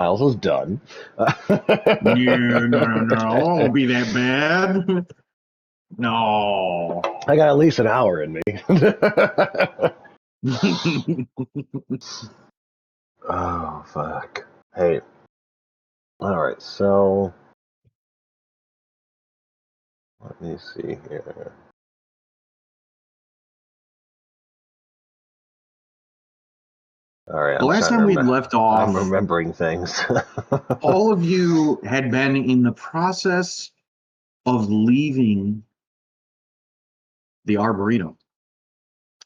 Miles was done. No, no, no, no. It won't be that bad. No. I got at least an hour in me. Oh, fuck. Hey, alright, so let me see here. Alright, The I'm last trying to time we remember. left I'm off, remembering things. all of you had been in the process of leaving the Arboretum.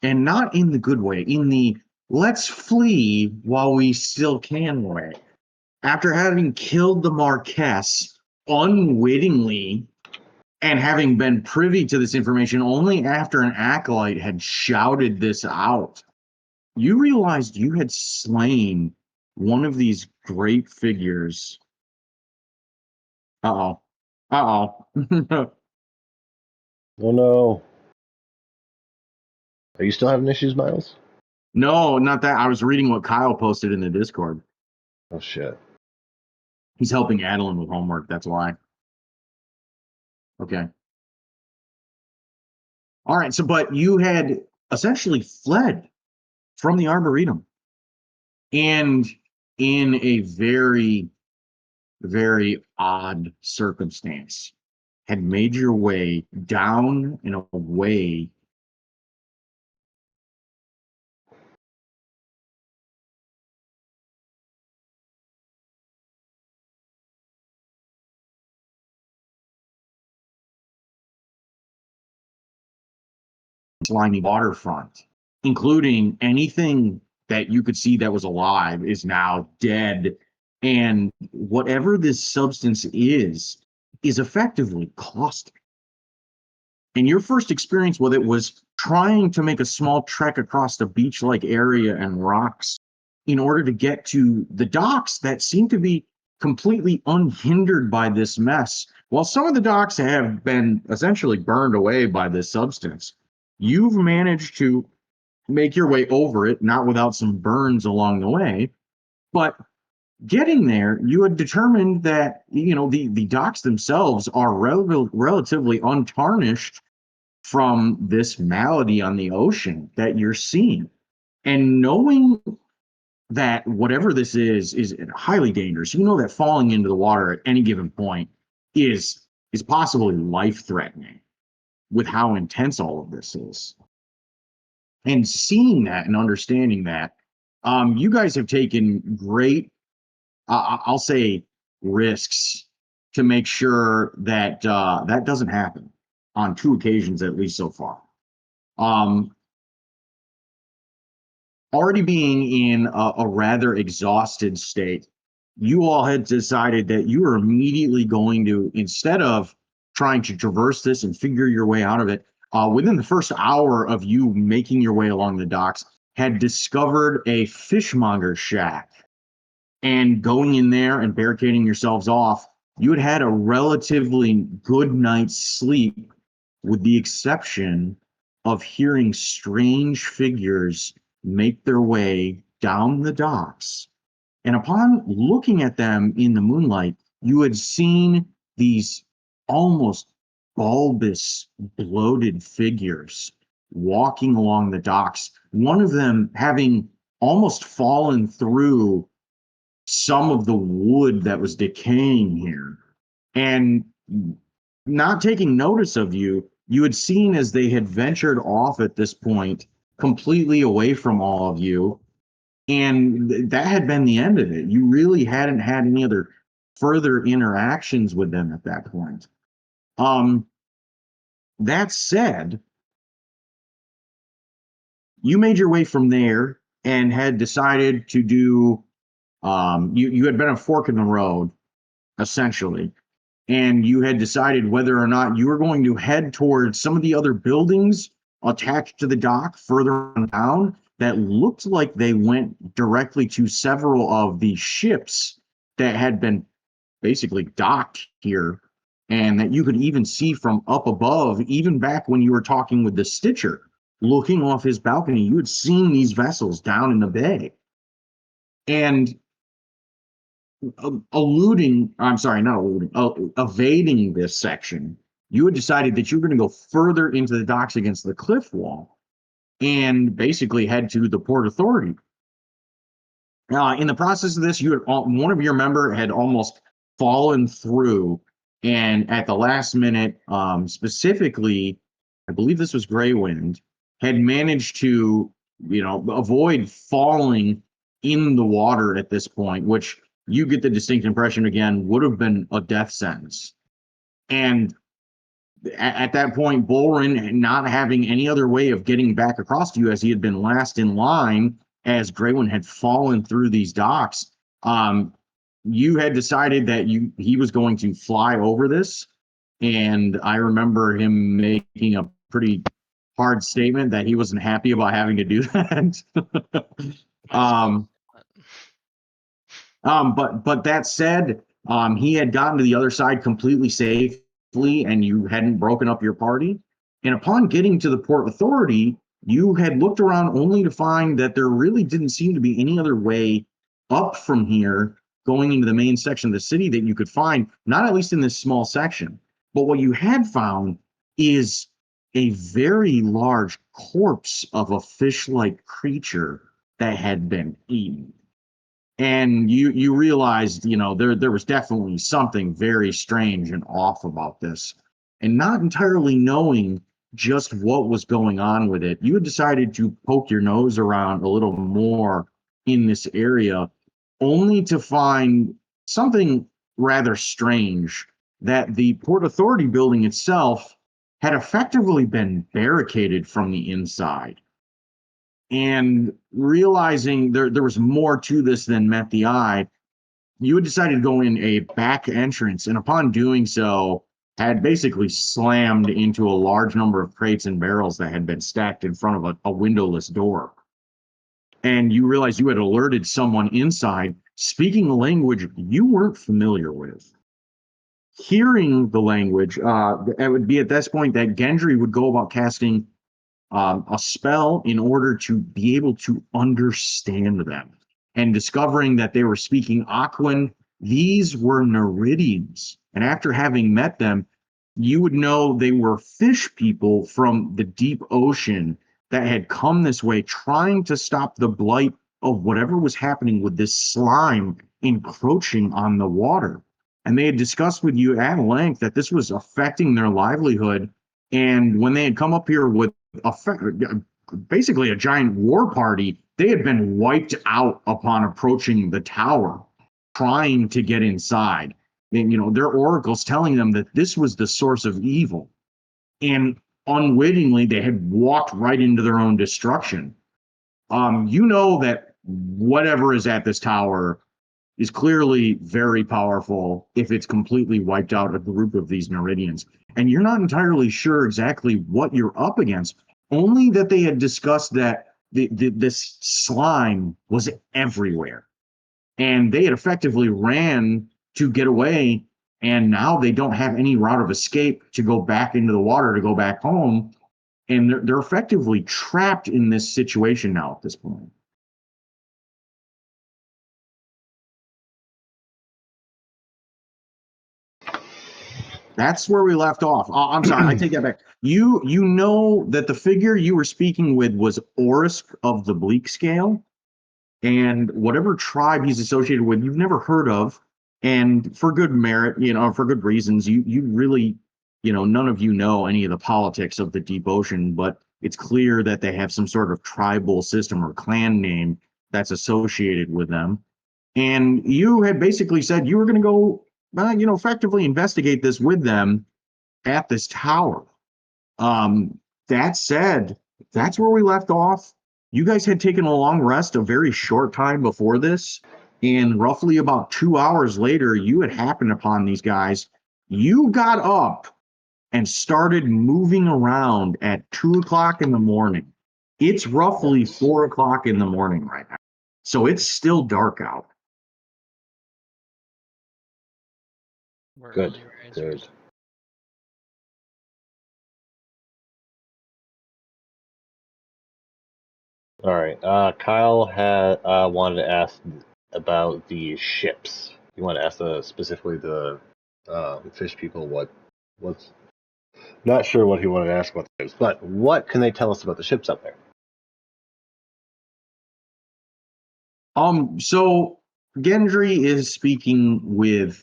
And not in the good way, in the let's flee while we still can way. After having killed the Marquess unwittingly and having been privy to this information only after an acolyte had shouted this out, you realized you had slain one of these great figures. Uh-oh. Uh-oh. Oh no. Are you still having issues, Miles? No, not that. I was reading what Kyle posted in the Discord. Oh shit. He's helping Adeline with homework. That's why. Okay. All right. So, but you had essentially fled from the Arboretum and in a very, very odd circumstance had made your way down and away slimy waterfront, including anything that you could see that was alive is now dead. And whatever this substance is effectively caustic. And your first experience with it was trying to make a small trek across the beach like area and rocks in order to get to the docks that seem to be completely unhindered by this mess. While some of the docks have been essentially burned away by this substance, you've managed to make your way over it, not without some burns along the way. But getting there, you had determined that the docks themselves are relatively untarnished from this malady on the ocean that you're seeing. And knowing that whatever this is highly dangerous, you know that falling into the water at any given point is is possibly life threatening with how intense all of this is. And seeing that and understanding that, you guys have taken great, I'll say, risks to make sure that that doesn't happen on two occasions at least so far. Um, Already being in a rather exhausted state, you all had decided that you were immediately going to, instead of trying to traverse this and figure your way out of it, within the first hour of you making your way along the docks, had discovered a fishmonger shack. And going in there and barricading yourselves off, you had had a relatively good night's sleep, with the exception of hearing strange figures make their way down the docks. And upon looking at them in the moonlight, you had seen these almost bulbous, bloated figures walking along the docks, one of them having almost fallen through some of the wood that was decaying here. And not taking notice of you, you had seen as they had ventured off at this point, completely away from all of you. And that had been the end of it. You really hadn't had any other further interactions with them at that point. Um, that said, you made your way from there and had decided to do, you had been a fork in the road, essentially, and you had decided whether or not you were going to head towards some of the other buildings attached to the dock further on down that looked like they went directly to several of the ships that had been basically docked here, and that you could even see from up above, even back when you were talking with the Stitcher, looking off his balcony, you had seen these vessels down in the bay. And evading this section, you had decided that you were going to go further into the docks against the cliff wall and basically head to the Port Authority. In the process of this, one of your member had almost fallen through, and at the last minute, specifically, I believe this was Greywind, had managed to, avoid falling in the water at this point, which you get the distinct impression again would have been a death sentence. And at that point, Bolrin, not having any other way of getting back across to you, as he had been last in line, as Greywind had fallen through these docks, you had decided that he was going to fly over this. And I remember him making a pretty hard statement that he wasn't happy about having to do that. um, but that said, he had gotten to the other side completely safely, and you hadn't broken up your party. And upon getting to the Port Authority, you had looked around only to find that there really didn't seem to be any other way up from here going into the main section of the city that you could find, not at least in this small section. But what you had found is a very large corpse of a fish-like creature that had been eaten. And you realized, there was definitely something very strange and off about this. And not entirely knowing just what was going on with it, you had decided to poke your nose around a little more in this area, only to find something rather strange, that the Port Authority building itself had effectively been barricaded from the inside. And realizing there was more to this than met the eye, you had decided to go in a back entrance, and upon doing so, had basically slammed into a large number of crates and barrels that had been stacked in front of a windowless door. And you realized you had alerted someone inside speaking a language you weren't familiar with. Hearing the language, it would be at this point that Gendry would go about casting a spell in order to be able to understand them. And discovering that they were speaking Aquan, these were Neridians. And after having met them, you would know they were fish people from the deep ocean that had come this way trying to stop the blight of whatever was happening with this slime encroaching on the water. And they had discussed with you at length that this was affecting their livelihood. And when they had come up here with basically a giant war party, they had been wiped out upon approaching the tower, trying to get inside. And, their oracles telling them that this was the source of evil. And unwittingly, they had walked right into their own destruction. You know that whatever is at this tower is clearly very powerful if it's completely wiped out a group of these Neridians. And you're not entirely sure exactly what you're up against, only that they had discussed that this slime was everywhere. And they had effectively ran to get away, and now they don't have any route of escape to go back into the water, to go back home. And they're effectively trapped in this situation now at this point. That's where we left off. I'm sorry, I take that back. You know that the figure you were speaking with was Orisk of the Bleak Scale, and whatever tribe he's associated with, you've never heard of, and for good merit, for good reasons. You really, none of you know any of the politics of the deep ocean, but it's clear that they have some sort of tribal system or clan name that's associated with them. And you had basically said you were going to go, effectively investigate this with them at this tower. That said, that's where we left off. You guys had taken a long rest a very short time before this, and roughly about 2 hours later, you had happened upon these guys. You got up and started moving around at 2 o'clock in the morning. It's roughly 4 o'clock in the morning right now, so it's still dark out. We're Good. early Good. risers. All right. Kyle had wanted to ask about the ships. You want to ask specifically the fish people what's not sure what he wanted to ask about the ships, but what can they tell us about the ships up there? So Gendry is speaking with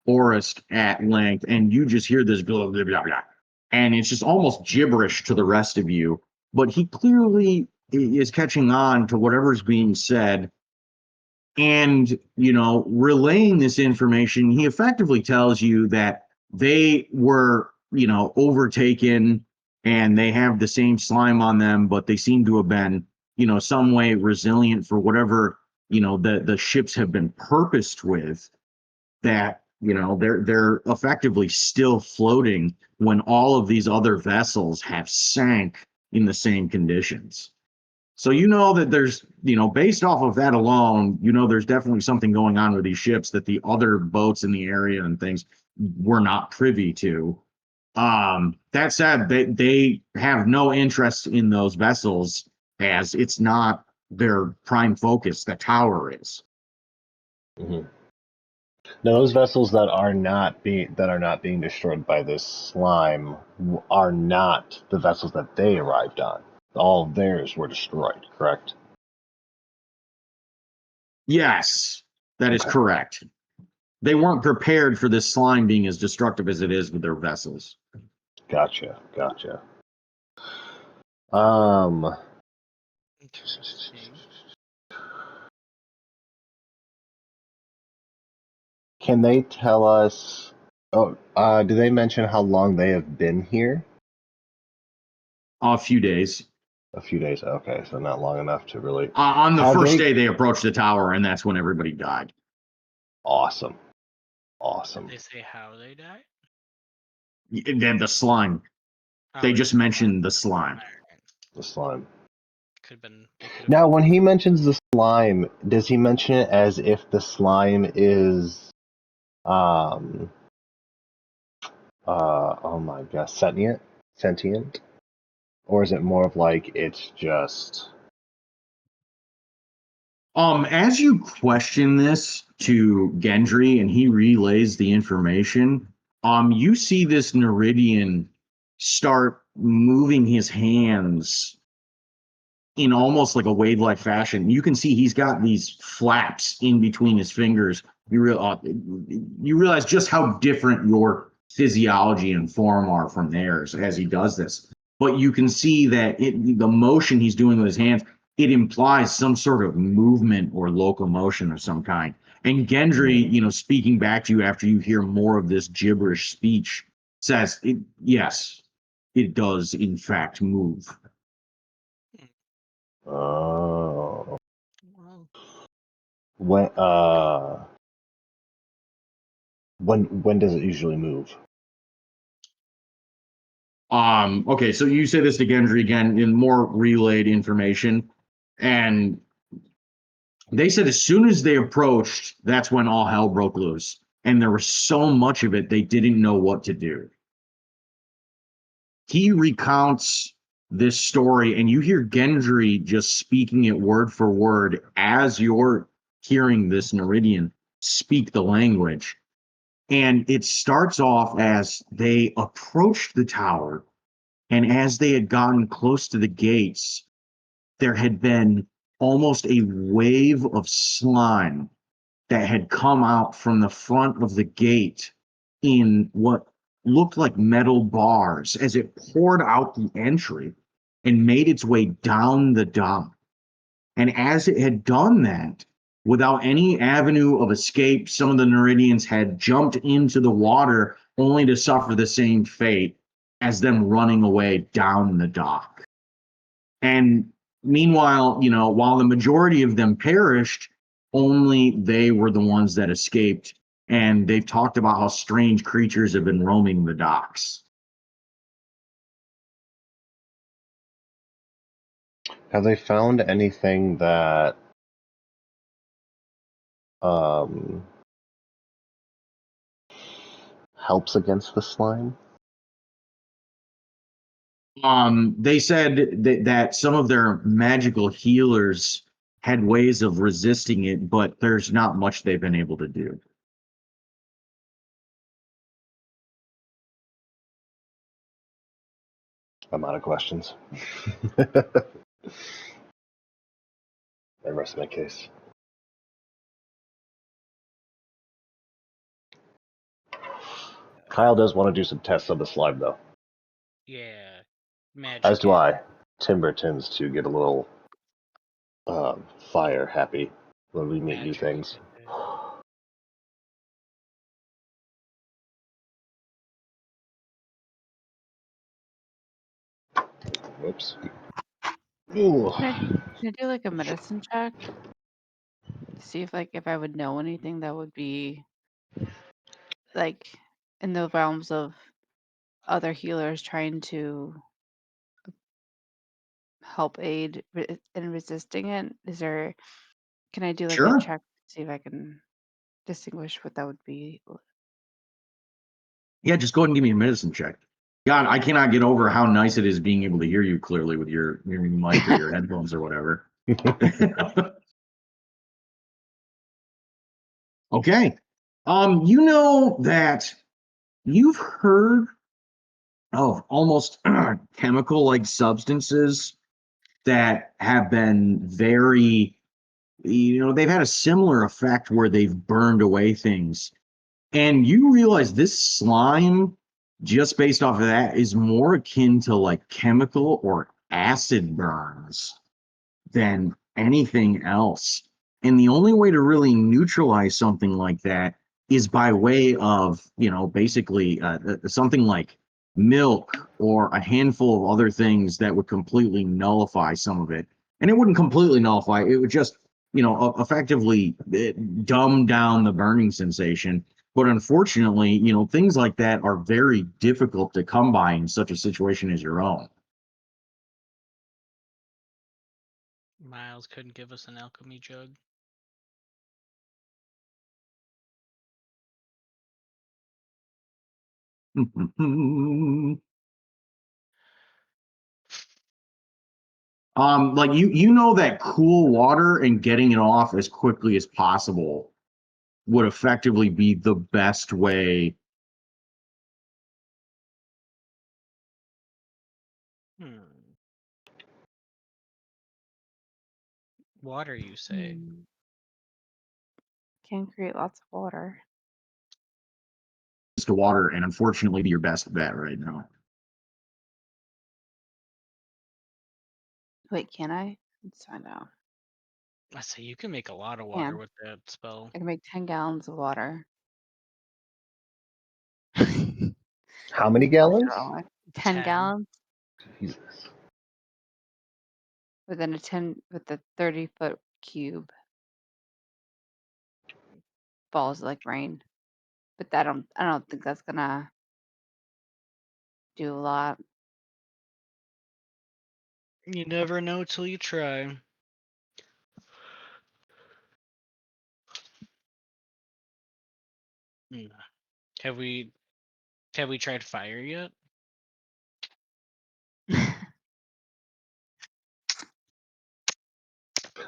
Forrest at length, and you just hear this blah blah blah blah, and it's just almost gibberish to the rest of you. But he clearly is catching on to whatever's being said, and relaying this information. He effectively tells you that they were, overtaken, and they have the same slime on them, but they seem to have been, some way resilient for whatever the ships have been purposed with, that they're effectively still floating when all of these other vessels have sank in the same conditions. So that there's, based off of that alone, there's definitely something going on with these ships that the other boats in the area and things were not privy to. That said, they have no interest in those vessels, as it's not their prime focus. The tower is. Mm-hmm. Now, those vessels that are not being destroyed by this slime are not the vessels that they arrived on. All of theirs were destroyed, correct? Yes, that is correct. They weren't prepared for this slime being as destructive as it is with their vessels. Gotcha. Um, Interesting. can they tell us? Oh, do they mention how long they have been here? A few days. A few days. Okay, so not long enough to really. On the Have first they- day, they approached the tower, and that's when everybody died. Awesome. Did they say how they died? Then the slime. They Oh, just mentioned the slime. Alright. The slime. Could have been. They could have. Now, when he mentions the slime, does he mention it as if the slime is, oh my gosh, sentient, or is it more of like it's just? As you question this to Gendry and he relays the information, you see this Neridian start moving his hands in almost like a wave-like fashion. You can see he's got these flaps in between his fingers. You realize just how different your physiology and form are from theirs as he does this. But you can see that the motion he's doing with his hands, it implies some sort of movement or locomotion of some kind. And Gendry, speaking back to you after you hear more of this gibberish speech, says, yes, it does in fact move. Oh. Well, when does it usually move? Okay, so you say this to Gendry again in more relayed information, and they said as soon as they approached, that's when all hell broke loose, and there was so much of it they didn't know what to do. He recounts this story, and you hear Gendry just speaking it word for word as you're hearing this Neridian speak the language. And it starts off as they approached the tower, and as they had gotten close to the gates, there had been almost a wave of slime that had come out from the front of the gate in what looked like metal bars as it poured out the entry and made its way down the dock. And as it had done that, without any avenue of escape, some of the Neridians had jumped into the water only to suffer the same fate as them running away down the dock. And meanwhile, while the majority of them perished, only they were the ones that escaped. And they've talked about how strange creatures have been roaming the docks. Have they found anything that um helps against the slime? They said that some of their magical healers had ways of resisting it, but there's not much they've been able to do. I'm out of questions. I rest my case. Kyle does want to do some tests of the slime, though. Yeah. Magic. As do I. Timber tends to get a little fire happy when we meet new things. Whoops. Ooh. Can I do like a medicine check to see if I would know anything that would be like in the realms of other healers trying to help aid in resisting it? Can I do like a Sure. check to see if I can distinguish what that would be? Yeah, just go ahead and give me a medicine check. God, I cannot get over how nice it is being able to hear you clearly with your mic or your headphones or whatever. Okay. You know that you've heard of almost chemical-like substances that have been very, they've had a similar effect where they've burned away things. And you realize this slime, just based off of that, is more akin to like chemical or acid burns than anything else. And the only way to really neutralize something like that is by way of, basically something like milk or a handful of other things that would completely nullify some of it. And it wouldn't completely nullify, it would just, effectively dumb down the burning sensation. But unfortunately, things like that are very difficult to come by in such a situation as your own. Miles couldn't give us an alchemy jug. Like you know that cool water and getting it off as quickly as possible would effectively be the best way. Water, you say? Can create lots of water. To water, and unfortunately be your best bet right now. Wait, can I? Let's find out. I say you can make a lot of water with that spell. I can make 10 gallons of water. How many gallons? 10 gallons Jesus. within with a 30-foot cube. Balls like rain. But I don't think that's gonna do a lot. You never know till you try. Have we tried fire yet?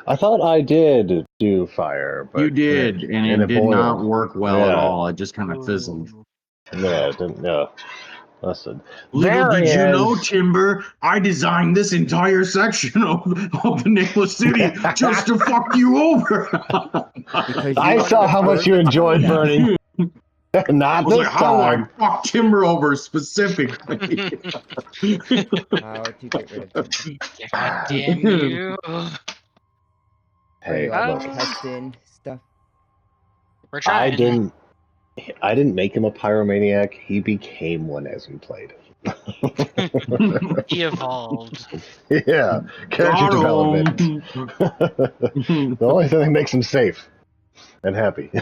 I thought I did do fire, but You did, and it did boiled. not work well at all. It just kind of fizzled. Yeah, it didn't. No. Listen. Little did you know, Timber, I designed this entire section of the Nameless City just to fuck you over. Because I saw how much you enjoyed burning. Not this how time. do I fuck Timber over specifically? how to get rid of Timber. God damn you. Hey, Are you look. testing stuff? We're trying. I didn't make him a pyromaniac. He became one as we played. He evolved. Yeah, character development. The only thing that makes him safe and happy.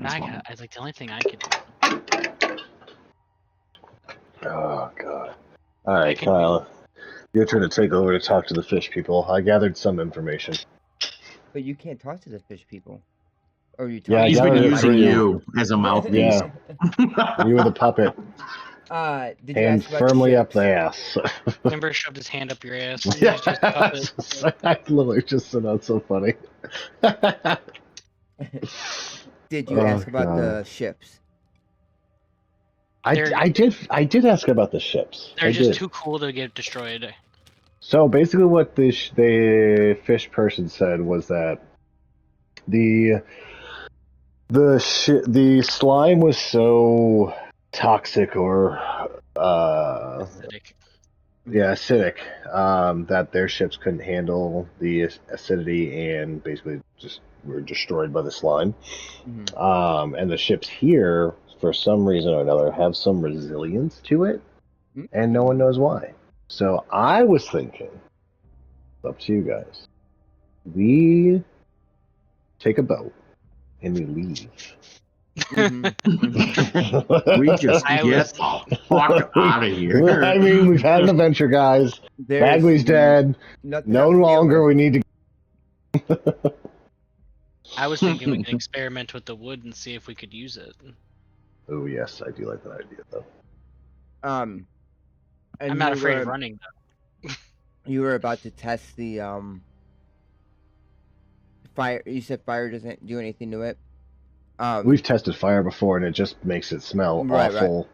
I like the only thing I could do. Oh god. All right, Kyle. Your turn to take over to talk to the fish people. I gathered some information. But you can't talk to the fish people. Or you talk Yeah, I He's been gathered it using for you. you as a mouthpiece. Yeah. You were the puppet. Did you Hand ask about firmly the up the ass. Timber shoved his hand up your ass. And Yeah, he's just a puppet. I literally just said that's so funny. Did you ask about the ships? I did ask about the ships. They're I just did. too cool to get destroyed. So basically, what the fish person said was that the the slime was so toxic or Acidic. acidic, that their ships couldn't handle the acidity and basically just were destroyed by the slime. And the ships here, for some reason or another, have some resilience to it, and no one knows why. So I was thinking, it's up to you guys. We take a boat and we leave. We just I get was- the fuck out of here. I mean, we've had an adventure, guys. Bagley's dead. No longer we need to. I was thinking we could experiment with the wood and see if we could use it. Oh yes, I do like that idea though. And I'm not you afraid were, of running though. You were about to test the fire. You said fire doesn't do anything to it. We've tested fire before, and it just makes it smell awful.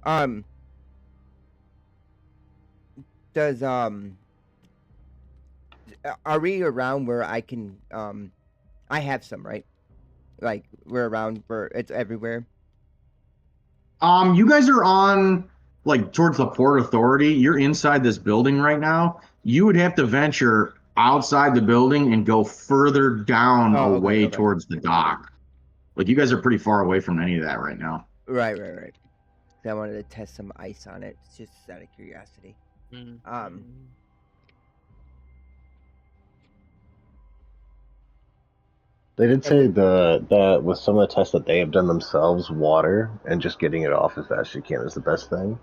Right. Does are we around where I can I have some, right? Like we're around where it's everywhere. You guys are on like towards the Port Authority. You're inside this building right now. You would have to venture outside the building and go further down Oh, okay, away okay. towards the dock. Like you guys are pretty far away from any of that right now. Right. So I wanted to test some ice on it, just out of curiosity. They did say that with some of the tests that they have done themselves, water and just getting it off as fast as you can is the best thing.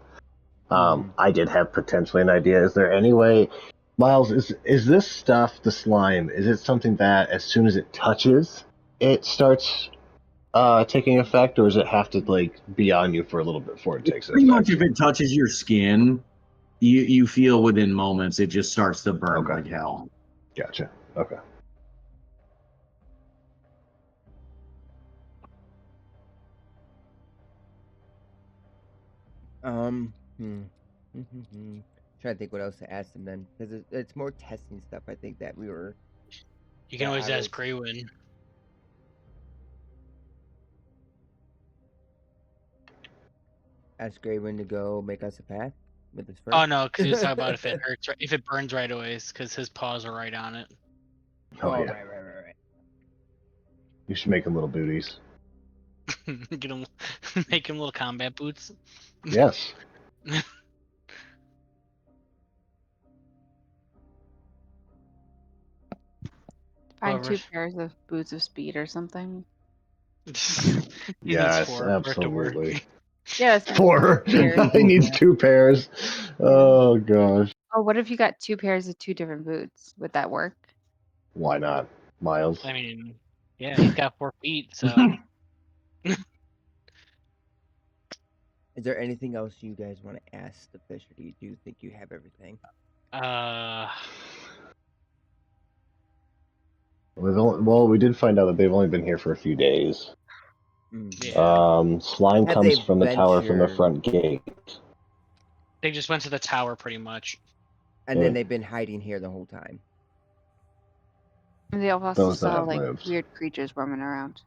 I did have potentially an idea. Is there any way, Miles? Is this stuff, the slime? Is it something that as soon as it touches, it starts taking effect, or does it have to like be on you for a little bit before it takes Pretty effect? much if it touches your skin, you feel within moments it just starts to burn Okay. like hell. Gotcha. Okay. Trying to think what else to ask them then, because it's more testing stuff. I think that we were. You can that always I ask was- Greywin. Ask Graven to go make us a path with his fur. Oh no, because he was talking about if it hurts, if it burns right away, because his paws are right on it. Oh yeah. Right. You should make them little booties. Get him, make him little combat boots. Yes. Find Whatever. 2 pairs of boots of speed or something. He needs Yes, 4 for it to work. absolutely. Yes. 4. He needs 2 pairs. Oh gosh. Oh, what if you got 2 pairs of 2 different boots? Would that work? Why not, Miles? I mean, yeah, he's got 4 feet, so. Is there anything else you guys want to ask the fish, or do you think you have everything? We did find out that they've only been here for a few days. Yeah. Slime Have comes they from the tower from the ventured- front gate. They just went to the tower pretty much. And then they've been hiding here the whole time. And they also Those that saw have like moved. weird creatures roaming around.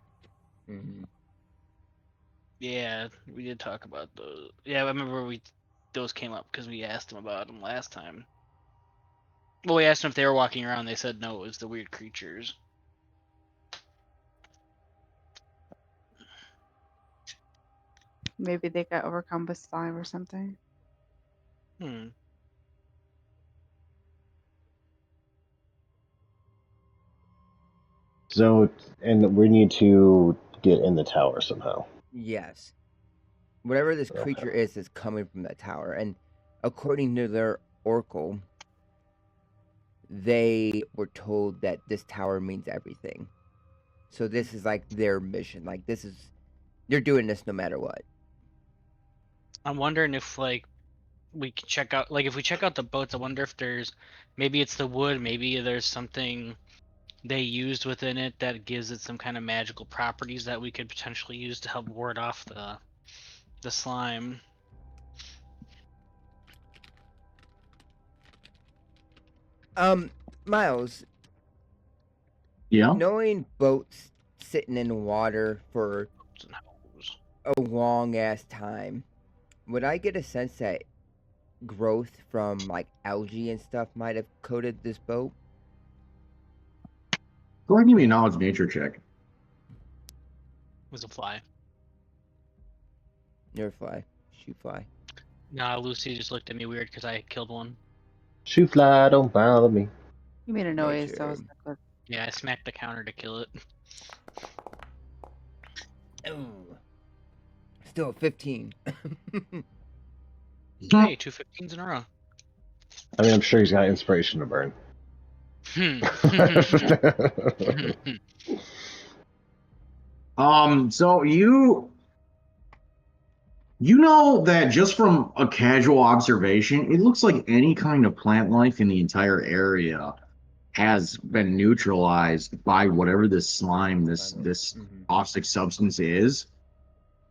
Yeah, we did talk about those. Yeah, I remember those came up because we asked them about them last time. Well, we asked them if they were walking around. They said no, it was the weird creatures. Maybe they got overcome with slime or something. So, and we need to get in the tower somehow. Yes. Whatever this creature is coming from that tower. And according to their oracle, they were told that this tower means everything. So this is like their mission. Like they're doing this no matter what. I'm wondering if like we can check out, like if we check out the boats, I wonder if maybe it's the wood, maybe there's something they used within it that gives it some kind of magical properties that we could potentially use to help ward off the The slime. Miles, Yeah. knowing boats sitting in water for a long ass time, would I get a sense that growth from like algae and stuff might have coated this boat? Go ahead and give me a knowledge nature check. Was a fly. Never fly, shoot fly. Nah, Lucy just looked at me weird because I killed one. Shoot fly, don't bother me. You made a noise, so I was Nature. like, Yeah, I smacked the counter to kill it. Ooh. Still 15. Hey, 2 15s in a row. I mean, I'm sure he's got inspiration to burn. So you know that just from a casual observation, it looks like any kind of plant life in the entire area has been neutralized by whatever this slime, this Mhm. caustic substance is.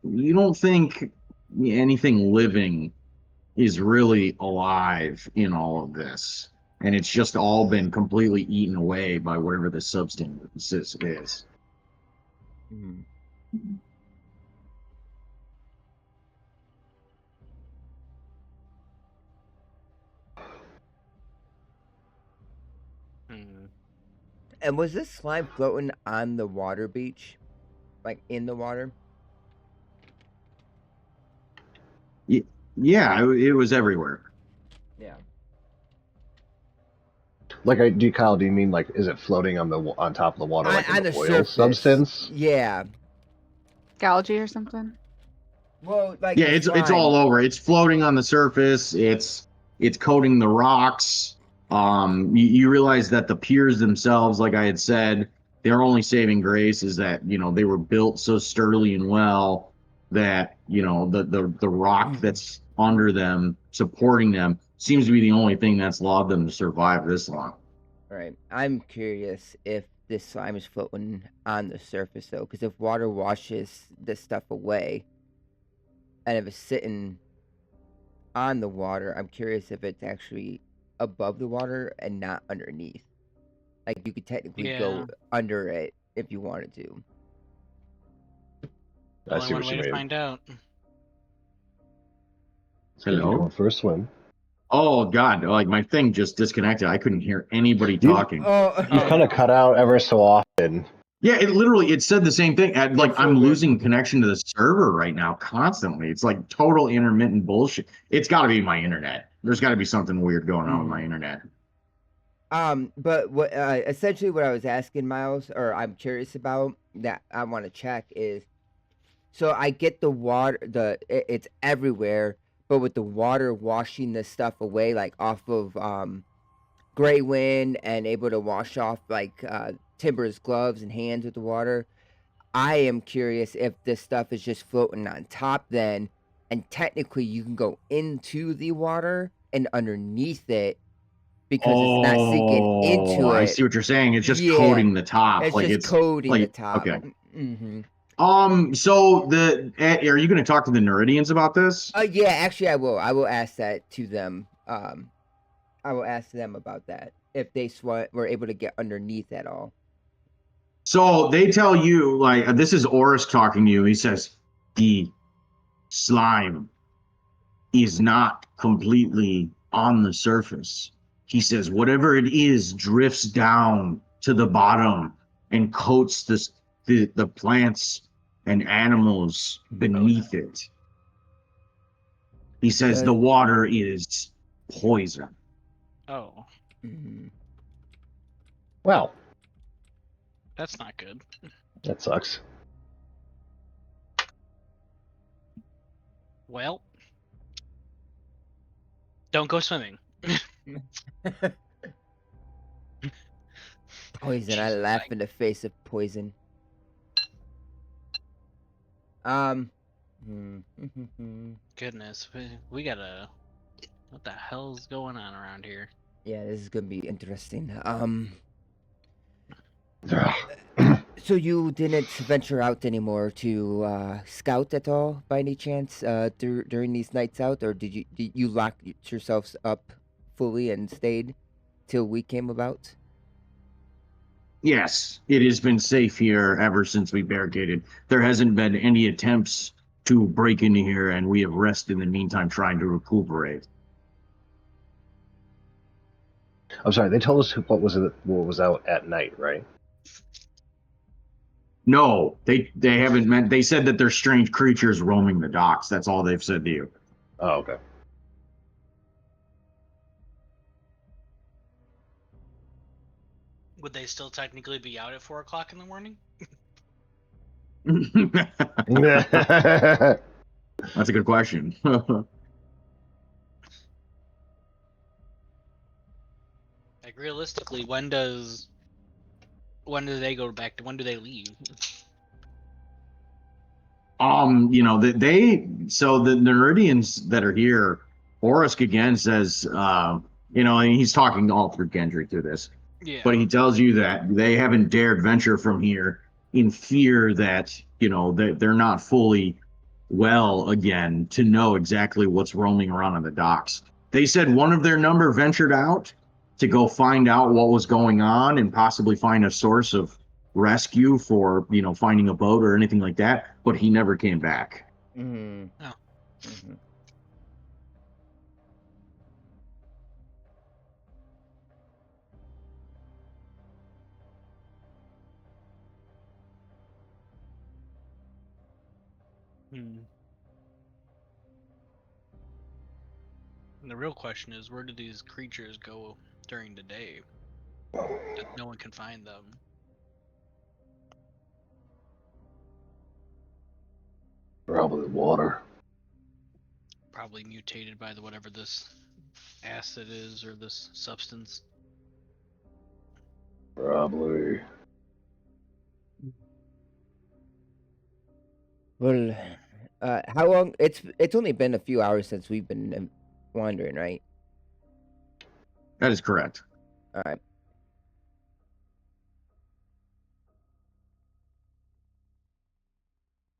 You don't think anything living is really alive in all of this, and it's just all been completely eaten away by whatever the substance is. Mhm. Hmm. And was this slime floating on the water beach? Like in the water? Yeah, it was everywhere. Yeah. Like, Kyle, do you mean like, is it floating on top of the water, like On an the oil surface. substance? Yeah. algae or something? Well, like Yeah, the it's slime. all over. It's floating on the surface. It's coating the rocks. You realize that the piers themselves, like I had said, their only saving grace is that they were built so sturdily and well that the rock that's under them, supporting them, seems to be the only thing that's allowed them to survive this long. Right. I'm curious if this slime is floating on the surface though, because if water washes this stuff away, and if it's sitting on the water, I'm curious if it's actually above the water and not underneath. Like you could technically go Yeah. under it if you wanted to. I Only see one what way you to mean. find out. Could be Hello? going for a swim. Oh God! Like my thing just disconnected. I couldn't hear anybody You- talking. Oh, You kind of cut out ever so often. Yeah, it said the same thing. Like It's so I'm weird. losing connection to the server right now constantly. It's like total intermittent bullshit. It's got to be my internet. There's got to be something weird going on with my internet. But what essentially what I was asking Miles, or I'm curious about that I want to check is, so I get the water, it's everywhere, but with the water washing this stuff away, like off of gray wind and able to wash off like Timber's gloves and hands with the water. I am curious if this stuff is just floating on top then, and technically you can go into the water and underneath it because it's not sinking Oh, into I it. see what you're saying. It's just Yeah, coating the top. it's Like just it's coating the like top. okay. Mm-hmm. So are you going to talk to the Neridians about this? Yeah, actually, I will. I will ask that to them. I will ask them about that if they were able to get underneath at all. So they tell you like this is Oris talking to you. He says the slime is not completely on the surface. He says whatever it is drifts down to the bottom and coats the plants and animals beneath it. He says the water is poison. Oh, Mm-hmm. Wow, that's not good. that sucks. Well, don't go swimming. Poison. I Jesus, laugh in the face of poison. Goodness, we gotta. What the hell's going on around here? Yeah, this is gonna be interesting. So So you didn't venture out anymore to scout at all, by any chance, during these nights out, or did you lock yourselves up fully and stayed till we came about? Yes, it has been safe here ever since we barricaded. There hasn't been any attempts to break into here, and we have rested in the meantime trying to recuperate. I'm sorry. They told us what was out at night, right? No, they haven't meant. They said that there's strange creatures roaming the docks. That's all they've said to you. Oh, okay. Would they still technically be out at 4 o'clock in the morning? That's a good question. Like realistically, when do they go back to when do they leave? So the Neridians that are here, Orisk again says, and he's talking all through Gendry through this, Yeah. but he tells you that they haven't dared venture from here in fear that, that they're not fully well again to know exactly what's roaming around on the docks. They said one of their number ventured out to go find out what was going on and possibly find a source of rescue for, finding a boat or anything like that, but he never came back. Mm-hmm. Oh. Mm-hmm. And the real question is, where do these creatures go during the day? That no one can find them. Probably water. Probably mutated by whatever this acid is or this substance. Probably. Well, how long? It's only been a few hours since we've been wandering, right? That is correct. All right.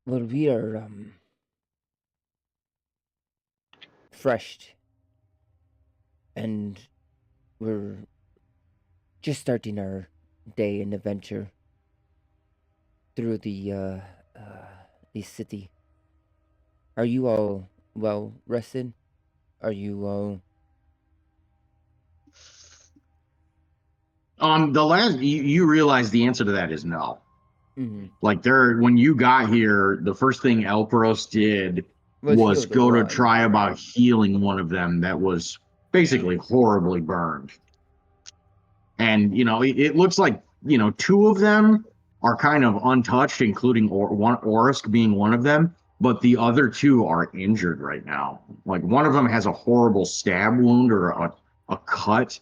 Well, we are fresh, and we're just starting our day and adventure through the city. Are you all well rested? Are you all? The last you realize the answer to that is no. Mm-hmm. Like when you got here, the first thing Elperos did was heal the go to one, try about right? healing one of them that was basically horribly burned. And it looks like two of them are kind of untouched, including one Orisk being one of them, but the other two are injured right now. Like one of them has a horrible stab wound or a cut,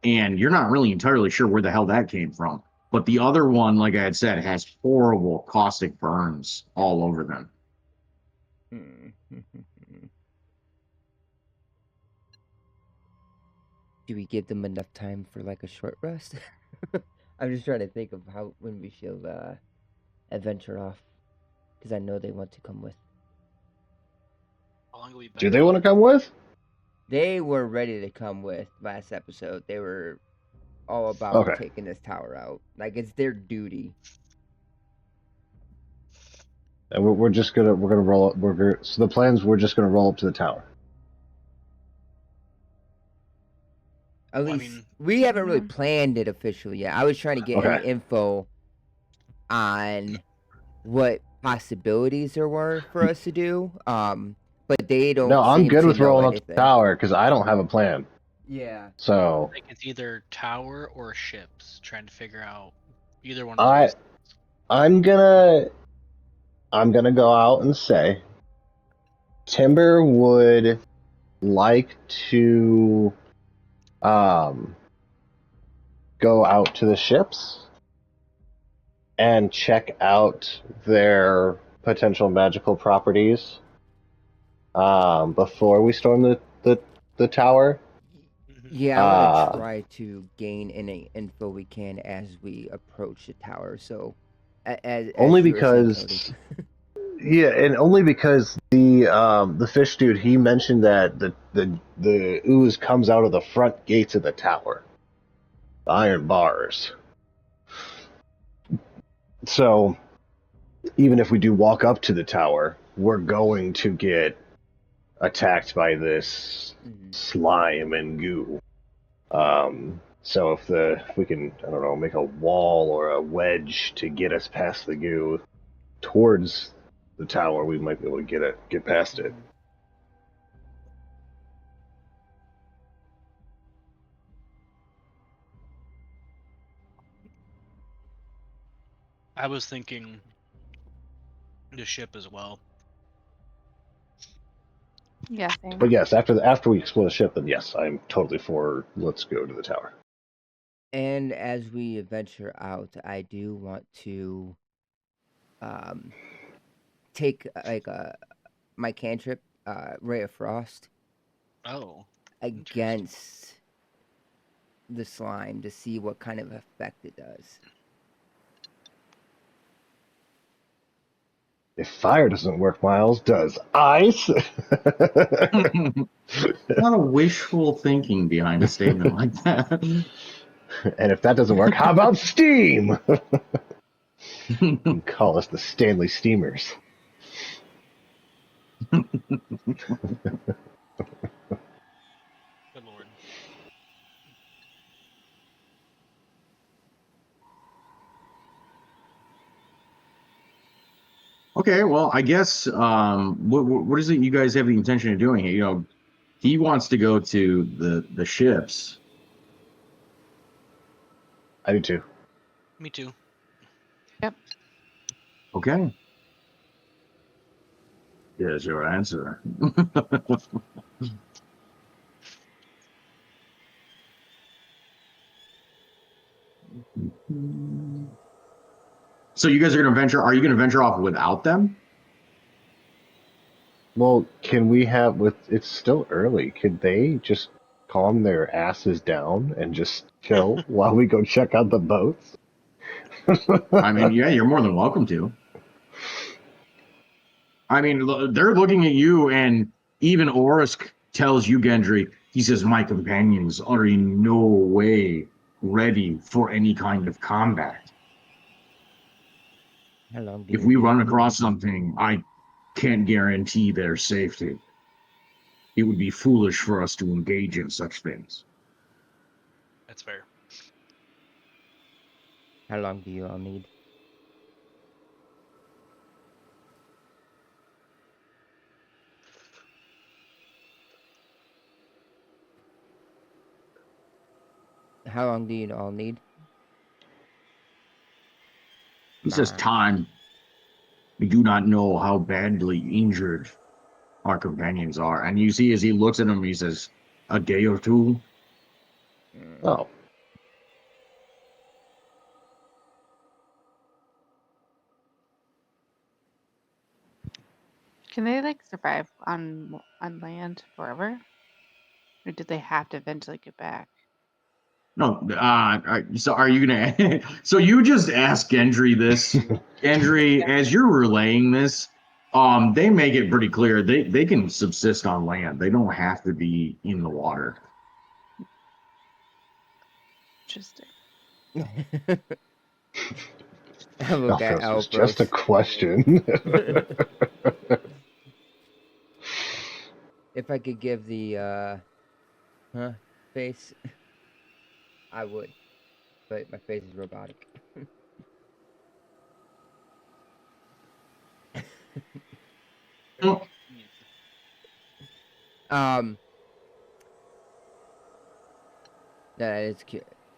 and you're not really entirely sure where the hell that came from. But the other one, like I had said, has horrible caustic burns all over them. Do we give them enough time for like a short rest? I'm just trying to think of when we should adventure off, because I know they want to come with. How long have we been? Do they want to come with? They were ready to come with last episode. They were all about taking this tower out. Like it's their duty. And we're gonna roll up. So the plans, we're just gonna roll up to the tower. At least we haven't really planned it officially yet. I was trying to get any info on what possibilities there were for us to do. But they don't. No, I'm good with rolling up anything. to the tower because I don't have a plan. Yeah. So like it's either tower or ships. Trying to figure out either one of those. I'm gonna go out and say Timber would like to go out to the ships and check out their potential magical properties before we storm the tower. Yeah, I want to try to gain any info we can as we approach the tower. So as Only you were saying, Cody. because yeah, and only because the fish dude, he mentioned that the ooze comes out of the front gates of the tower, the iron bars. So even if we do walk up to the tower, we're going to get attacked by this slime and goo. So if we can, I don't know, make a wall or a wedge to get us past the goo towards the tower, we might be able to get past it. I was thinking the ship as well. Yeah, same. But yes, after we explore the ship, then yes, I'm totally for let's go to the tower. And as we venture out, I do want to take like my cantrip, Ray of Frost, Oh, against the slime to see what kind of effect it does. If fire doesn't work, Miles, does ice? A lot of wishful thinking behind a statement like that. And if that doesn't work, how about steam? You can call us the Stanley Steamers. good lord. Okay, well, I guess what is it you guys have the intention of doing? You know, he wants to go to the ships. I do too. Me too. Okay. Here's your answer. So you guys are gonna venture? Are you gonna venture off without them? Well, can we have with it's still early, could they just calm their asses down and just chill while we go check out the boats? I mean, yeah, you're more than welcome to. I mean, they're looking at you, and even Orisk tells you, Gendry, he says, my companions are in no way ready for any kind of combat. How long do If you we need? run across something, I can't guarantee their safety. It would be foolish for us to engage in such things. That's fair. How long do you all need? How long do you all need? He says, time. We do not know how badly injured our companions are. And you see, as he looks at him, he says, a day or two. Oh, Can they like survive on land forever, or do they have to eventually get back? No, so are you gonna? So you just ask Gendry this, Gendry, as you're relaying this. They make it pretty clear they can subsist on land. They don't have to be in the water. Interesting. I look at Alphros was just a Alphros. question. If I could give the face, I would, but my face is robotic. Mm. um, that is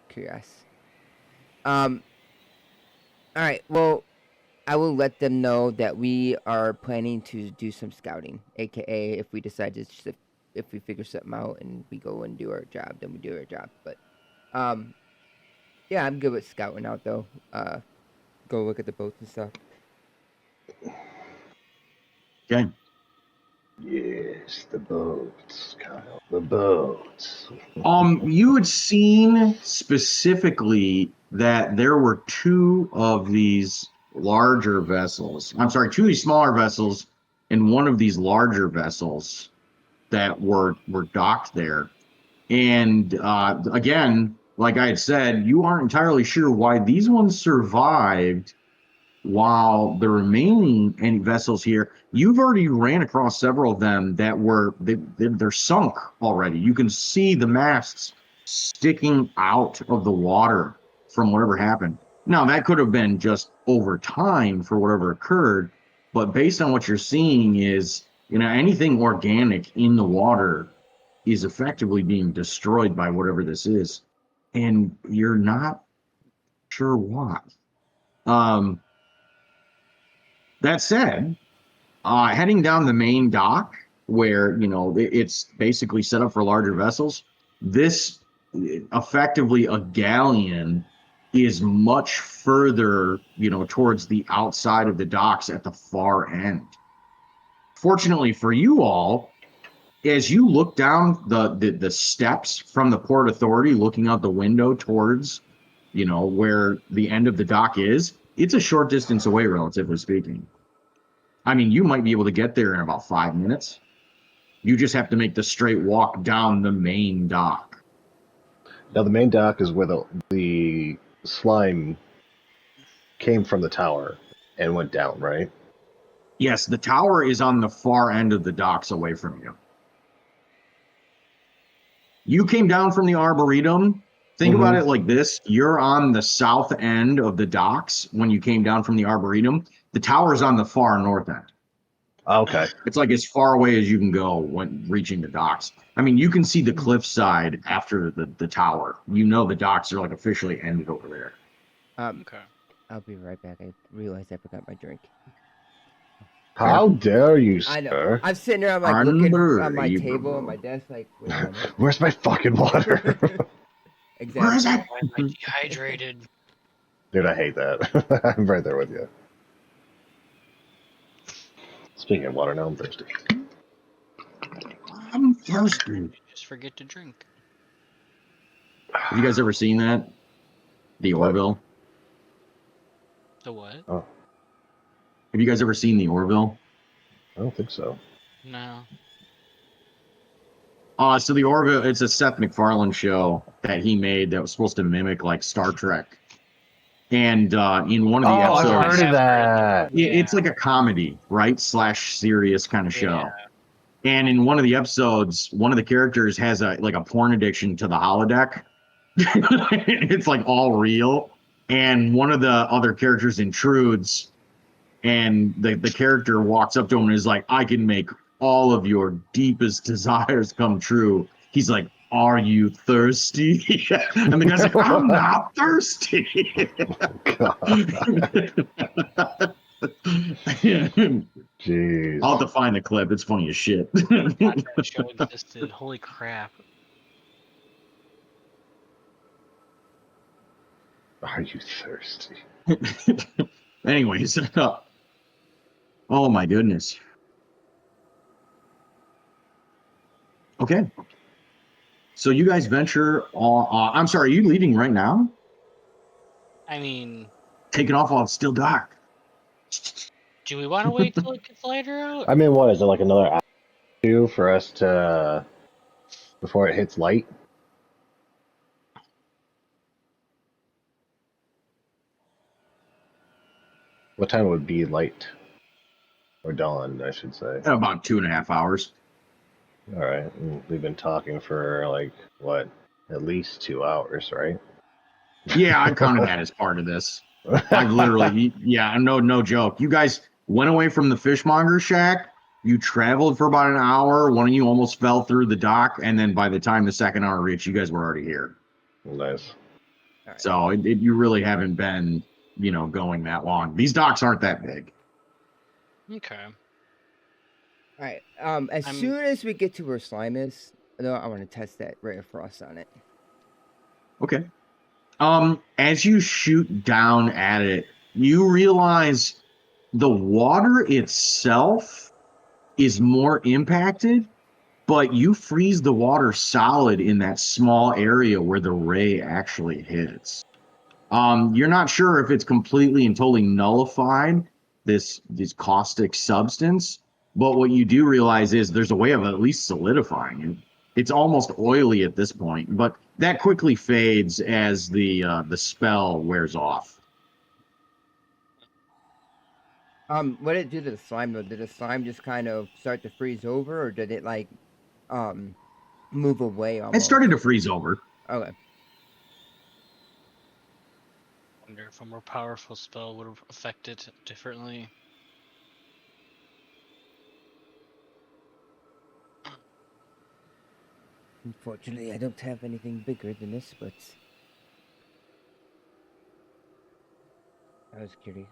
curious. All right. Well, I will let them know that we are planning to do some scouting, aka if we decide to if we figure something out and we go and do our job, then we do our job. But yeah, I'm good with scouting out though. Go look at the boats and stuff. Okay. Yes, the boats, Kyle, the boats. You had seen specifically that there were two of these larger vessels. I'm sorry, 2 of these smaller vessels and 1 of these larger vessels that were docked there. And again, like I had said, you aren't entirely sure why these ones survived while the remaining vessels here, you've already ran across several of them that they're sunk already. You can see the masts sticking out of the water from whatever happened. Now, that could have been just over time for whatever occurred, but based on what you're seeing is, anything organic in the water is effectively being destroyed by whatever this is, and you're not sure why. That said, heading down the main dock, where it's basically set up for larger vessels, this effectively a galleon is much further, towards the outside of the docks at the far end. Fortunately for you all, as you look down the steps from the Port Authority, looking out the window towards, where the end of the dock is, it's a short distance away, relatively speaking. I mean, you might be able to get there in about 5 minutes. You just have to make the straight walk down the main dock. Now, the main dock is where the slime came from the tower and went down, right? Yes, the tower is on the far end of the docks away from you. You came down from the Arboretum. Think about it like this. You're on the south end of the docks when you came down from the Arboretum. The tower is on the far north end. Okay. It's like as far away as you can go when reaching the docks. I mean, you can see the cliffside after the tower. The docks are like officially ended over there. Okay. I'll be right back. I realized I forgot my drink. How dare you, I know. sir? I'm sitting there, I'm like looking on my table on my desk, like, wait a minute. Where's my fucking water? Exactly. Where is it? Why am I dehydrated? Dude, I hate that. I'm right there with you. Speaking of water, now I'm thirsty. I'm thirsty. Just forget to drink. Have you guys ever seen that? The What? Orville? The what? Oh, Have you guys ever seen the Orville? I don't think so. No. So the Orville, it's a Seth MacFarlane show that he made that was supposed to mimic like Star Trek. And in one of the Oh, I've episodes, heard of that. it's like a comedy, right? / serious kind of show. Yeah. And in one of the episodes, one of the characters has a porn addiction to the holodeck. It's like all real. And one of the other characters intrudes, and the character walks up to him and is like, I can make all of your deepest desires come true. He's like, are you thirsty? And the guy's like, I'm not thirsty. God. Jeez. I'll have to find the clip. It's funny as shit. That show existed. Holy crap. Are you thirsty? Anyways, oh my goodness. Okay. So you guys venture on. I'm sorry, are you leaving right now? I mean, Taking off while it's still dark. do we want to wait till it gets lighter out? I mean, what is it, like another hour or two for us to before it hits light? What time would be light? Or dawn, I should say. About 2.5 hours. All right. We've been talking for like what, at least 2 hours, right? Yeah, I counted that as part of this. I've literally, yeah, no joke. You guys went away from the fishmonger shack. You traveled for about an hour. One of you almost fell through the dock, and then by the time the second hour reached, you guys were already here. Nice. All right. So you really haven't been, going that long. These docks aren't that big. Okay. All right. As soon as we get to where slime is, though, I want to test that ray of frost on it. Okay. As you shoot down at it, you realize the water itself is more impacted, but you freeze the water solid in that small area where the ray actually hits. You're not sure if it's completely and totally nullified this caustic substance, but what you do realize is there's a way of at least solidifying it. It's almost oily at this point, but that quickly fades as the spell wears off. What did it do to the slime though? Did the slime just kind of start to freeze over, or did it like move away It almost? started to freeze over. Okay. Wonder if a more powerful spell would have affected it differently. Unfortunately, I don't have anything bigger than this, but I was curious.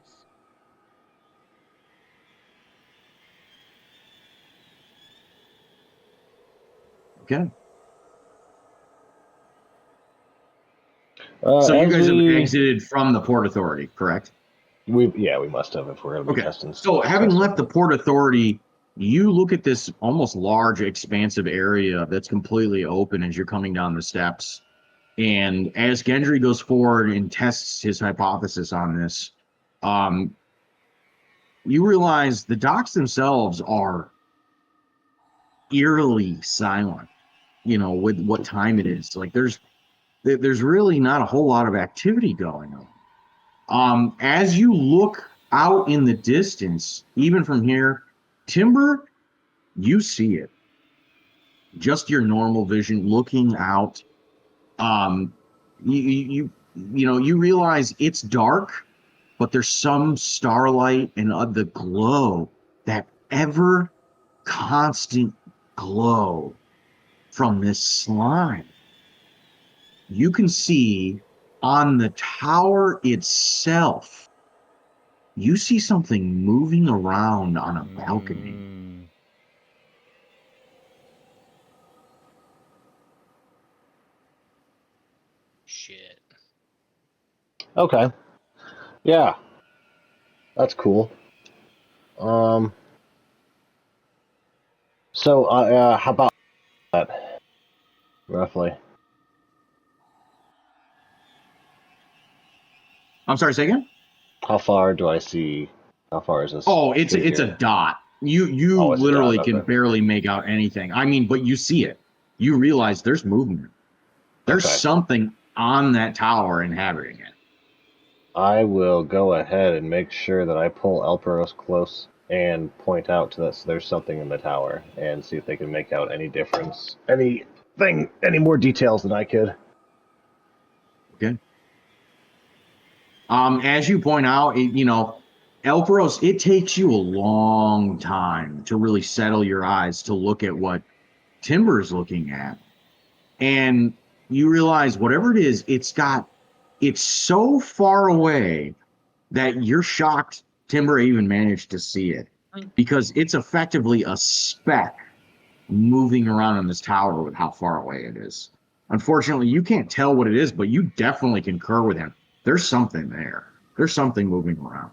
Okay. So you As guys have we, exited from the Port Authority, correct? we must have if we're going to be Okay. testing. So having left the Port Authority, you look at this almost large, expansive area that's completely open as you're coming down the steps. And as Gendry goes forward and tests his hypothesis on this, you realize the docks themselves are eerily silent, with what time it is. Like there's really not a whole lot of activity going on. As you look out in the distance, even from here, timber, you see it. Just your normal vision looking out. Um, you realize it's dark, but there's some starlight and the glow, that ever constant glow from this slime. You can see on the tower itself, you see something moving around on a balcony. Shit. Okay. Yeah. That's cool. So, how about that, roughly? I'm sorry, say again? How far do I see? How far is this Oh, it's a figure? dot. You Oh, it's a dot, literally can okay. barely make out anything. I mean, but you see it. You realize there's movement. There's Okay. something on that tower inhabiting it. I will go ahead and make sure that I pull Elperos close and point out to this there's something in the tower and see if they can make out any difference, any more details than I could. Okay. As you point out, Elperos, it takes you a long time to really settle your eyes to look at what Timber's looking at. And you realize whatever it is, it's so far away that you're shocked Timber even managed to see it, because it's effectively a speck moving around in this tower with how far away it is. Unfortunately, you can't tell what it is, but you definitely concur with him. There's something there. There's something moving around.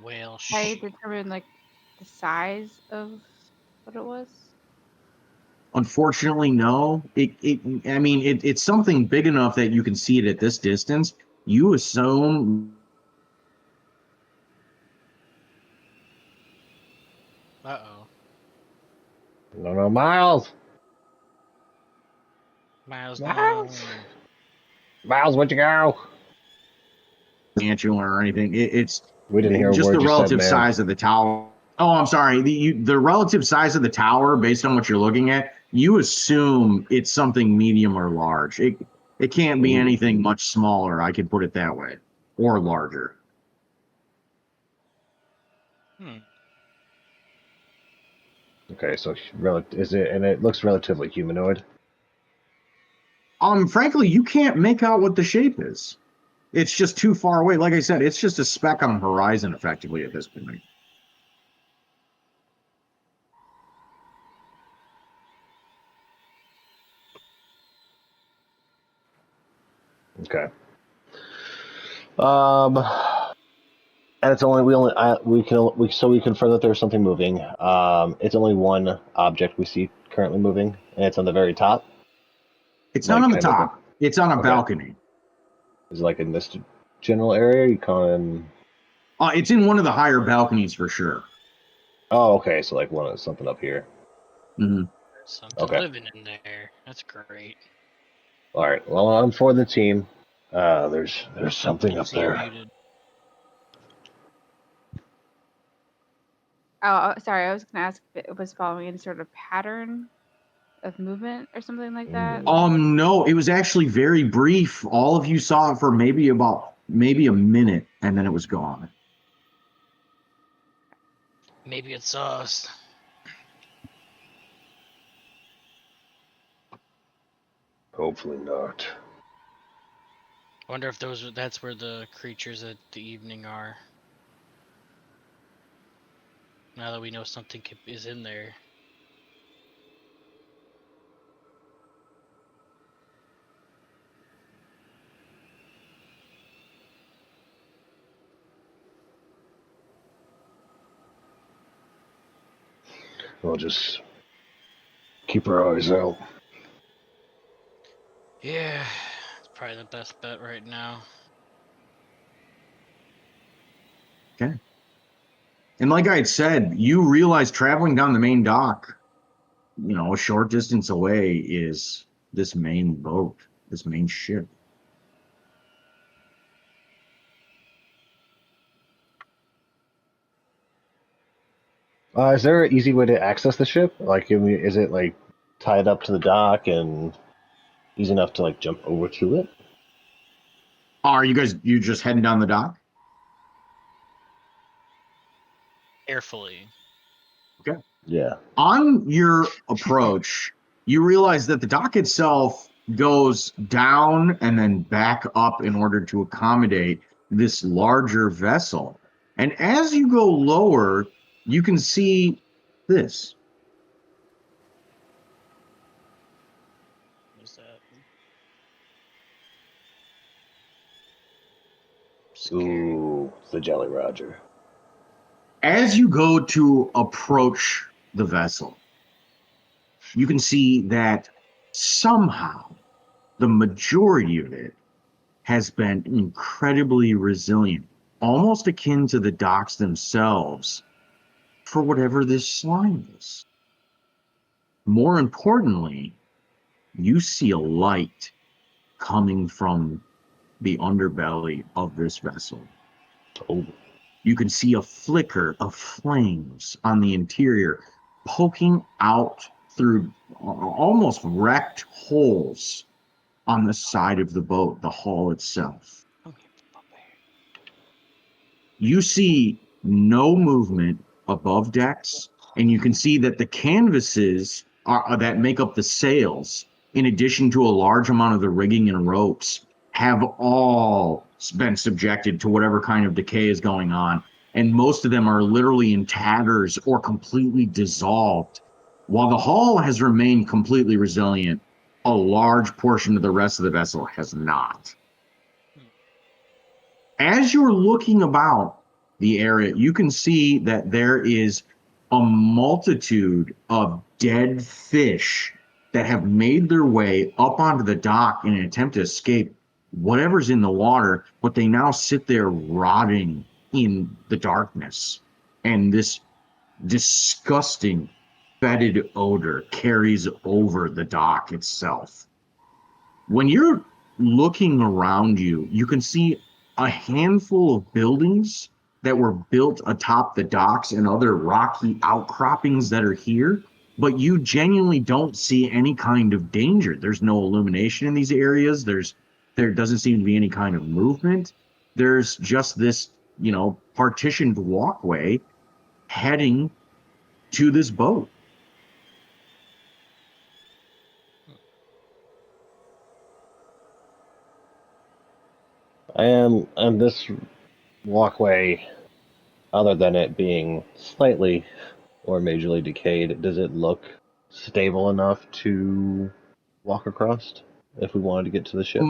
Well, I determined like the size of what it was. Unfortunately, no. It's something big enough that you can see it at this distance. You assume. Uh-oh. No, Miles! Miles, Miles! no. Miles, where'd you go? Substantial or anything. It's We didn't hear a just the word you said, relative man. size of the tower. Oh, I'm sorry. The relative size of the tower, based on what you're looking at, you assume it's something medium or large. It can't be Ooh. anything much smaller. I can put it that way, or larger. Okay, so is it, and it looks relatively humanoid? Frankly, you can't make out what the shape is. It's just too far away. Like I said, it's just a speck on the horizon, effectively, at this point. Okay. Um, And it's only we confirm that there's something moving. It's only one object we see currently moving, and it's on the very top. It's not Like, on the kind of top. It's on a Okay. balcony. Is it like in this general area? You calling? It's in one of the higher balconies for sure. Oh, okay. So like something up here. Mhm. Something Okay. living in there. That's great. All right. Well, I'm for the team. There's something up See, you're there. muted. Oh, sorry. I was gonna ask if it was following any sort of pattern of movement or something like that. No, it was actually very brief. All of you saw it for maybe a minute, and then it was gone. Maybe it's us. Hopefully not. I wonder if that's where the creatures at the evening are. Now that we know something is in there. We'll just keep our eyes out. Yeah, it's probably the best bet right now. Okay. And like I had said, you realize traveling down the main dock, a short distance away is this main boat, this main ship. Is there an easy way to access the ship? Like, is it like tied up to the dock and easy enough to like jump over to it? Are you just heading down the dock? Carefully. Okay. Yeah. On your approach, you realize that the dock itself goes down and then back up in order to accommodate this larger vessel. And as you go lower, you can see this. What's that? Scary. Ooh, the Jolly Roger. As you go to approach the vessel, you can see that somehow the majority of it has been incredibly resilient, almost akin to the docks themselves, for whatever this slime is. More importantly, you see a light coming from the underbelly of this vessel. Oh. You can see a flicker of flames on the interior, poking out through almost wrecked holes on the side of the boat, the hull itself. You see no movement above decks, and you can see that the canvases that make up the sails, in addition to a large amount of the rigging and ropes, have all been subjected to whatever kind of decay is going on. And most of them are literally in tatters or completely dissolved. While the hull has remained completely resilient, a large portion of the rest of the vessel has not. As you're looking about the area, you can see that there is a multitude of dead fish that have made their way up onto the dock in an attempt to escape whatever's in the water, but they now sit there rotting in the darkness. And this disgusting, fetid odor carries over the dock itself. When you're looking around you, you can see a handful of buildings that were built atop the docks and other rocky outcroppings that are here, but you genuinely don't see any kind of danger. There's no illumination in these areas. There doesn't seem to be any kind of movement. There's just this, partitioned walkway heading to this boat. And this walkway, other than it being slightly or majorly decayed, does it look stable enough to walk across if we wanted to get to the ship?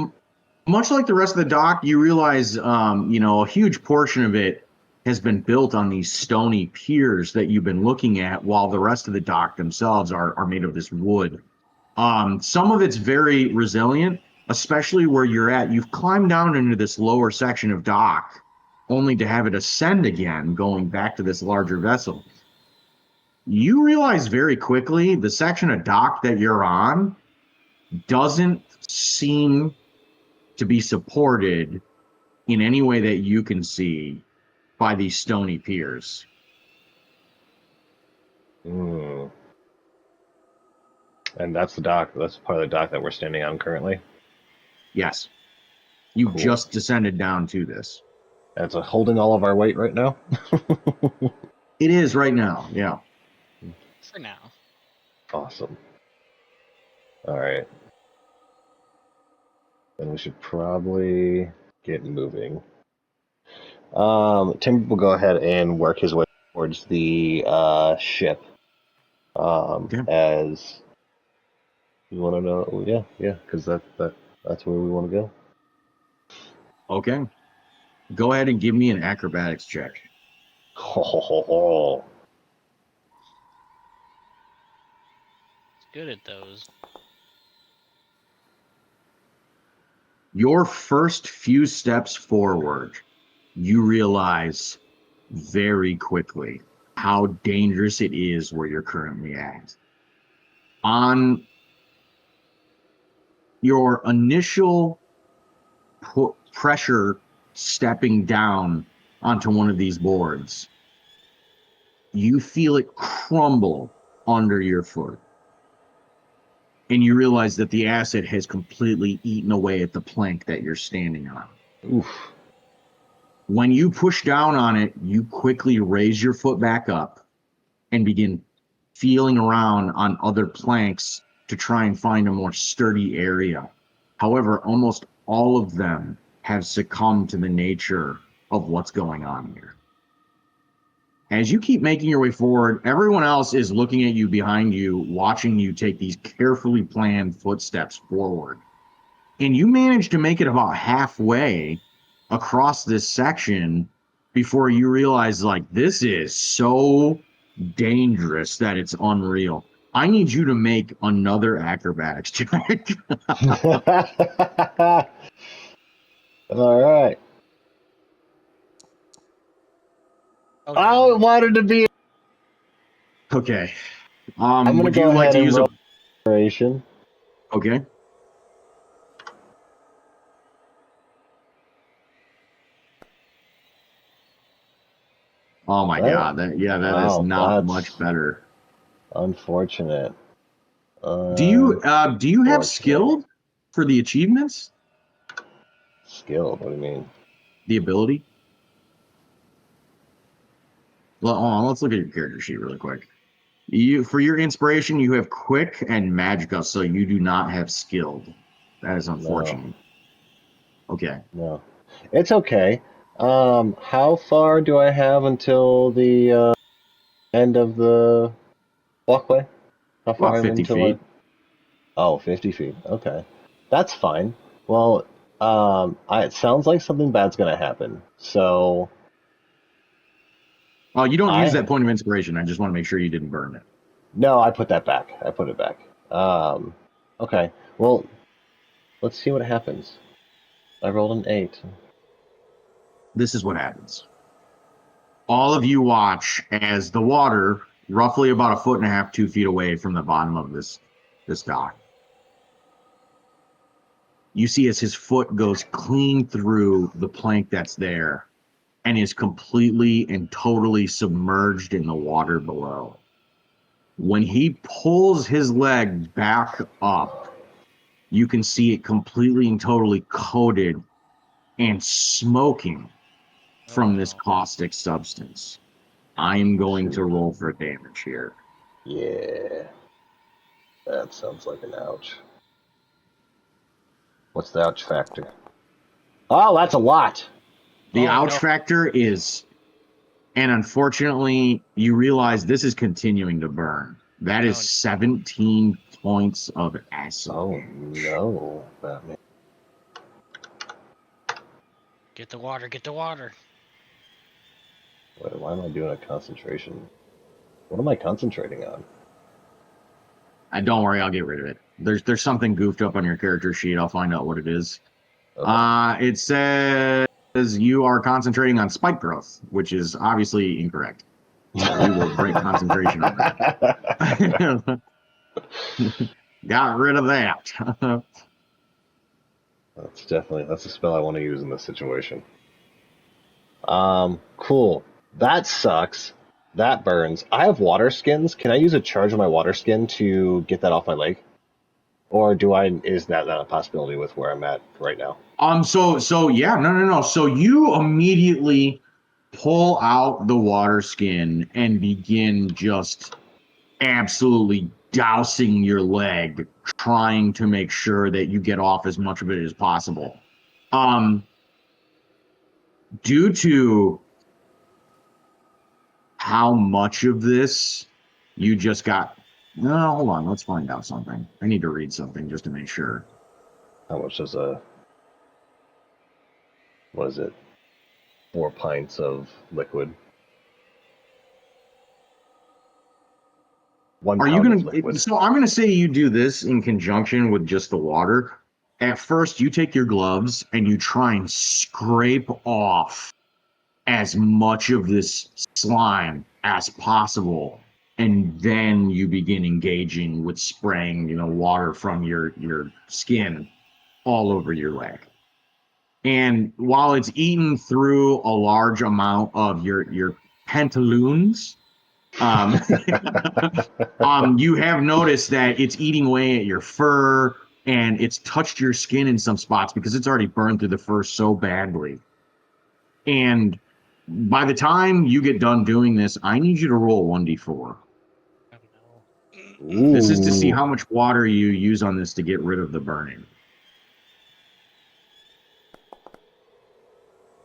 Much like the rest of the dock, you realize, a huge portion of it has been built on these stony piers that you've been looking at, while the rest of the dock themselves are made of this wood. Some of it's very resilient, especially where you're at. You've climbed down into this lower section of dock only to have it ascend again, going back to this larger vessel. You realize very quickly the section of dock that you're on doesn't seem to be supported in any way that you can see by these stony piers. And that's the dock. That's part of the dock that we're standing on currently. Yes. You Cool. just descended down to this. That's holding all of our weight right now. It is right now, yeah. For now. Awesome. All right. Then we should probably get moving. Tim will go ahead and work his way towards the ship. Okay. As you want to know, yeah, because that's where we want to go. Okay. Go ahead and give me an acrobatics check. Ho, ho, ho, ho. Good at those. Your first few steps forward, you realize very quickly how dangerous it is where you're currently at. On your initial pressure stepping down onto one of these boards, you feel it crumble under your foot. And you realize that the acid has completely eaten away at the plank that you're standing on. Oof. When you push down on it, you quickly raise your foot back up and begin feeling around on other planks to try and find a more sturdy area. However, almost all of them have succumbed to the nature of what's going on here. As you keep making your way forward, everyone else is looking at you behind you, watching you take these carefully planned footsteps forward. And you manage to make it about halfway across this section before you realize, like, this is so dangerous that it's unreal. I need you to make another acrobatics check. All right. Oh, I God. wanted to be. Okay. I'm gonna Would go you like ahead to and use roll a... inspiration. Okay. Oh my Well, God. That is wow, not much that's better. unfortunate. Do you have Unfortunate. skill for the achievements? Skilled? What do you mean? The ability? Well, hold on, let's look at your character sheet really quick. For your inspiration, you have quick and magicka, so you do not have skilled. That is No, unfortunate. Okay. no. It's okay. How far do I have until the end of the walkway? How far About am 50 until I? feet. Oh, 50 feet. Okay. That's fine. Well, it sounds like something bad's gonna happen. So Oh, you don't use I that point of inspiration. I just want to make sure you didn't burn it. no, I put that back. I put it back. Okay. Well, let's see what happens. I rolled an 8. This is what happens. All of you watch as the water, roughly about a foot and a half, 2 feet away from the bottom of this dock. You see as his foot goes clean through the plank that's there and is completely and totally submerged in the water below. When he pulls his leg back up, you can see it completely and totally coated and smoking from this no. caustic substance. I am going to See. roll for damage here. Yeah. That sounds like an ouch. What's the ouch factor? Oh, that's a lot. The Oh, ouch no. factor is, and unfortunately, you realize this is continuing to burn. That is Oh, 17 points of acid Oh damage. no, Batman. Get the water. Get the water. Why am I doing a concentration? What am I concentrating on? Don't worry, I'll get rid of it. There's something goofed up on your character sheet. I'll find out what it is. Okay. It says you are concentrating on spike growth, which is obviously incorrect. So we will break concentration on that. Got rid of that. That's a spell I want to use in this situation. Cool. That sucks. That burns. I have water skins. Can I use a charge of my water skin to get that off my leg? Or is that not a possibility with where I'm at right now? So yeah, no. So you immediately pull out the water skin and begin just absolutely dousing your leg, trying to make sure that you get off as much of it as possible. Due to how much of this you just got. No, hold on. Let's find out something. I need to read something just to make sure. How much does what is it? 4 pints of liquid. 1 Are you pound of gonna? liquid. So I'm gonna say you do this in conjunction with just the water. At first, you take your gloves and you try and scrape off as much of this slime as possible, and then you begin engaging with spraying, water from your skin all over your leg. And while it's eaten through a large amount of your pantaloons, um, you have noticed that it's eating away at your fur and it's touched your skin in some spots because it's already burned through the fur so badly. And by the time you get done doing this, I need you to roll 1d4. Oh, no. This is to see Ooh. how much water you use on this to get rid of the burning.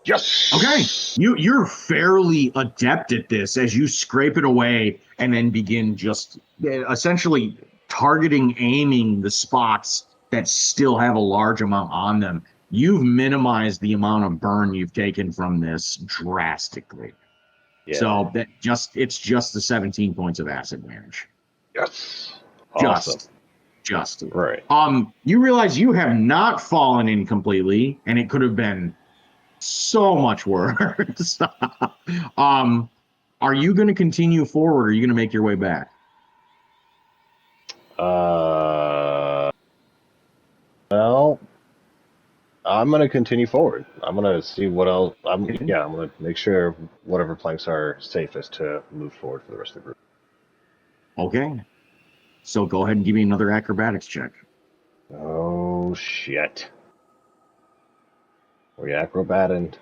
Yes. Okay, you're fairly adept at this as you scrape it away and then begin just essentially aiming the spots that still have a large amount on them. You've minimized the amount of burn you've taken from this drastically. Yeah. So it's just the 17 points of acid damage. Yes. Awesome. Just. Right. You realize you have not fallen in completely, and it could have been so much worse. Are you going to continue forward, or are you going to make your way back? Well, I'm gonna continue forward. I'm gonna see what else. I'm gonna make sure whatever planks are safest to move forward for the rest of the group. Okay. So go ahead and give me another acrobatics check. Oh shit. We acrobated.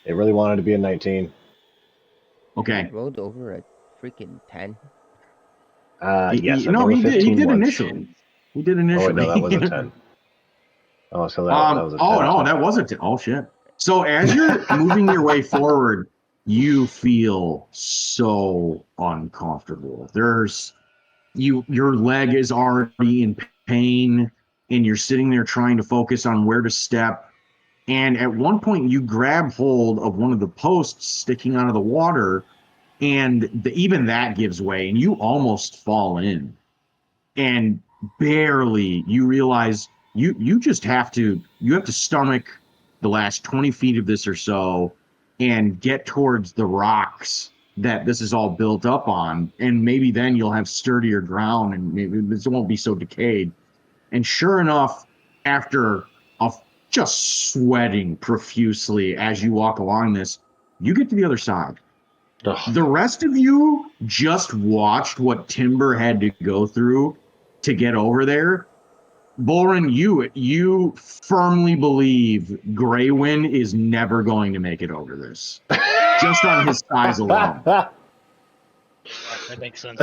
It really wanted to be a 19. Okay. He rolled over a freaking 10. Yes, I No, rolled a he 15 did once. initially. He did Oh wait, no, that was a initially. 10. Oh, so that was a 10 No, too. that wasn't it. Oh shit. So as you're moving your way forward, you feel so uncomfortable. Your leg is already in pain and you're sitting there trying to focus on where to step. And at one point you grab hold of one of the posts sticking out of the water and even that gives way and you almost fall in. And barely you realize you just have to stomach the last 20 feet of this or so and get towards the rocks that this is all built up on, and maybe then you'll have sturdier ground and maybe this won't be so decayed. And sure enough, after just sweating profusely as you walk along this, you get to the other side. Ugh. The rest of you just watched what Timber had to go through to get over there. Boren, you firmly believe Graywin is never going to make it over this, just on his size alone. Yeah, that makes sense.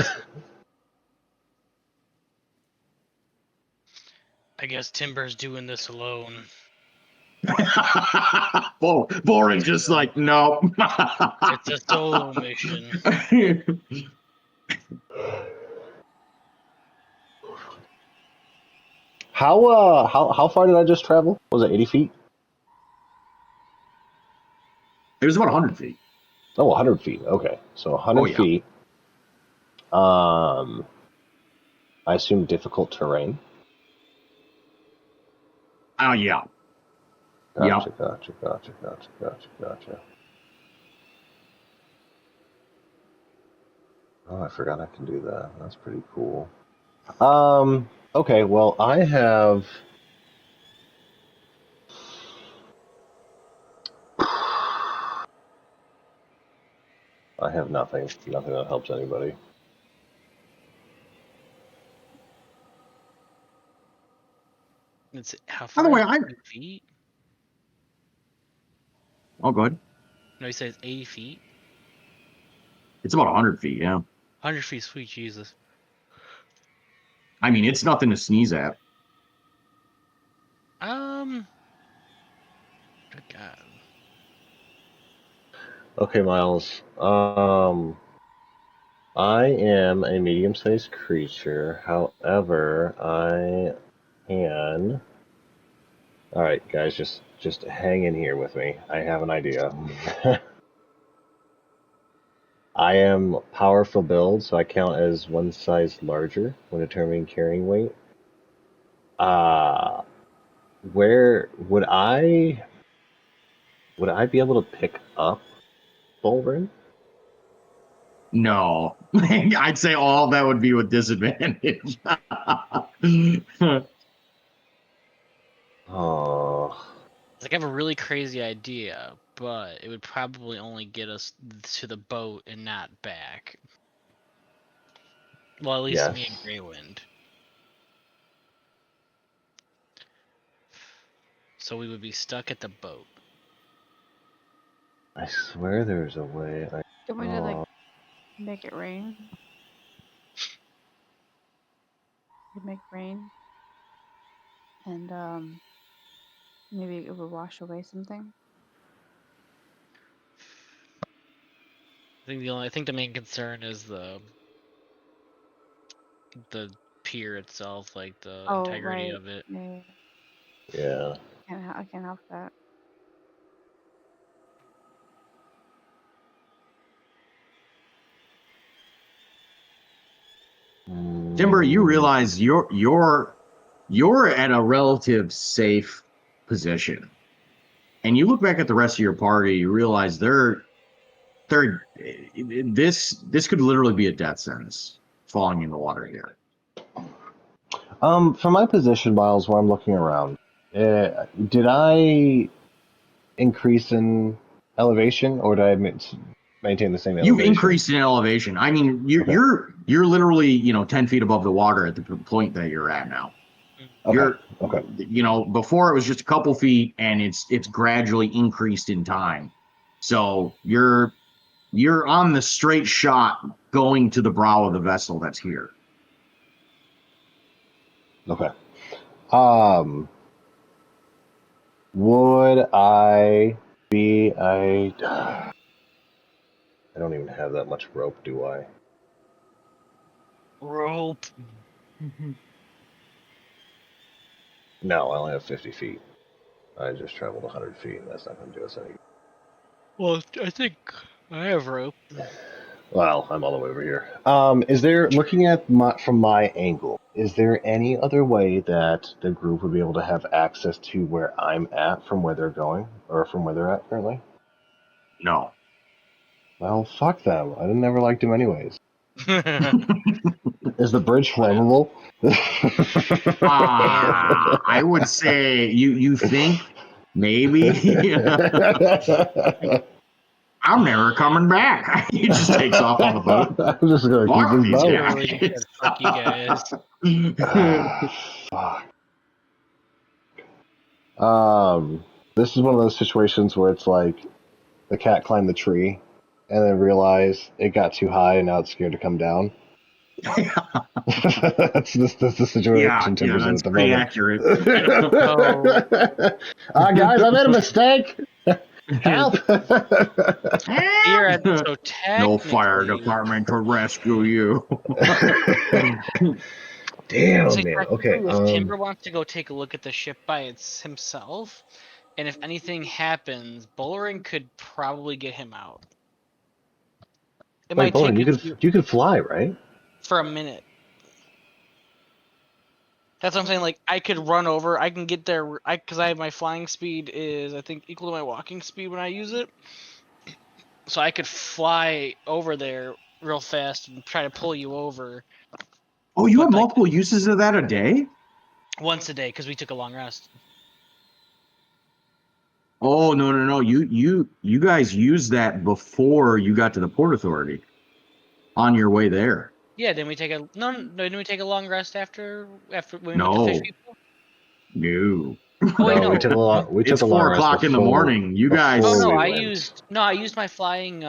I guess Timber's doing this alone. Boren's just like, no. It's a solo mission. How far did I just travel? Was it 80 feet? It was about 100 feet. Oh, 100 feet. Okay, so 100 Oh, yeah. feet. I assume difficult terrain. Oh, yeah. Gotcha, Yep. gotcha. Oh, I forgot I can do that. That's pretty cool. Okay, well, I have. I have nothing. Nothing that helps anybody. It's how By the far way, is 80 feet? oh, good. No, he says 80 feet. It's about 100 feet, yeah. 100 feet, sweet Jesus. I mean, it's nothing to sneeze at. Good God. Okay, Miles. I am a medium-sized creature. However, I can. All right, guys, just hang in here with me. I have an idea. I am powerful build, so I count as one size larger when determining carrying weight. Uh, where would I be able to pick up Bolvin? No. I'd say all that would be with disadvantage. Oh, It's like I have a really crazy idea, but it would probably only get us to the boat and not back. Well, at least me and yes. Greywind. So we would be stuck at the boat. I swear there's a way. Do you want me to like make it rain? To make rain, and maybe it would wash away something. I think the main concern is the pier itself, like the Oh integrity right, of it. yeah, Yeah. I can't help that. Timber, you Mm, realize you're at a relative safe position. And you look back at the rest of your party, you realize this could literally be a death sentence falling in the water here. from my position, Miles, where I'm looking around, did I increase in elevation, or did I maintain the same You've elevation? increased in elevation. I mean, Okay. you're literally 10 feet above the water at the point that you're at now. Okay. Okay. Before it was just a couple feet, and it's gradually increased in time. So you're on the straight shot going to the brow of the vessel that's here. Okay. Um, would I be I don't even have that much rope, do I? Rope. No, I only have 50 feet. I just traveled 100 feet, and that's not going to do us any. Well, I think I have rope. Well, I'm all the way over here. Is there, looking at from my angle, is there any other way that the group would be able to have access to where I'm at from where they're going, or from where they're at currently? No. Well, fuck them. I didn't ever liked them anyways. Is the bridge flammable? I would say you think maybe I'm never coming back. He just takes off on the boat. I'm just gonna keep Fuck this these boat. Literally just said, guys. "Fuck you guys." Fuck. This is one of those situations where it's like the cat climbed the tree and then realized it got too high and now it's scared to come down. that's the Yeah, situation Timber's in that's at the pretty moment. accurate. Guys, I made a mistake. Help! You're at so No fire technically. department to rescue you. So Damn, man. Okay. technically, if Timber wants to go take a look at the ship by himself, and if anything happens, Bullring could probably get him out. It Wait, might Bowen, take a few you could fly, right? for a minute. That's what I'm saying. Like I could run over. I can get there. Because I have my flying speed is I think equal to my walking speed when I use it. So I could fly over there real fast and try to pull you over. Oh, you But, have like, multiple uses of that a day? once a day because we took a long rest. Oh, no. You guys used that before you got to the Port Authority on your way there. Yeah, didn't we take a didn't we take a long rest after when we went to No. fish people? No. Oh wait, No, no. we took It's a long 4 rest o'clock in the before morning. You guys. Oh before no, we I went. used my flying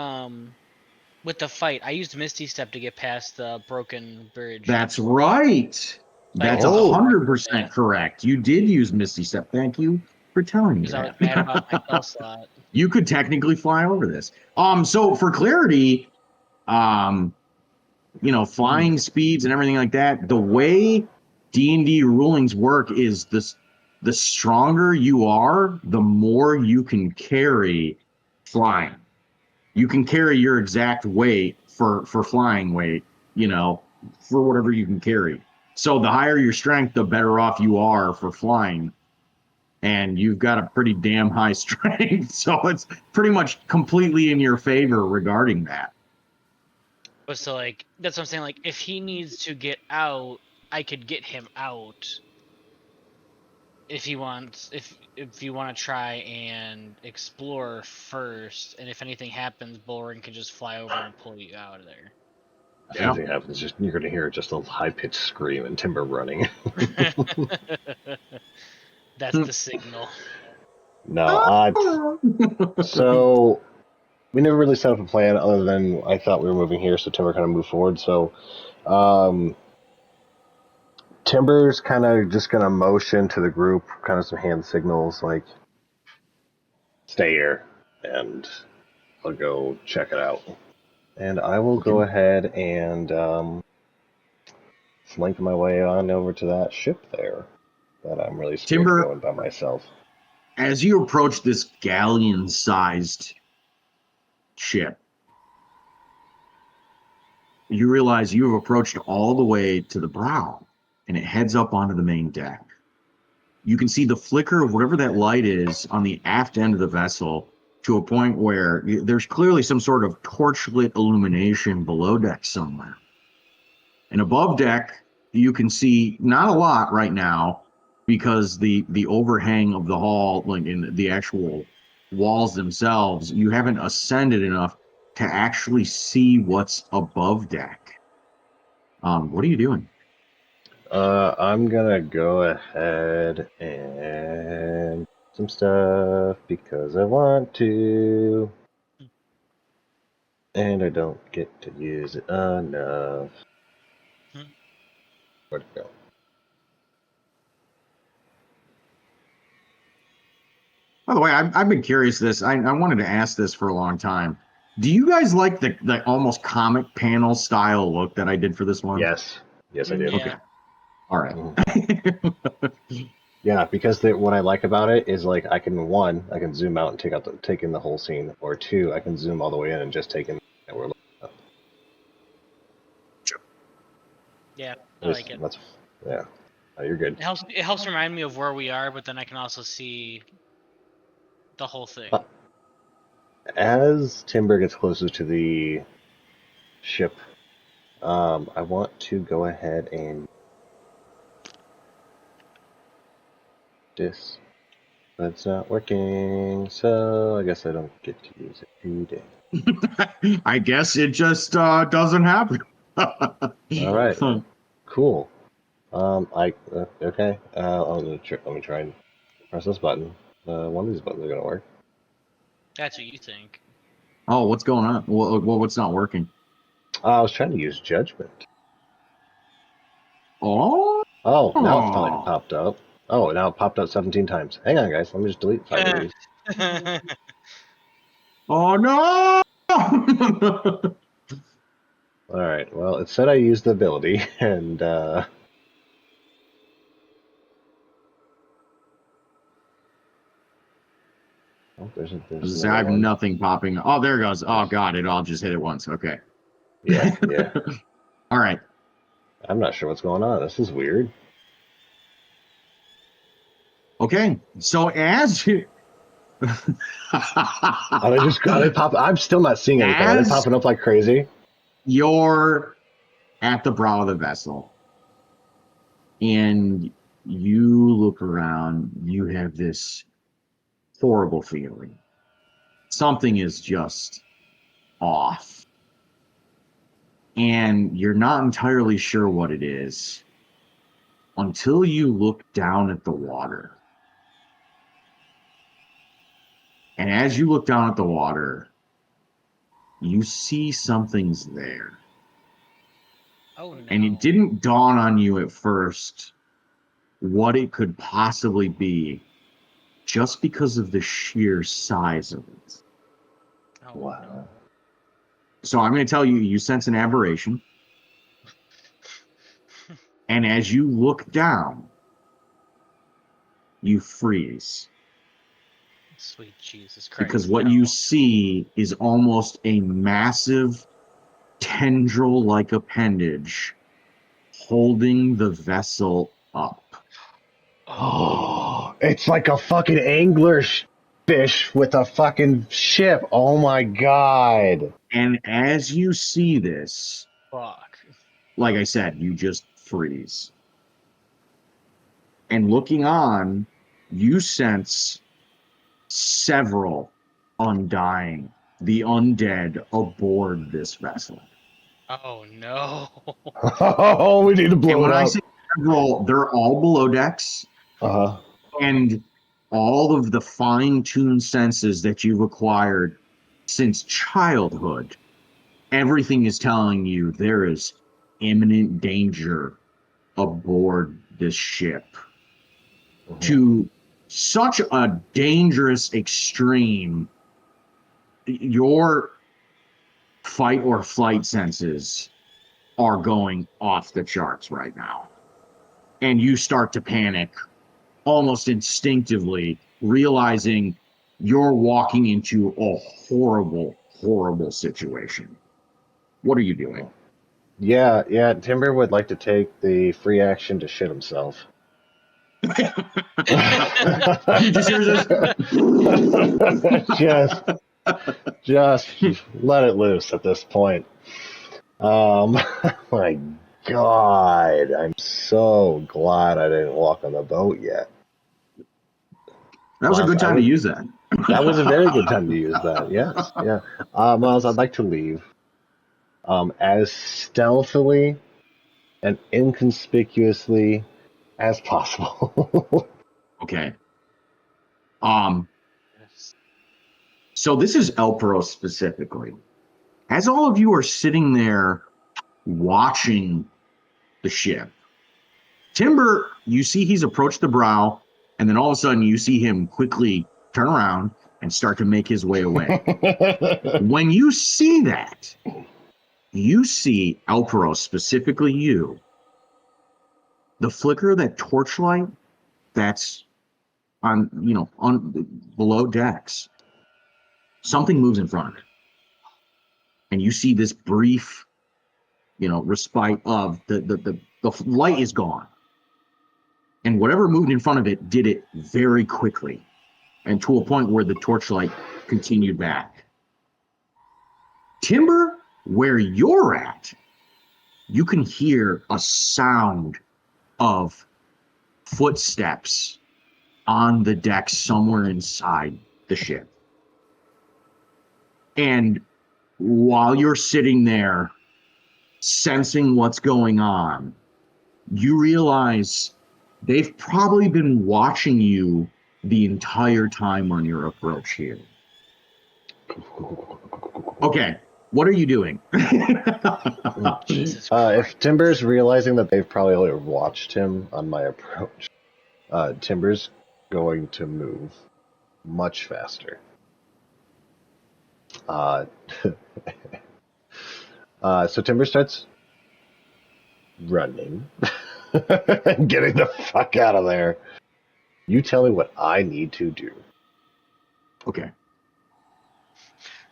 with the fight. I used Misty Step to get past the broken bridge. That's right. So I could That's just go right 100% correct. You did use Misty Step. Thank you for telling me because I was that. mad about my spell slot. You could technically fly over this. So for clarity, flying speeds and everything like that, the way D&D rulings work is this: the stronger you are, the more you can carry flying. You can carry your exact weight for flying weight, for whatever you can carry. So the higher your strength, the better off you are for flying. And you've got a pretty damn high strength, so it's pretty much completely in your favor regarding that. But so like that's what I'm saying. Like if he needs to get out, I could get him out. If he wants, if you want to try and explore first, and if anything happens, Bullring can just fly over and pull you out of there. If anything happens, just you're going to hear just a high pitched scream and Timber running. That's the signal. No, so we never really set up a plan other than I thought we were moving here, so Timber kind of moved forward. So Timber's kind of just going to motion to the group, kind of some hand signals like, stay here, and I'll go check it out. And I will go ahead and slink my way on over to that ship there that I'm really scared Timber, of going by myself. as you approach this galleon-sized ship, you realize you have approached all the way to the brow, and it heads up onto the main deck. You can see the flicker of whatever that light is on the aft end of the vessel, to a point where there's clearly some sort of torchlit illumination below deck somewhere. And above deck, you can see not a lot right now, because the overhang of the hull, like in the actual walls themselves, you haven't ascended enough to actually see what's above deck. What are you doing? I'm gonna go ahead and some stuff because I want to, and I don't get to use it enough. Where'd it go? By the way, I've been curious this. I wanted to ask this for a long time. Do you guys like the almost comic panel style look that I did for this one? Yes, I do. Yeah. Okay. All right. Yeah, because what I like about it is like I can zoom out and take in the whole scene, or two, I can zoom all the way in and just take in that we're looking at. Yeah, I like it. Yeah, you're good. It helps remind me of where we are, but then I can also see the whole thing. As Timber gets closer to the ship, I want to go ahead and this, but it's not working, so I guess I don't get to use it today. I guess it just doesn't happen. All right, cool. Okay. Let me try and press this button. One of these buttons are gonna work. That's what you think. Oh, what's going on? What's not working? I was trying to use judgment. Oh, Now it's finally popped up. Oh, now it popped up 17 times. Hang on, guys. Let me just delete 5 of these. Oh no! All right. Well, it said I used the ability, and oh, there's I another have one. nothing popping. Oh, there it goes. Oh god, it all just hit it once. Okay. Yeah, yeah. All right. I'm not sure what's going on. This is weird. Okay. So as you Are they pop? I'm still not seeing anything. Are they as popping up like crazy? you're at the brow of the vessel and you look around, you have this horrible feeling. Something is just off. And you're not entirely sure what it is until you look down at the water. And as you look down at the water, you see something's there. Oh no. And it didn't dawn on you at first what it could possibly be just because of the sheer size of it. Oh Wow. no. So I'm going to tell you, you sense an aberration. And as you look down, you freeze. Sweet Jesus Christ. Because what no. you see is almost a massive tendril-like appendage holding the vessel up. Oh, it's like a fucking angler fish with a fucking ship. Oh my god. And as you see this, Fuck. like I said, you just freeze. And looking on, you sense several undying, the undead aboard this vessel. Oh no. Oh, we need to blow And it when I up. say several, they're all below decks. Uh-huh. And all of the fine-tuned senses that you've acquired since childhood, everything is telling you there is imminent danger aboard this ship. To such a dangerous extreme, your fight or flight senses are going off the charts right now. And you start to panic almost instinctively, realizing you're walking into a horrible, horrible situation. What are you doing? Yeah, Timber would like to take the free action to shit himself. Just hear this. just just let it loose at this point. My god, I'm so glad I didn't walk on the boat yet. That was a Miles, good time to use that. that was a very good time to use that. Yes, yeah. Miles, I'd like to leave as stealthily and inconspicuously as possible. Okay. Um, so this is Elpro specifically. As all of you are sitting there watching the ship, Timber, you see he's approached the brow, and then all of a sudden you see him quickly turn around and start to make his way away. When you see that, you see Elpro, specifically you, the flicker of that torchlight that's on below decks. Something moves in front of it. And you see this brief, respite of the light is gone. And whatever moved in front of it did it very quickly and to a point where the torchlight continued back. Timber, where you're at, you can hear a sound of footsteps on the deck somewhere inside the ship. And while you're sitting there sensing what's going on, you realize they've probably been watching you the entire time on your approach here. Okay, what are you doing? Jesus Christ. If Timber's realizing that they've probably watched him on my approach, Timber's going to move much faster. Uh, so Timber starts running, getting the fuck out of there. You tell me what I need to do. Okay.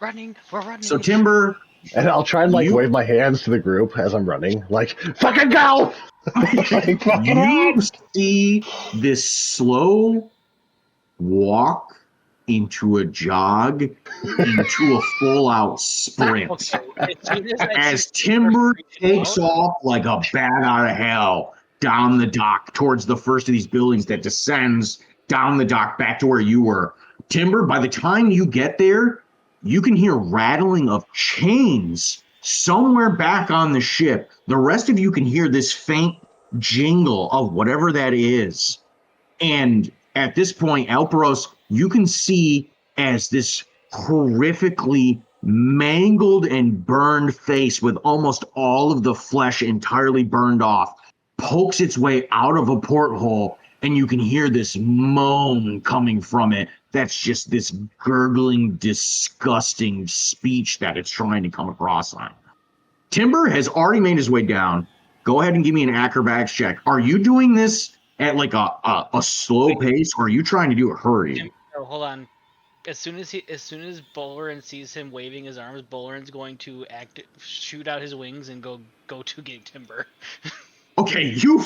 Running, we're running. So Timber, And I'll try and You- wave my hands to the group as I'm running, like, fucking go! Like, fucking You run! see this slow walk into a jog into a full-out sprint. Okay, as soon as I As see Timber freaking takes out, off like a bat out of hell down the dock towards the first of these buildings that descends down the dock back to where you were. Timber, by the time you get there, you can hear rattling of chains somewhere back on the ship. The rest of you can hear this faint jingle of whatever that is. And at this point, Alperos, you can see as this horrifically mangled and burned face with almost all of the flesh entirely burned off pokes its way out of a porthole, and you can hear this moan coming from it. That's just this gurgling, disgusting speech that it's trying to come across on. Timber has already made his way down. Go ahead and give me an acrobatics check. Are you doing this at like a slow pace, or are you trying to do a hurry? oh, hold on. As soon as Bolarin sees him waving his arms, Bolarin's going to shoot out his wings and go to get Timber. Okay, you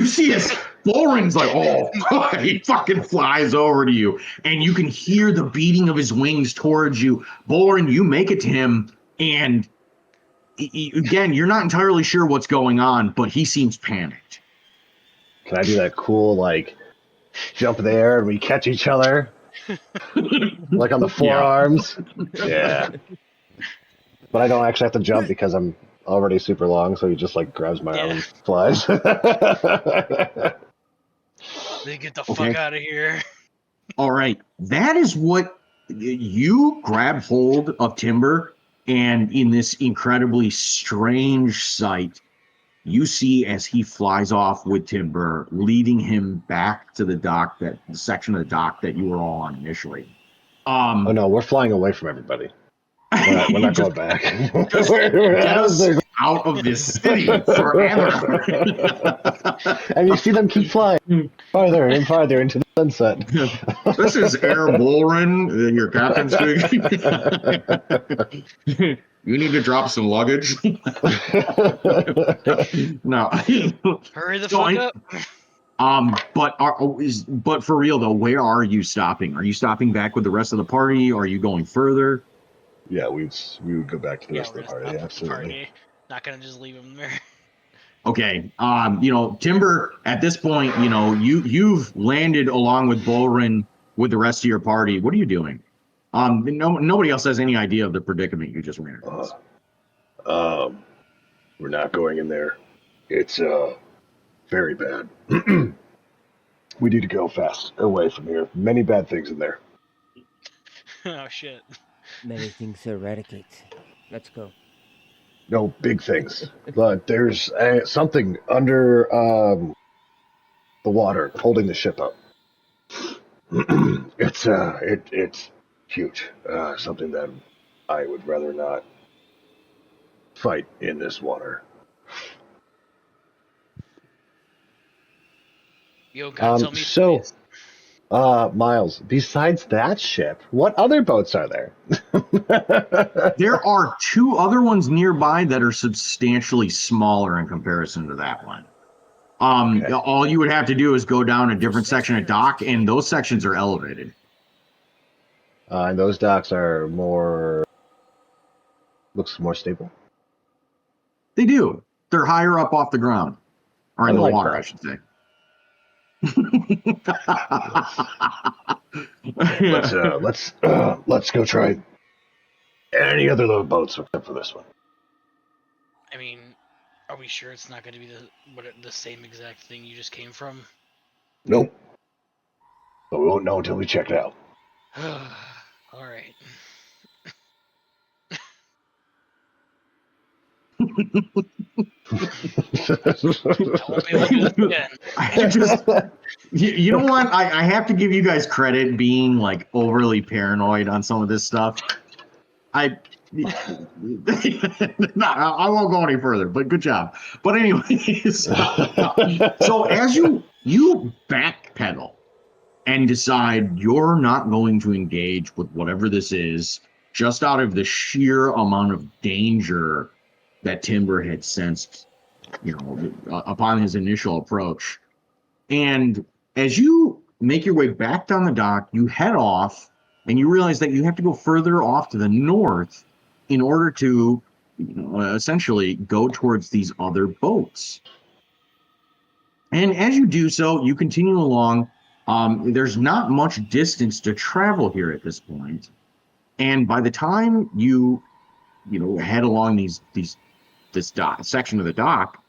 see as Boren's like, oh, he fucking flies over to you, and you can hear the beating of his wings towards you. Boren, you make it to him, and again, you're not entirely sure what's going on, but he seems panicked. Can I do that cool, jump there and we catch each other? Like on the forearms? Yeah. But I don't actually have to jump because I'm already super long, so he just, grabs my arm and flies. They get the Okay. fuck out of here. All right, that is what you grab hold of Timber, and in this incredibly strange sight, you see as he flies off with Timber, leading him back to the dock, the section of the dock that you were all on initially. Oh no, we're flying away from everybody. We're not going back. Get us out of this city forever. And you see them keep flying farther and farther into the sunset. This is Air Bullrin, your captain speaking. You need to drop some luggage. No. Hurry the fuck up. But for real though, where are you stopping? Are you stopping back with the rest of the party? Or are you going further? Yeah, we would go back to the rest of we're the gonna party. stop at the Absolutely. party. Not gonna just leave him there. Okay. Timber, at this point, you've landed along with Bolrin with the rest of your party. What are you doing? Nobody else has any idea of the predicament you just ran across. We're not going in there. It's very bad. We need to go fast away from here. Many bad things in there. Oh shit. Many things to eradicate. Let's go. No big things, but there's something under the water holding the ship up. It's huge. Something that I would rather not fight in this water. Yo, God, tell me. So, Miles, besides that ship, what other boats are there? There are two other ones nearby that are substantially smaller in comparison to that one. Okay. All you would have to do is go down a different section of dock, and those sections are elevated. And those docks are looks more stable. They do. They're higher up off the ground, or in the like water, that. I should say. Let's go try any other little boats except for this one. I mean, are we sure it's not going to be the same exact thing you just came from? Nope. But we won't know until we check it out. All right. Don't be able to do this again. I just, you know what? I have to give you guys credit being overly paranoid on some of this stuff. I won't go any further, but good job. But anyways, so as you backpedal and decide you're not going to engage with whatever this is, just out of the sheer amount of danger that Timber had sensed, upon his initial approach. And as you make your way back down the dock, you head off and you realize that you have to go further off to the north in order to essentially go towards these other boats. And as you do so, you continue along. There's not much distance to travel here at this point. And by the time you head along this dock section of the dock,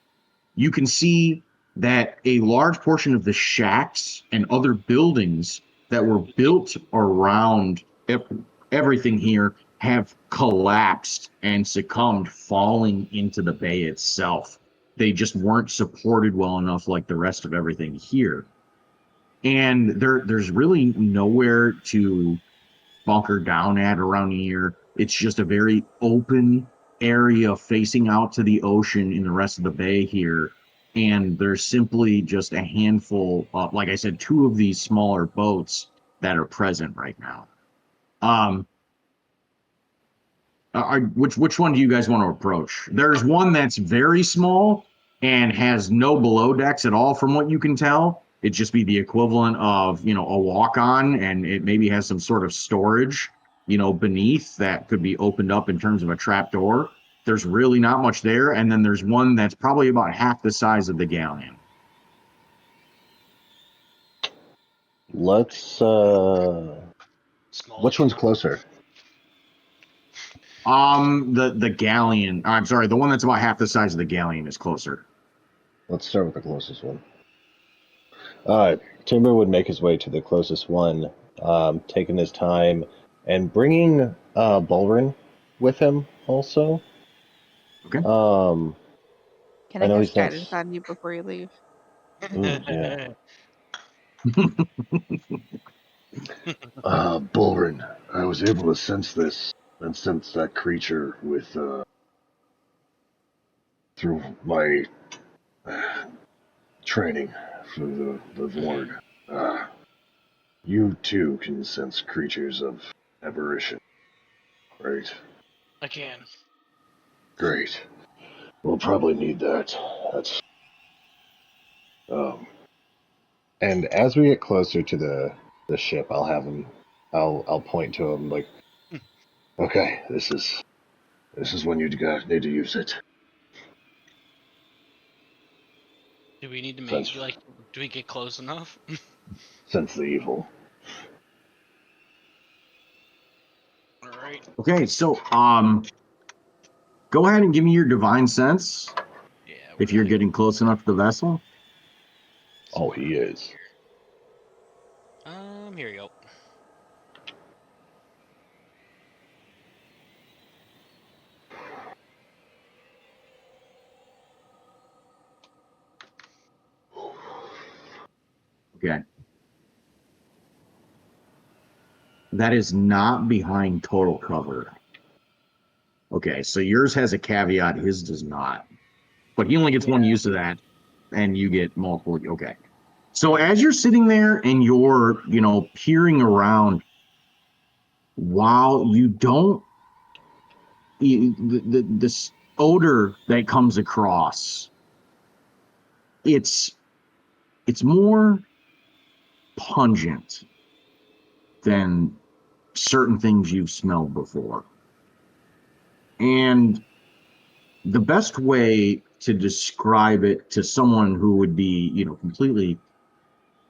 you can see that a large portion of the shacks and other buildings that were built around everything here have collapsed and succumbed, falling into the bay itself. They just weren't supported well enough like the rest of everything here. And there's really nowhere to bunker down at around here. It's just a very open area facing out to the ocean in the rest of the bay here. And there's simply just a handful of, like I said, two of these smaller boats that are present right now. Which one do you guys want to approach? There's one that's very small and has no below decks at all, from what you can tell. It'd just be the equivalent of, a walk-on, and it maybe has some sort of storage, beneath that could be opened up in terms of a trap door. There's really not much there. And then there's one that's probably about half the size of the galleon. Let's. Small. Which one's closer? The galleon. I'm sorry, the one that's about half the size of the galleon is closer. Let's start with the closest one. Timber would make his way to the closest one, taking his time and bringing Bulrin with him also. Okay. Can I I know cast he's not. guidance on you before you leave? Ooh, yeah. Bulrin, I was able to sense this and sense that creature with through my training for the Vorn. You too can sense creatures of aberration, right? I can. Great. We'll probably need that. That's and as we get closer to the ship, I'll have him. I'll point to him like, okay, this is when you guys need to use it. Do we need to Sense, do we get close enough? sense the evil. All right. Okay, so go ahead and give me your divine sense Yeah. if you're getting close enough to the vessel. Oh, he is. Here you go. Okay. That is not behind total cover. Okay, so yours has a caveat, his does not. But he only gets one use of that, and you get multiple. Okay. So as you're sitting there and you're, peering around, while you don't, this odor that comes across, it's more pungent than certain things you've smelled before. And the best way to describe it to someone who would be, completely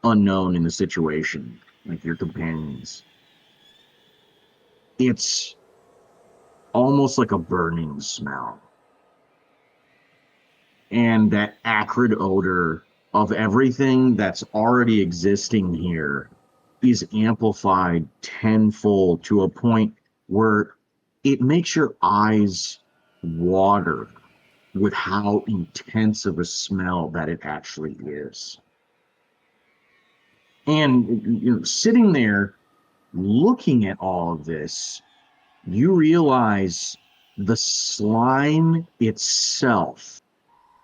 unknown in the situation, like your companions, it's almost like a burning smell. And that acrid odor of everything that's already existing here is amplified tenfold to a point where it makes your eyes water with how intense of a smell that it actually is. And sitting there looking at all of this, you realize the slime itself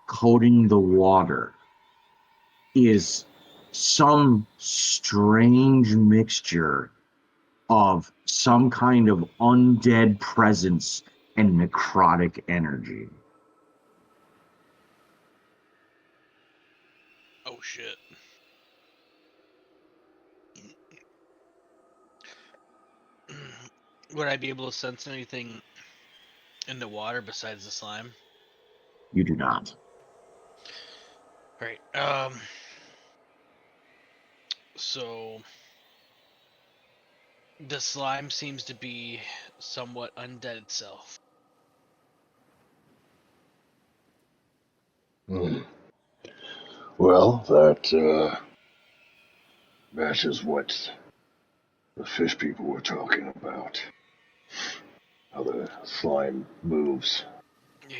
coating the water is some strange mixture of some kind of undead presence and necrotic energy. Oh shit. Would I be able to sense anything in the water besides the slime? You do not. Right. So the slime seems to be somewhat undead itself. Hmm. Well, that matches what the fish people were talking about. How the slime moves. Yeah.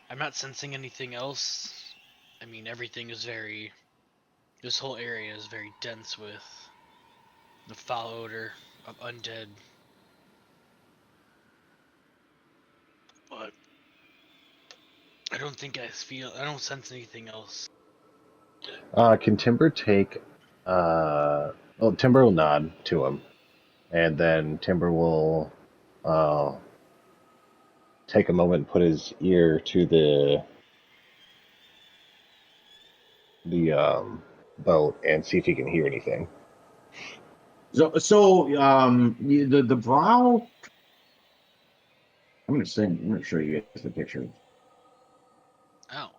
I'm not sensing anything else. I mean, everything is very. This whole area is very dense with the foul odor of undead. But I don't think I don't sense anything else. Can Timber take? Well, Timber will nod to him, and then Timber will uh, take a moment and put his ear to the boat and see if he can hear anything. The brow. I'm gonna show you guys the picture. Oh.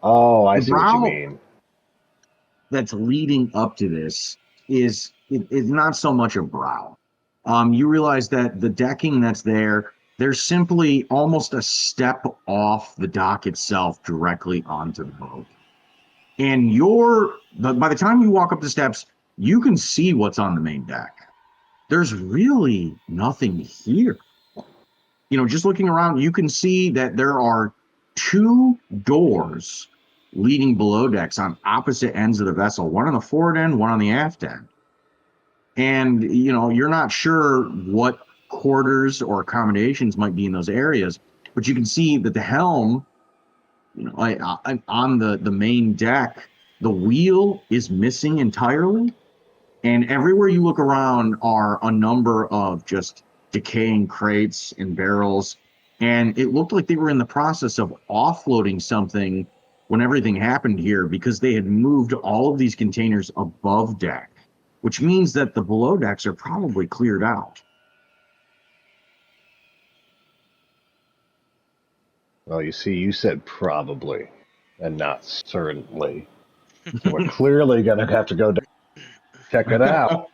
Oh, I The see what you brow mean. that's leading up to this is not so much a brow. You realize that the decking that's there, there's simply almost a step off the dock itself directly onto the boat. And by the time you walk up the steps, you can see what's on the main deck. There's really nothing here. Just looking around, you can see that there are two doors leading below decks on opposite ends of the vessel, one on the forward end, one on the aft end. And you're not sure what quarters or accommodations might be in those areas, but you can see that the helm, on the main deck, the wheel is missing entirely, and everywhere you look around are a number of just decaying crates and barrels. And it looked like they were in the process of offloading something when everything happened here, because they had moved all of these containers above deck, which means that the below decks are probably cleared out. Well, you see, you said probably and not certainly. So we're clearly going to have to go down and check it out.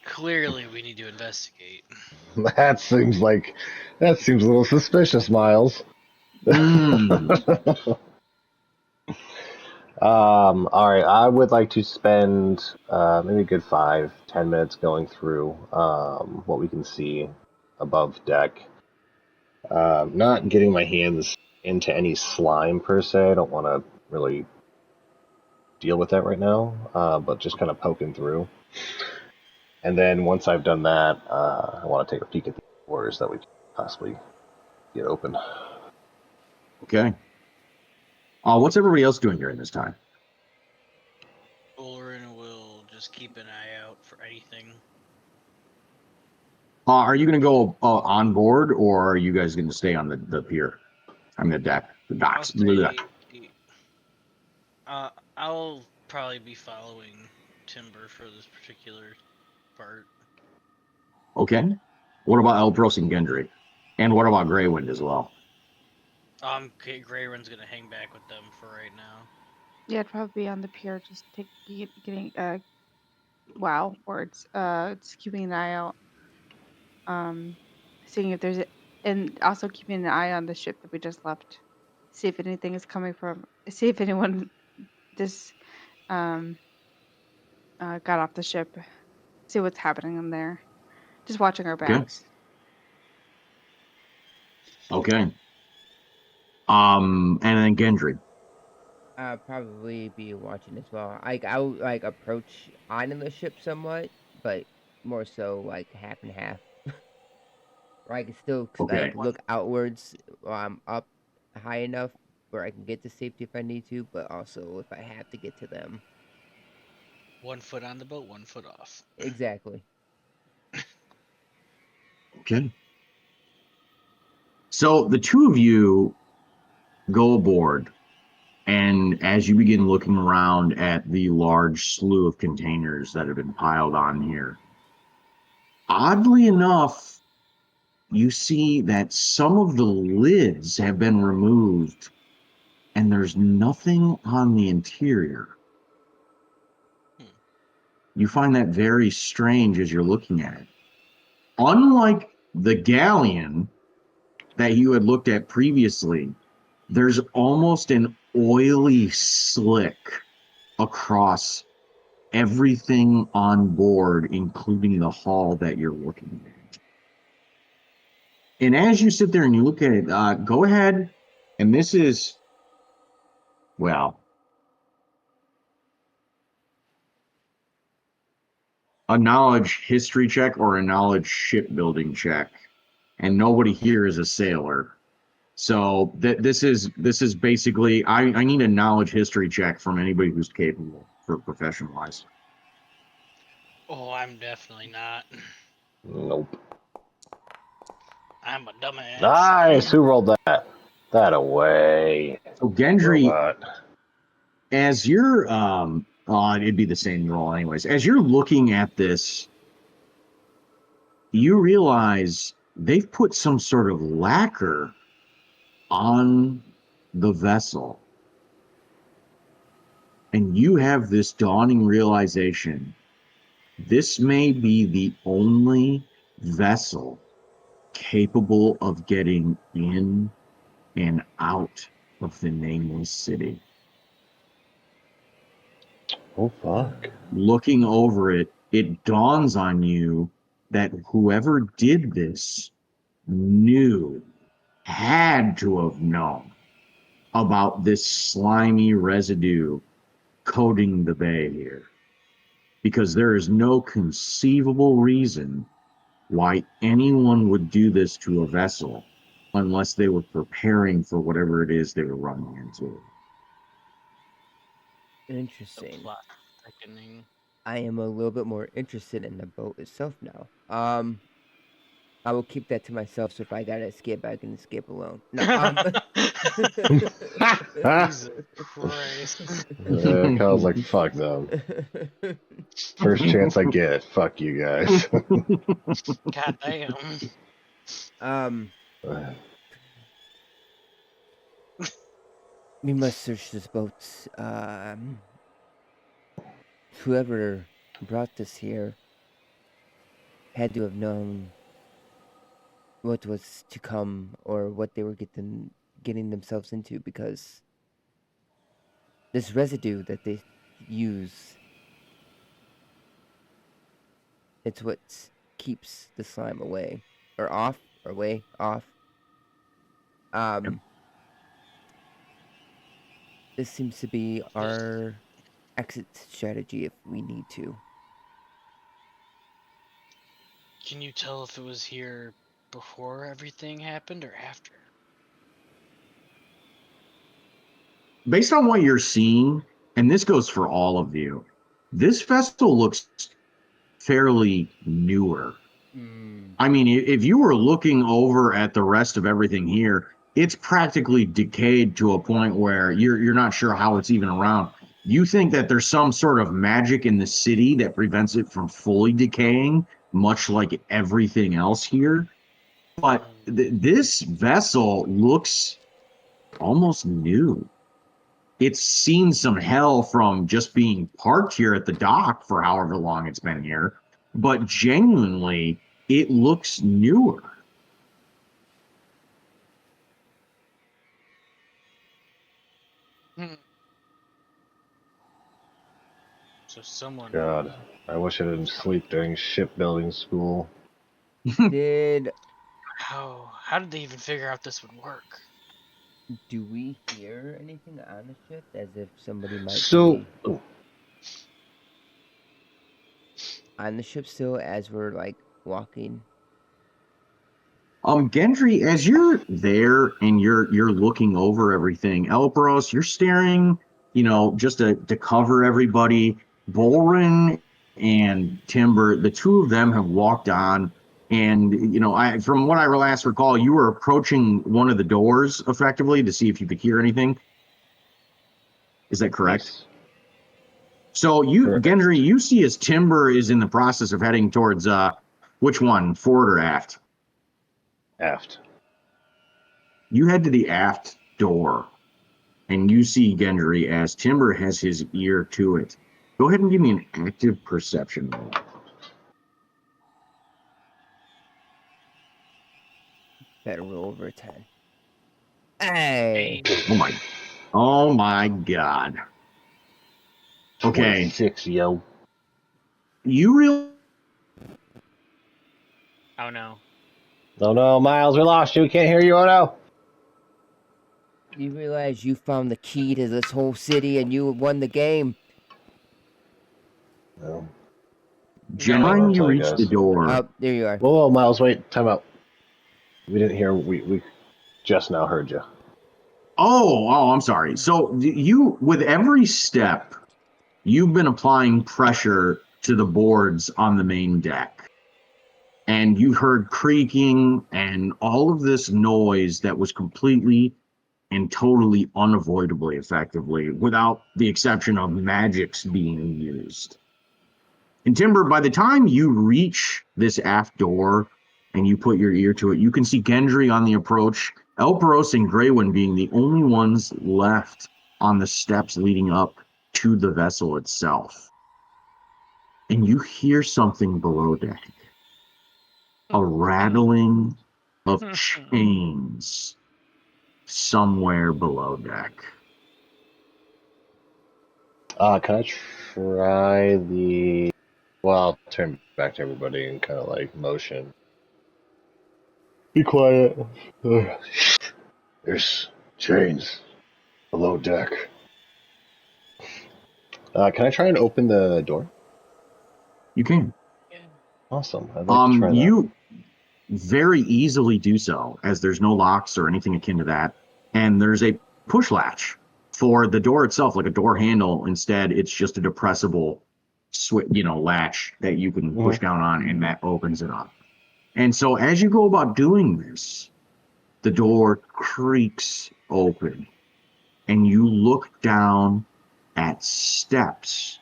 Clearly, we need to investigate. that seems that seems a little suspicious, Miles. Mm, All right, I would like to spend maybe a good 5-10 minutes going through what we can see above deck. Not getting my hands into any slime per se. I don't want to really deal with that right now, but just kind of poking through. And then once I've done that, I want to take a peek at the doors that we can possibly get open. okay. What's everybody else doing during this time? Ulrin will just keep an eye out for anything. Are you going to go on board, or are you guys going to stay on the pier? I mean, the deck, the I'll docks. stay. I'll probably be following Timber for this particular part. Okay. What about Elbros and Gendry? And what about Greywind as well? Greyrun's gonna hang back with them for right now. Yeah, I'd probably be on the pier, just getting wow words. Just keeping an eye out, um, seeing if and also keeping an eye on the ship that we just left. See if anything is coming from. See if anyone just um got off the ship. See what's happening in there. Just watching our Okay. backs. Okay. And then Gendry. I'll probably be watching as well. I'll approach on the ship somewhat, but more so like half and half. Where I can still Okay. look outwards while I'm up high enough where I can get to safety if I need to, but also if I have to get to them. 1 foot on the boat, 1 foot off. Exactly. Okay. So the two of you go aboard, and as you begin looking around at the large slew of containers that have been piled on here, oddly enough, you see that some of the lids have been removed and there's nothing on the interior. You find that very strange as you're looking at it. Unlike the galleon that you had looked at previously, there's almost an oily slick across everything on board, including the hull that you're looking at. And as you sit there and you look at it, go ahead, and this is, well, a knowledge history check or a knowledge shipbuilding check. And nobody here is a sailor. So this is basically, I need a knowledge history check from anybody who's capable for profession wise. Oh, I'm definitely not. Nope. I'm a dumbass. Nice. Who rolled that? That away. So Gendry, Robot. as you're it'd be the same roll anyways. As you're looking at this, you realize they've put some sort of lacquer on the vessel. And you have this dawning realization. This may be the only vessel capable of getting in and out of the nameless city. Oh, fuck. Looking over it, it dawns on you that whoever did this knew, had to have known about this slimy residue coating the bay here. Because there is no conceivable reason why anyone would do this to a vessel unless they were preparing for whatever it is they were running into. The Interesting. plot thickening. I am a little bit more interested in the boat itself now. I will keep that to myself. So if I gotta escape, I can escape alone. No. Jesus Christ. Kyle's like, fuck them. First chance I get, fuck you guys. God damn. We must search this boat. Whoever brought this here had to have known what was to come or what they were getting themselves into, because this residue that they use, it's what keeps the slime away or off or away off. This seems to be our exit strategy if we need to. Can you tell if it was here before everything happened or after? Based on what you're seeing, and this goes for all of you, this vessel looks fairly newer. I mean, if you were looking over at the rest of everything here, it's practically decayed to a point where you're not sure how it's even around. You think that there's some sort of magic in the city that prevents it from fully decaying, much like everything else here. But this vessel looks almost new. It's seen some hell from just being parked here at the dock for however long it's been here, but genuinely, it looks newer. So someone. God, I wish I didn't sleep during shipbuilding school. Did How did they even figure out this would work? do we hear anything on the ship as if somebody might So, be on the ship still as we're like walking? Gendry, as you're there and you're looking over everything, Elbros, you're staring, just to cover everybody. Bolrin and Timber, the two of them have walked on. And, from what I last recall, you were approaching one of the doors effectively to see if you could hear anything. Is that correct? Yes. So Correct. Gendry, you see as Timber is in the process of heading towards, which one, forward or aft? Aft. You head to the aft door, and you see Gendry as Timber has his ear to it. Go ahead and give me an active perception roll. Better roll over a 10. Hey. Oh my God. Okay. 26, yo. You real Oh no. Oh no, Miles, we lost you. We can't hear you. Oh no. You realize you found the key to this whole city and you won the game. No. Gemini, I'll you tell you reach the guys. door. Oh, there you are. Whoa, whoa, Miles, wait. Time out. We didn't hear. We just now heard you. Oh, I'm sorry. So you, with every step, you've been applying pressure to the boards on the main deck. And you heard creaking and all of this noise that was completely and totally unavoidably effectively, without the exception of magics being used. And Timber, by the time you reach this aft door and you put your ear to it, you can see Gendry on the approach, Elperos and Greywin being the only ones left on the steps leading up to the vessel itself. And you hear something below deck. A rattling of chains somewhere below deck. Can I try the? Well, I'll turn back to everybody and kind of like motion. Be quiet. There's chains below deck. Can I try and open the door? You can. Awesome. I'd like to try that. You very easily do so, as there's no locks or anything akin to that. And there's a push latch for the door itself, like a door handle. Instead, it's just a depressible latch that you can push down on, and that opens it up. And so as you go about doing this, the door creaks open, and you look down at steps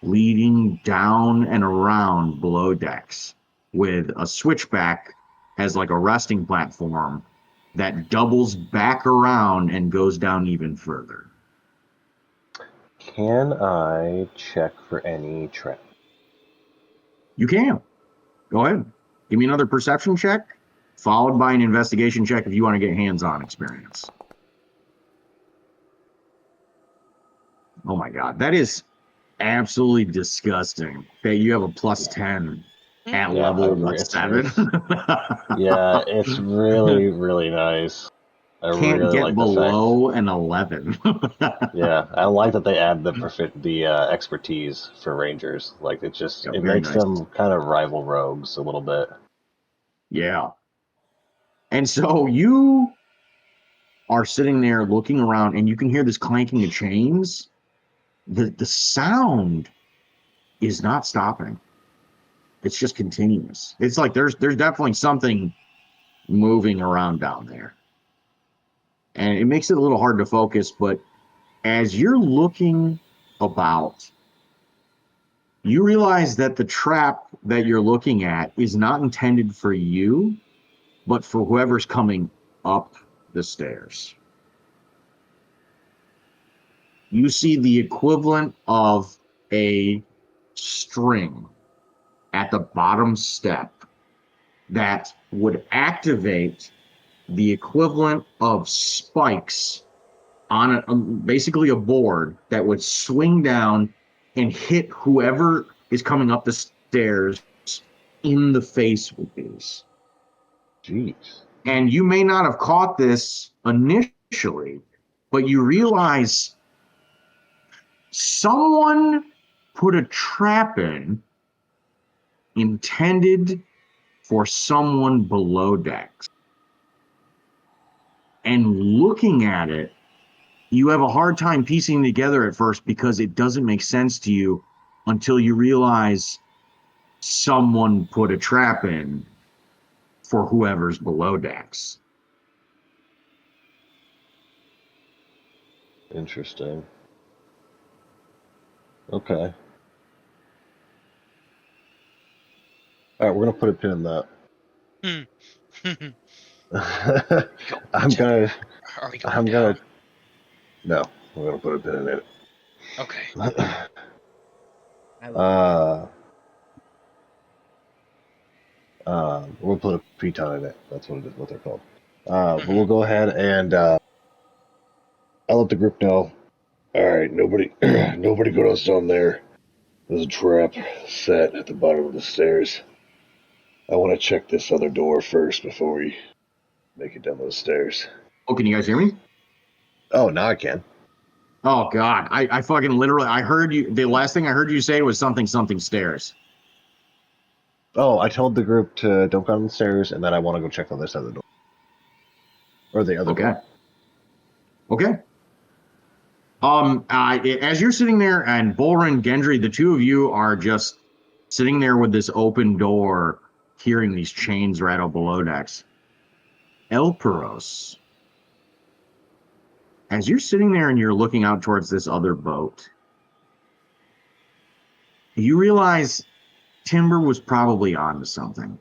leading down and around below decks with a switchback as like a resting platform that doubles back around and goes down even further. Can I check for any trap? You can. Go ahead. Give me another perception check, followed by an investigation check if you want to get hands-on experience. Oh my God, that is absolutely disgusting that you have a plus 10 at level 7. Yeah, it's really, really nice. I Can't really get like the fact. below an 11. Yeah, I like that they add the expertise for rangers. Like it just it Very makes nice. them kind of rival rogues a little bit. Yeah. And so you are sitting there looking around and you can hear this clanking of chains. The sound is not stopping. It's just continuous. It's like there's definitely something moving around down there. And it makes it a little hard to focus, but as you're looking about, you realize that the trap that you're looking at is not intended for you, but for whoever's coming up the stairs. You see the equivalent of a string at the bottom step that would activate the equivalent of spikes on basically a board that would swing down and hit whoever is coming up the stairs in the face with these. Jeez. And you may not have caught this initially, but you realize someone put a trap in intended for someone below decks. And looking at it, you have a hard time piecing together at first because it doesn't make sense to you. until you realize someone put a trap in for whoever's below decks. Interesting. Okay. All right, we're gonna put a pin in that. I'm gonna. Are we going down? No, we're gonna put a pin in it. Okay. I will. We'll put a piton in it. That's what it is. What they're called. But we'll go ahead and I'll let the group know. All right, nobody goes down there. There's a trap set at the bottom of the stairs. I want to check this other door first before we make it down those stairs. Oh, can you guys hear me? Oh, now I can. Oh God, I fucking literally, I heard you. The last thing I heard you say was something stairs. Oh, I told the group to don't go down the stairs, and then I want to go check on this other door. Or the other door. Okay. As you're sitting there, and Bolrin, Gendry, the two of you are just sitting there with this open door, hearing these chains rattle below decks. Elperos, as you're sitting there and you're looking out towards this other boat, you realize Timber was probably onto something.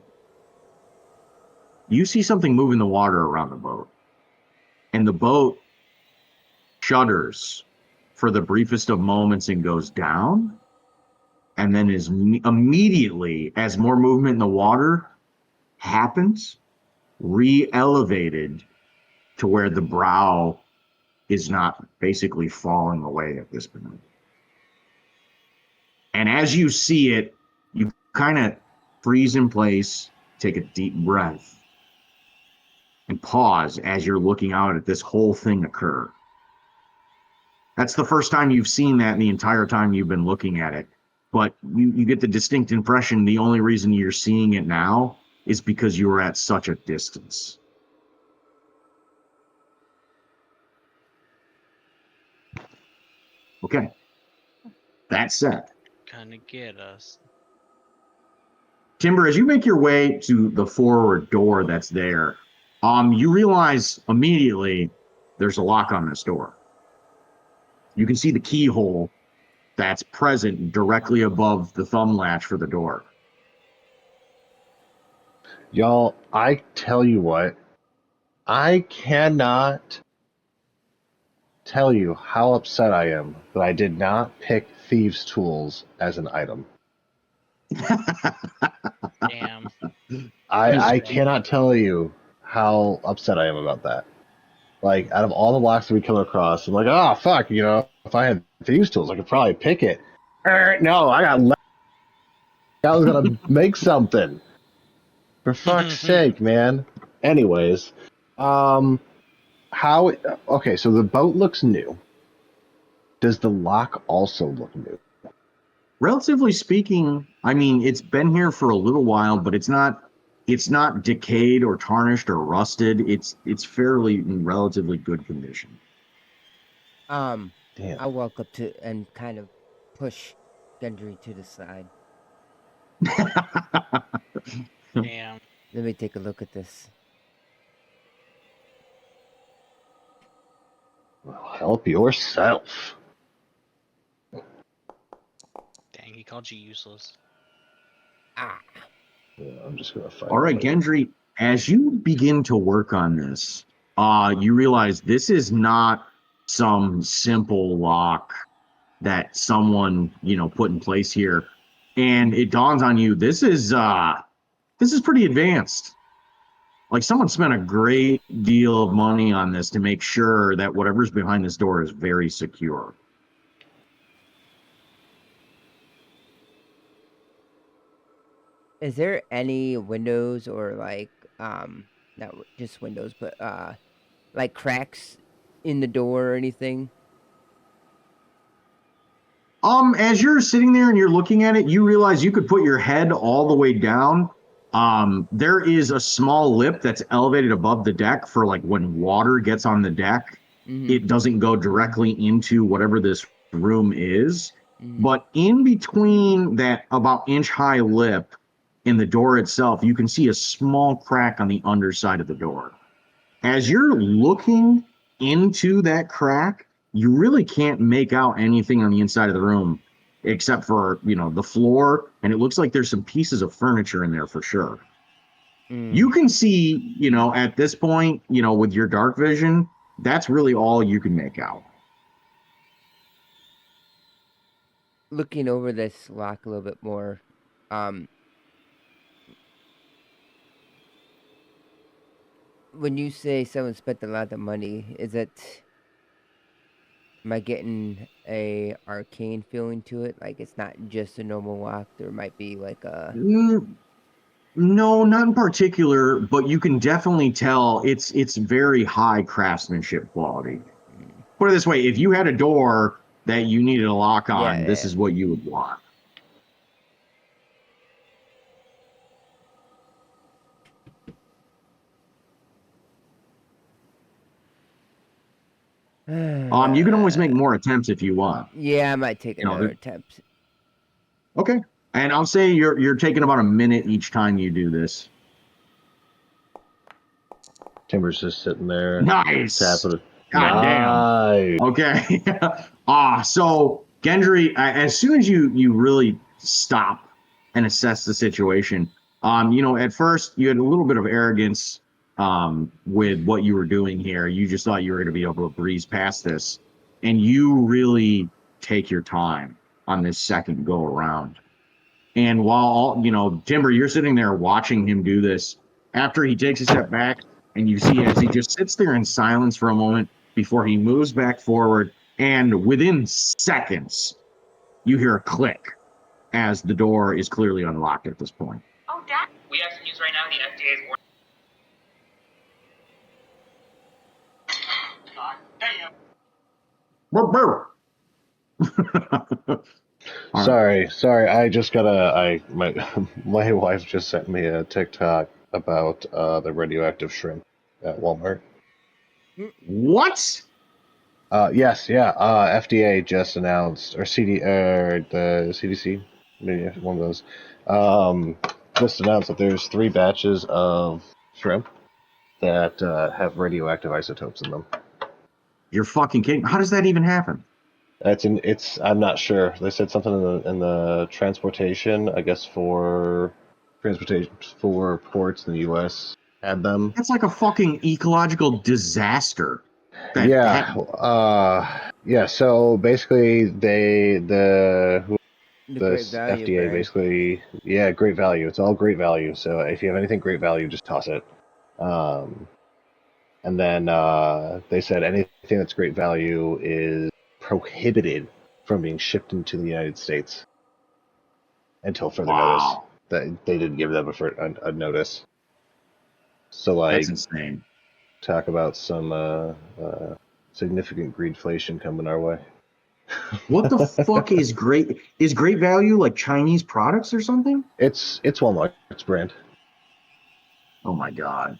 You see something move in the water around the boat, and the boat shudders for the briefest of moments and goes down, and then is immediately, as more movement in the water happens, re-elevated to where the brow is not basically falling away at this point. And as you see it, you kind of freeze in place, take a deep breath, and pause as you're looking out at this whole thing occur. That's the first time you've seen that in the entire time you've been looking at it. But you get the distinct impression the only reason you're seeing it now is because you were at such a distance. Okay. That said, Gonna get us. Timber, as you make your way to the forward door that's there, you realize immediately there's a lock on this door. You can see the keyhole that's present directly above the thumb latch for the door. Y'all, I tell you what, I cannot tell you how upset I am that I did not pick thieves' tools as an item. Damn. I cannot tell you how upset I am about that. Like, out of all the blocks that we come across, I'm like, oh, fuck, if I had thieves' tools, I could probably pick it. No, I was gonna make something. For fuck's sake, man. Anyways, okay, so the boat looks new. Does the lock also look new? Relatively speaking, I mean, it's been here for a little while, but it's not decayed or tarnished or rusted. It's fairly in relatively good condition. Damn. I'll walk up to and kind of push Gendry to the side. Damn. Let me take a look at this. Well, help yourself. Dang, he called you useless. Ah. Yeah, I'm just gonna find. All right, Gendry, as you begin to work on this, you realize this is not some simple lock that someone, put in place here. And it dawns on you, this is pretty advanced. Like, someone spent a great deal of money on this to make sure that whatever's behind this door is very secure. Is there any windows or not just windows, but like cracks in the door or anything? As you're sitting there and you're looking at it, you realize you could put your head all the way down. There is a small lip that's elevated above the deck for like when water gets on the deck, Mhm. it doesn't go directly into whatever this room is. But in between that about inch high lip and the door itself, you can see a small crack on the underside of the door. As you're looking into that crack, you really can't make out anything on the inside of the room except for, the floor, and it looks like there's some pieces of furniture in there for sure. You can see, at this point, with your dark vision, that's really all you can make out. Looking over this lock a little bit more, when you say someone spent a lot of money, am I getting a arcane feeling to it? Like it's not just a normal lock. There might be like a No, not in particular, but you can definitely tell it's very high craftsmanship quality. Put it this way, if you had a door that you needed a lock on, this yeah. is what you would want. You can always make more attempts if you want. Yeah, I might take another attempt. Okay. And I'll say you're taking about a minute each time you do this. Timber's just sitting there. Nice. Tapping it. God Nice. damn. Okay. So Gendry, as soon as you really stop and assess the situation, at first you had a little bit of arrogance with what you were doing here. You just thought you were going to be able to breeze past this, and you really take your time on this second go around. And while Timber, you're sitting there watching him do this. After he takes a step back, and you see as he just sits there in silence for a moment before he moves back forward, and within seconds, you hear a click as the door is clearly unlocked at this point. Oh, Dad. We have some news right now. The FDA is warning. God damn. Sorry. I just got my wife just sent me a TikTok about the radioactive shrimp at Walmart. What? Yes, yeah. FDA just announced, or the CDC, maybe one of those, just announced that there's 3 batches of shrimp that have radioactive isotopes in them. You're fucking kidding. How does that even happen? I'm not sure. They said something in the transportation, I guess for transportation for ports in the U.S. had them. That's like a fucking ecological disaster. Yeah. So basically, the great value FDA brand. basically, yeah, great value. It's all great value. So if you have anything great value, just toss it. And then they said anything that's great value is prohibited from being shipped into the United States until further notice. That they didn't give them a notice. So that's insane. Talk about some significant greedflation coming our way. What the fuck is great? Is great value like Chinese products or something? It's Walmart's brand. Oh my god.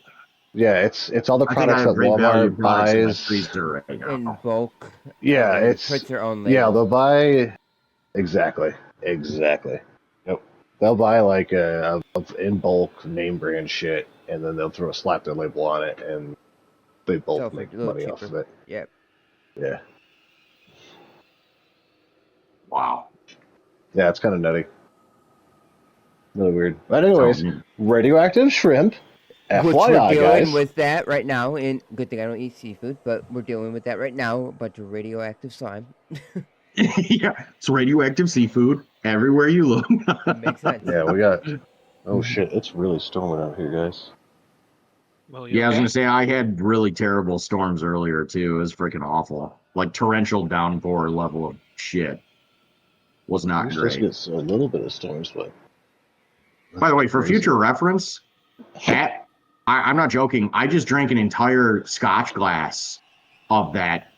Yeah, it's all the I think I products have that great value Walmart products in my buys freezer right now. In bulk. Yeah, and it's puts their own label. Yeah, they'll buy exactly. Yep. They'll buy like a in bulk name brand shit, and then they'll slap their label on it, and they both make money off of it. Yep. Yeah. Wow. Yeah, it's kind of nutty. Really weird. But anyways, radioactive shrimp. Which FYI, we're dealing guys. with that right now. And good thing I don't eat seafood, but we're dealing with that right now. A bunch of radioactive slime. Yeah, it's radioactive seafood everywhere you look. Makes sense. Yeah, we got. Oh shit! It's really storming out here, guys. Well, I was gonna say I had really terrible storms earlier too. It was freaking awful, like torrential downpour level of shit. Was not We're supposed great. to get a little bit of storms, but. By the way, for crazy. future reference, I'm not joking. I just drank an entire Scotch glass of that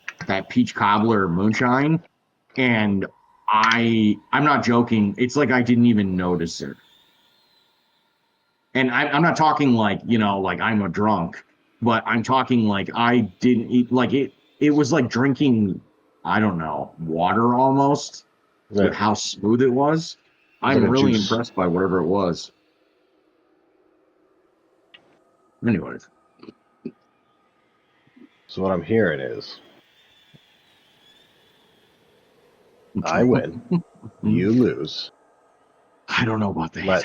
peach cobbler moonshine, and I'm not joking. It's like I didn't even notice it. And I'm not talking like like I'm a drunk, but I'm talking like I didn't eat like it. It was like drinking, I don't know, water almost. with how smooth it was. I'm like a really juice. impressed by whatever it was. Anyways. So what I'm hearing is, I win, you lose. I don't know about that.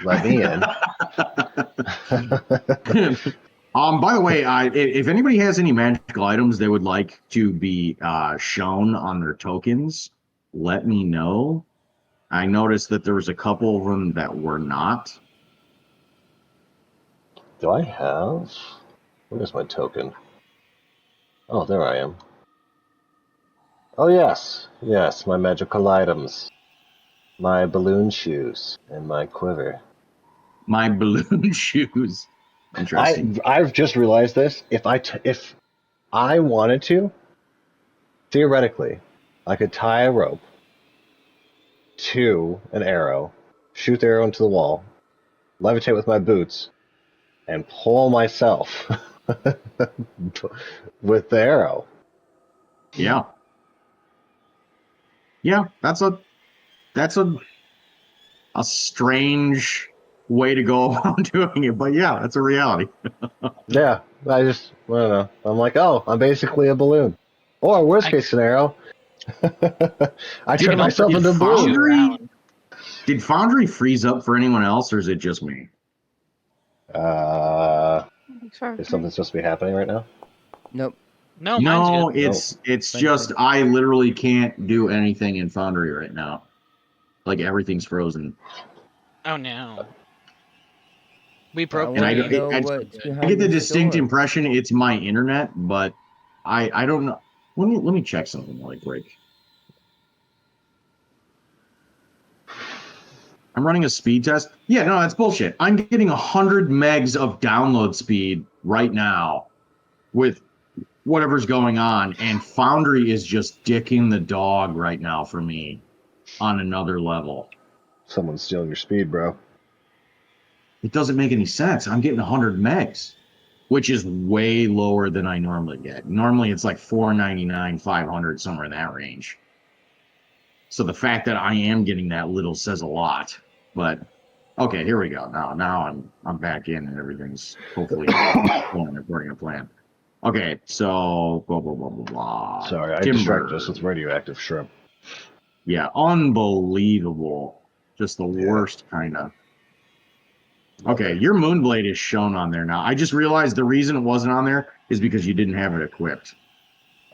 Let me in. By the way, if anybody has any magical items they would like to be shown on their tokens, let me know. I noticed that there was a couple of them that were not. Do I have? Where's my token? Oh, there I am. Oh yes, yes, my magical items, my balloon shoes, and my quiver. My balloon shoes. Interesting. I've just realized this. If I wanted to, theoretically, I could tie a rope to an arrow, shoot the arrow into the wall, levitate with my boots, and pull myself with the arrow. Yeah. Yeah, that's a strange way to go about doing it, but yeah, that's a reality. Yeah, I don't know. I'm like, oh, I'm basically a balloon. Or worst case scenario, I turn myself into a balloon. Did Foundry freeze up for anyone else, or is it just me? Is something supposed to be happening right now? Nope. No, mine's good. it's Mine's just good. I literally can't do anything in Foundry right now. Like everything's frozen. Oh no. We I broke And the I want to game. know It's what's good. I get behind the this distinct door. impression it's my internet, but I don't know. Let me check something really quick. I'm running a speed test. Yeah, no, that's bullshit. I'm getting 100 megs of download speed right now with whatever's going on, and Foundry is just dicking the dog right now for me on another level. Someone's stealing your speed, bro. It doesn't make any sense. I'm getting 100 megs, which is way lower than I normally get. Normally it's like 499, 500, somewhere in that range. So the fact that I am getting that little says a lot. But okay, here we go. Now I'm back in and everything's hopefully going according to plan. Okay, so blah blah blah blah blah. Sorry, I Timber. distracted us with radioactive shrimp. Yeah, unbelievable. Just the worst kind of. Okay, your Moonblade is shown on there now. I just realized the reason it wasn't on there is because you didn't have it equipped.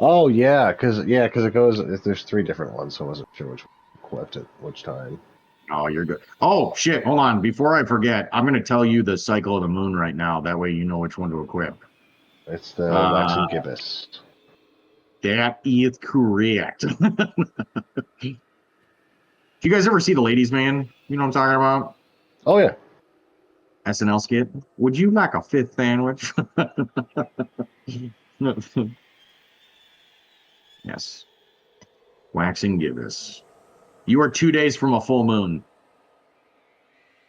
Oh yeah, because it goes. There's 3 different ones, so I wasn't sure which equipped at which time. Oh, you're good. Oh shit! Hold on. Before I forget, I'm going to tell you the cycle of the moon right now. That way, you know which one to equip. It's the waxing gibbous. That is correct. Do you guys ever see The Ladies Man? You know what I'm talking about? Oh yeah. SNL skit. Would you like a 5th sandwich? Yes. Waxing gibbous. You are 2 days from a full moon.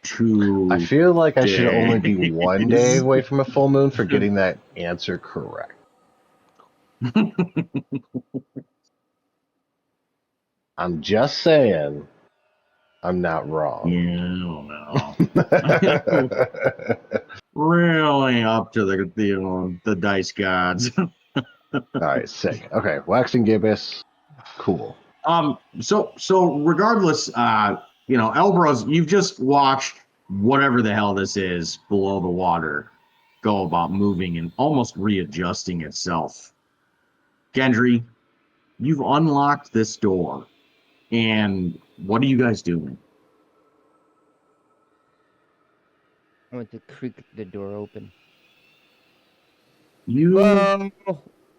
2 I feel like I should days. only be 1 day away from a full moon for getting that answer correct. I'm just saying, I'm not wrong. Yeah, no. Really up to the dice gods. All right, sick. Okay, waxing gibbous, cool. So regardless, Elbros, you've just watched whatever the hell this is below the water go about moving and almost readjusting itself. Gendry, you've unlocked this door, and what are you guys doing? I want to creak the door open. You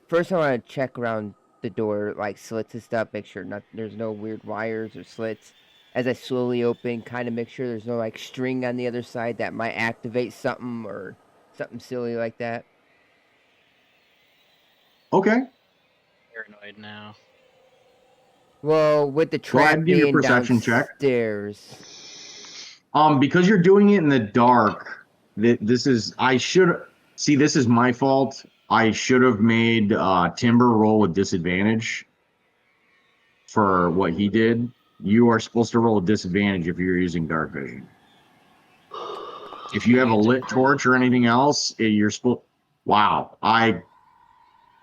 First I want to check around the door, like slits and stuff, make sure there's no weird wires or slits. As I slowly open, kind of make sure there's no like string on the other side that might activate something or something silly like that. okay? Paranoid now. Well, with the Go ahead trap and give your being perception check. downstairs. Because you're doing it in the dark, this is this is my fault. I should have made Timber roll with disadvantage for what he did, You are supposed to roll a disadvantage if you're using dark vision. If you have a lit torch or anything else, you're supposed. Wow, I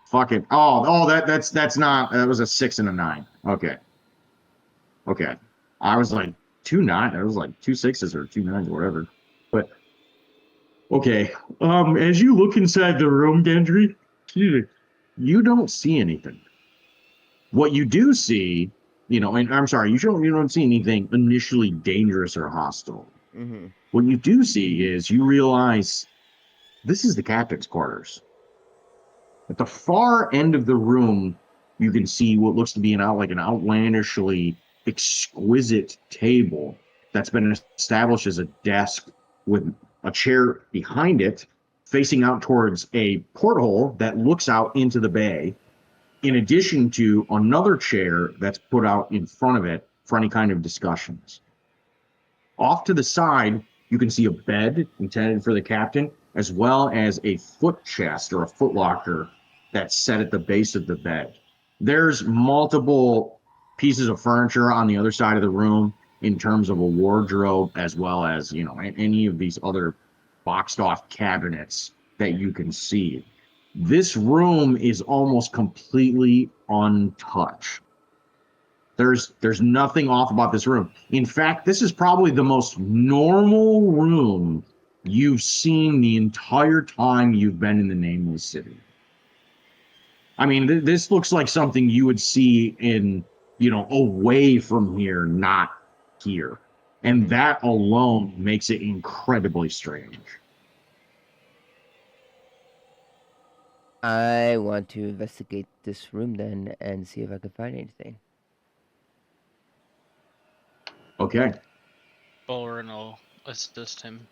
fucking. That's not. That was a 6 and a 9. Okay. I was like 2 9. I was like 2 6s or 2 9s or whatever. But okay. As you look inside the room, Gendry, you don't see anything. What you do see, and I'm sorry, you don't see anything initially dangerous or hostile. Mm-hmm. What you do see is you realize this is the captain's quarters. At the far end of the room, you can see what looks to be an outlandishly exquisite table that's been established as a desk with a chair behind it, facing out towards a porthole that looks out into the bay, in addition to another chair that's put out in front of it for any kind of discussions. Off to the side, you can see a bed intended for the captain, as well as a foot chest or a foot locker that's set at the base of the bed. There's multiple pieces of furniture on the other side of the room in terms of a wardrobe, as well as, any of these other boxed off cabinets that you can see. This room is almost completely untouched. There's nothing off about this room. In fact, this is probably the most normal room you've seen the entire time you've been in the Nameless City. I mean, this looks like something you would see in, away from here, not here. And that alone makes it incredibly strange. I want to investigate this room then and see if I can find anything. Okay. Bolrin will assist him.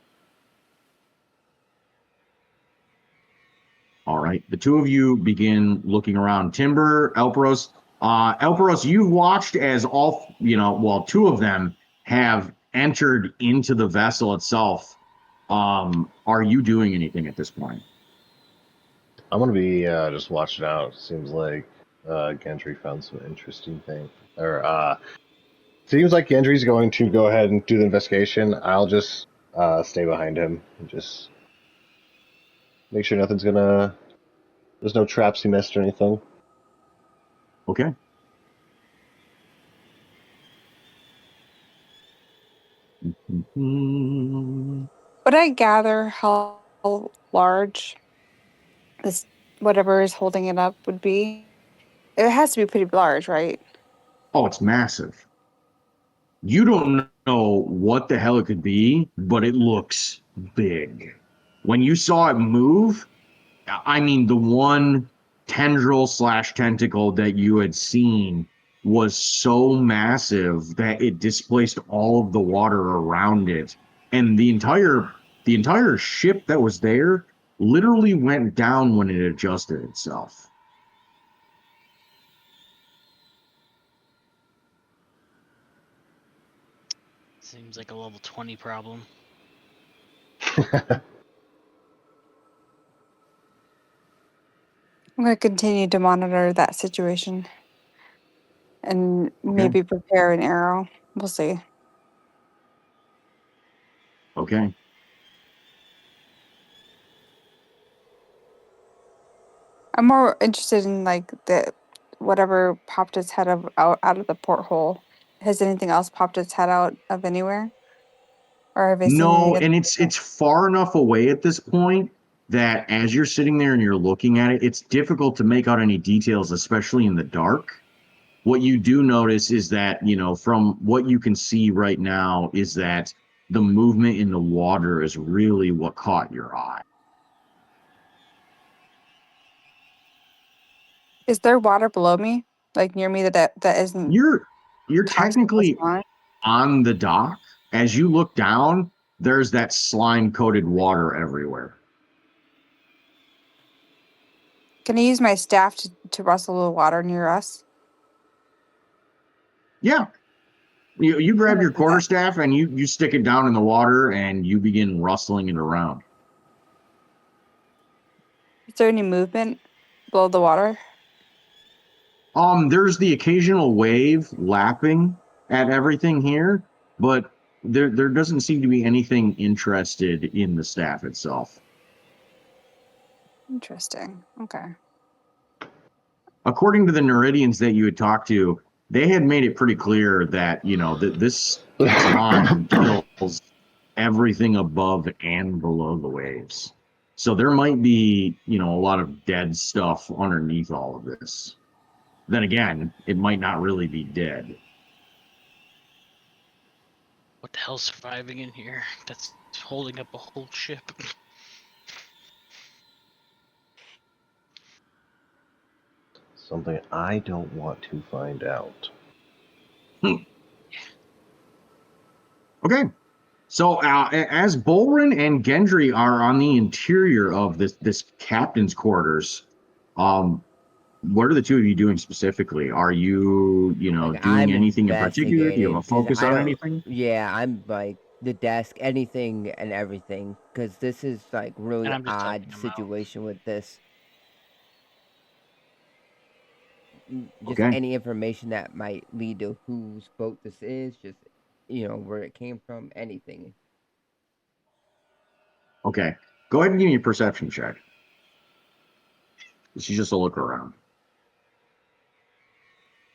All right. The two of you begin looking around. Timber, Elperos. Elperos, you've watched as two of them have entered into the vessel itself. Are you doing anything at this point? I'm gonna be just watching out. Seems like Gendry found some interesting thing. Seems like Gendry's going to go ahead and do the investigation. I'll just stay behind him and just make sure there's no traps he missed or anything. Okay. Would I gather how large this whatever is holding it up would be? It has to be pretty large, right? Oh, it's massive. You don't know what the hell it could be, but it looks big. When you saw it move, I mean, the one tendril slash tentacle that you had seen was so massive that it displaced all of the water around it, and the entire ship that was there literally went down when it adjusted itself. Seems like a level 20 problem. I'm going to continue to monitor that situation and Okay. maybe prepare an arrow. We'll see. Okay. I'm more interested in like the whatever popped its head out of the porthole. Has anything else popped its head out of anywhere? Or have I seen No, any? and it's far enough away at this point that as you're sitting there and you're looking at it, it's difficult to make out any details, especially in the dark. What you do notice is that, from what you can see right now, is that the movement in the water is really what caught your eye. Is there water below me, like near me that isn't You're toxic or technically slime? on the dock. As you look down, there's that slime coated water everywhere. Can I use my staff to rustle the water near us? Yeah. You I'm grab gonna your do that. quarterstaff and you stick it down in the water and you begin rustling it around. Is there any movement below the water? There's the occasional wave lapping, at everything here, but there doesn't seem to be anything interested in the staff itself. Interesting. Okay. According to the Neridians that you had talked to, they had made it pretty clear that, you know, that this slime kills everything above and below the waves. So there might be, you know, a lot of dead stuff underneath all of this. Then again, it might not really be dead. What the hell's surviving in here? That's holding up a whole ship. Something I don't want to find out. Okay. So as Bolrin and Gendry are on the interior of this captain's quarters, what are the two of you doing specifically? Are you, you know, Like doing I'm anything in particular? Do you have investigating a because focus I on don't. anything? Yeah, I'm like the desk, anything and everything, because this is like And really I'm just helping odd him out. situation with this. Just Okay. any information that might lead to whose boat this is, just where it came from, anything. Okay. Go ahead and give me a perception check. This is just a look around.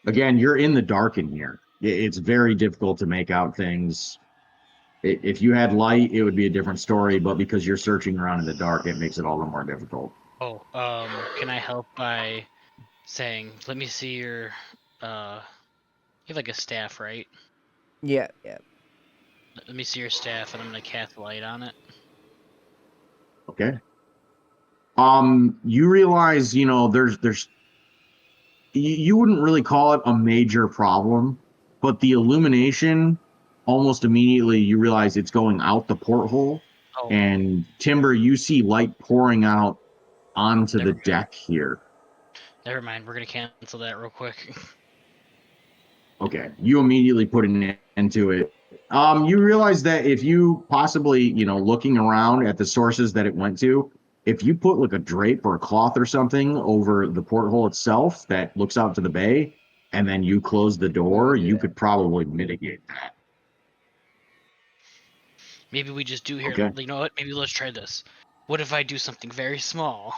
Again, you're in the dark in here. It's very difficult to make out things. If you had light, it would be a different story, but because you're searching around in the dark, it makes it all the more difficult. Oh, can I help by saying, let me see your, you have like a staff, right? Yeah, yeah. Let me see your staff, and I'm gonna cast light on it. Okay. You realize, you know, there's you wouldn't really call it a major problem, but the illumination almost immediately you realize it's going out the porthole. Oh, And Timber, you see light pouring out onto the never mind. deck here. Never mind. We're gonna cancel that real quick. Okay, you immediately put an end to it. You realize that if you possibly, you know, looking around at the sources that it went to, if you put like a drape or a cloth or something over the porthole itself that looks out to the bay, and then you close the We will door, do you that. could probably mitigate that. Maybe we just do here. Okay. You know what? Maybe let's try this. What if I do something very small,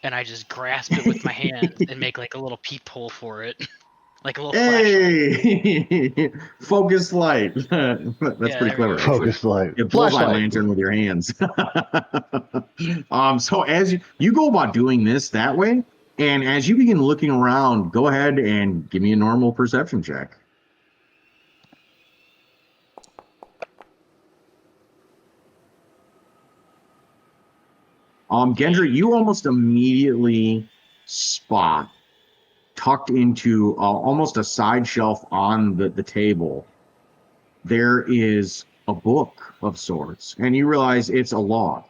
and I just grasp it with my hands and make like a little peephole for it, like a little flashlight? Hey, focus light. That's Yeah, pretty there we clever, go. actually. Focus light. A bullseye Flashlight. lantern with your hands. So as you go about doing this that way, and as you begin looking around, go ahead and give me a normal perception check. Gendry, you almost immediately spot tucked into almost a side shelf on the table. There is a book of sorts, and you realize it's a log.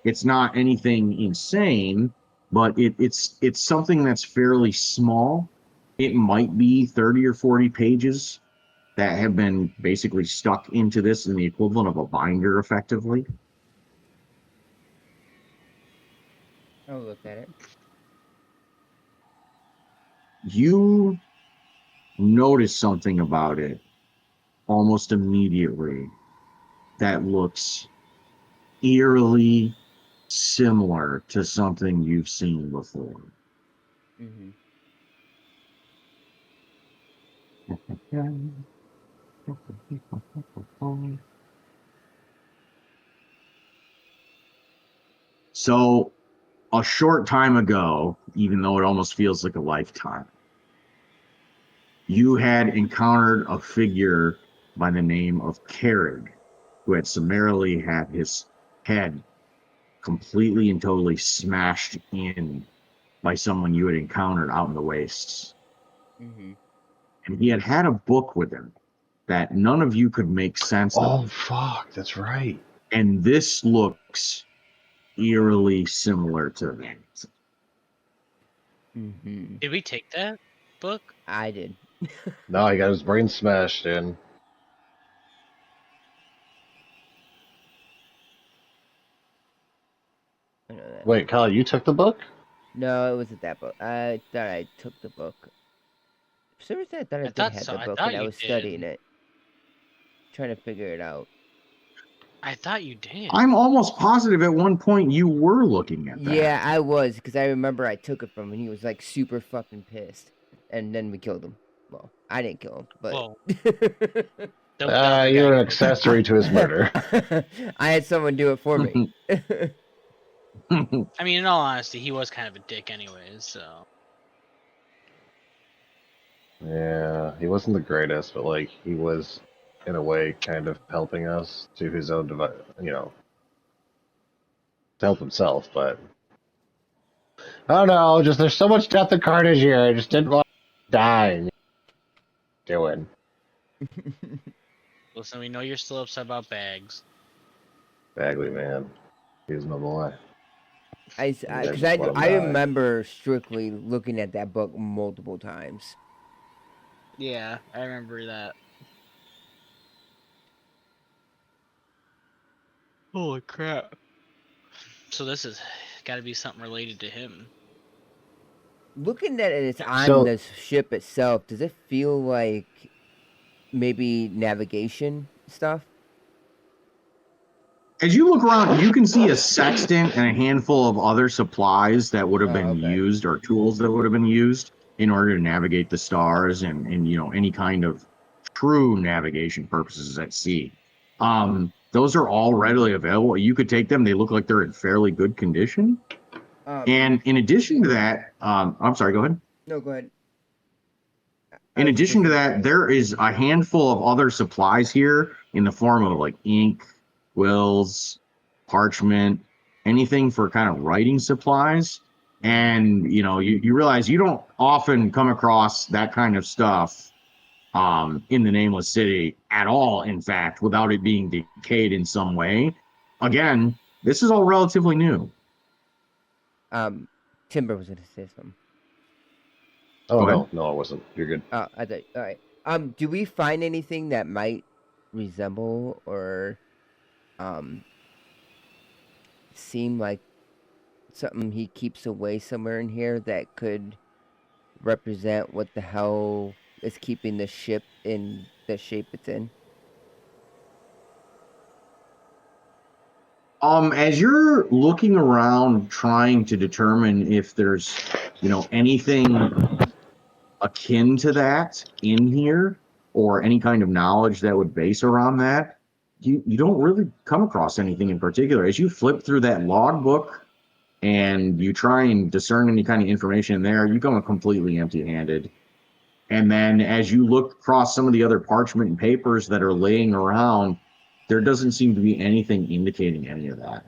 It's not anything insane, but it's something that's fairly small. It might be 30 or 40 pages that have been basically stuck into this in the equivalent of a binder, effectively. I'll look at it. You notice something about it almost immediately that looks eerily similar to something you've seen before. Mm-hmm. So, a short time ago, even though it almost feels like a lifetime, you had encountered a figure by the name of Carrig, who had summarily had his head completely and totally smashed in by someone you had encountered out in the wastes. Mm-hmm. And he had had a book with him that none of you could make sense Oh of. fuck, that's right. And this looks eerily similar to that. Mm-hmm. Did we take that book? I did. Now he got his brain smashed in. I know that. Wait, Kyle, you took the book? No, it wasn't that book. I thought I took the book. For some reason, I thought I, I did thought have so. the I book thought and I you was did. studying it, trying to figure it out. I thought you did. I'm almost positive at one point you were looking at that. Yeah, I was, because I remember I took it from him and he was like super fucking pissed. And then we killed him. Well, I didn't kill him, but Whoa. The other You're guy an accessory to his murder. I had someone do it for me. I mean, in all honesty, he was kind of a dick anyways, so. Yeah, he wasn't the greatest, but like he was, in a way, kind of helping us to his own to help himself. But I don't know, just there's so much death and carnage here. I just didn't want to die. Doing. Listen, we know you're still upset about Bags. Bagley, man, he's no boy. Because just let him I die. remember strictly looking at that book multiple times. Yeah, I remember that. Holy crap. So this has got to be something related to him. Looking at it, it's on So- the ship itself. Does it feel like maybe navigation stuff? As you look around, you can see a sextant and a handful of other supplies that would have been okay. used, or tools that would have been used in order to navigate the stars and any kind of true navigation purposes at sea. Those are all readily available. You could take them. They look like they're in fairly good condition. And in addition to that, I'm sorry, go ahead. No, go ahead. In addition to that, there is a handful of other supplies here in the form of like ink, quills, parchment, anything for kind of writing supplies. And you realize you don't often come across that kind of stuff in the Nameless City at all, in fact, without it being decayed in some way. Again, this is all relatively new. Timber was gonna say something. Oh Go no, I wasn't. You're good. I thought. All right. Do we find anything that might resemble or seem like something he keeps away somewhere in here that could represent what the hell is keeping the ship in the shape it's in? As you're looking around trying to determine if there's, anything akin to that in here or any kind of knowledge that would base around that, you don't really come across anything in particular. As you flip through that logbook and you try and discern any kind of information in there, you come completely empty-handed. And then as you look across some of the other parchment and papers that are laying around, there doesn't seem to be anything indicating any of that.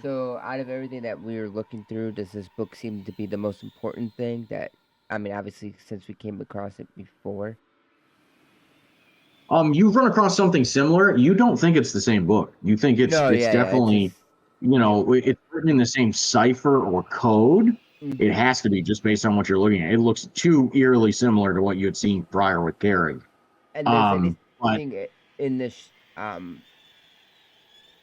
So, out of everything that we were looking through, does this book seem to be the most important thing? That, I mean, obviously, since we came across it before. You've run across something similar. You don't think it's the same book. You think it's definitely, It's it's written in the same cipher or code. just, It has to be just based on what you're looking at. It looks too eerily similar to what you had seen prior with Carrie. And does But anything in this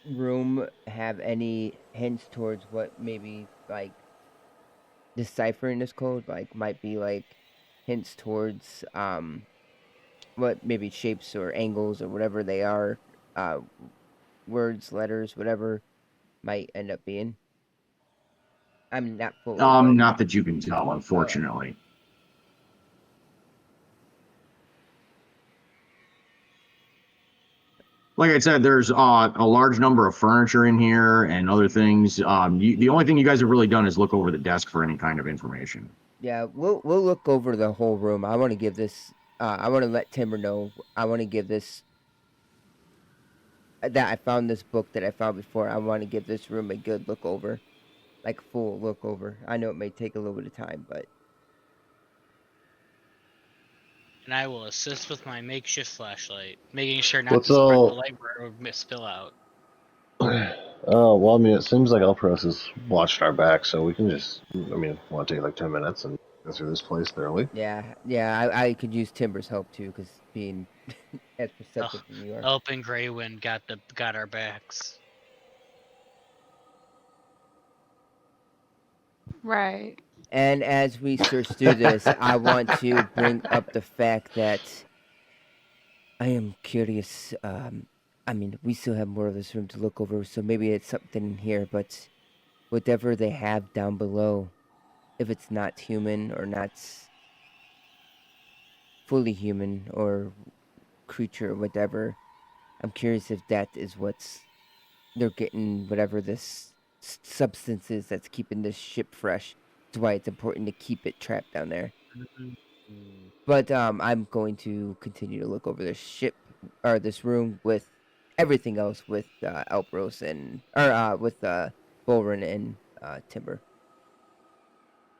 room have any hints towards what maybe like deciphering this code like might be like hints towards what maybe shapes or angles or whatever they are, words, letters, whatever might end up being? I'm not fully, but not that you can tell, unfortunately. Like I said, there's a large number of furniture in here and other things. The only thing you guys have really done is look over the desk for any kind of information. yeah, we'll look over the whole room. I want to give this. I want to let Timber know. I want to give this. That I found this book that I found before. I want to give this room a good look over, like full look over. I know it may take a little bit of time, but And I will assist with my makeshift flashlight, making sure not What's to spread the all- light where it would spill out. Oh, well, I mean, it seems like Elpros has watched our back, so we can just, want to take like 10 minutes and go through this place thoroughly. yeah, I could use Timber's help too, because being as perceptive as you are. Elp and Greywind got our backs. Right. And as we search through this, I want to bring up the fact that I am curious. I mean, we still have more of this room to look over, so maybe it's something in here, but whatever they have down below, if it's not human or not fully human or creature or whatever, I'm curious if that is what's they're getting, whatever this substance is that's keeping this ship fresh. That's why it's important to keep it trapped down there. But I'm going to continue to look over this ship or this room with everything else with Elbros and with Bolrin and Timber.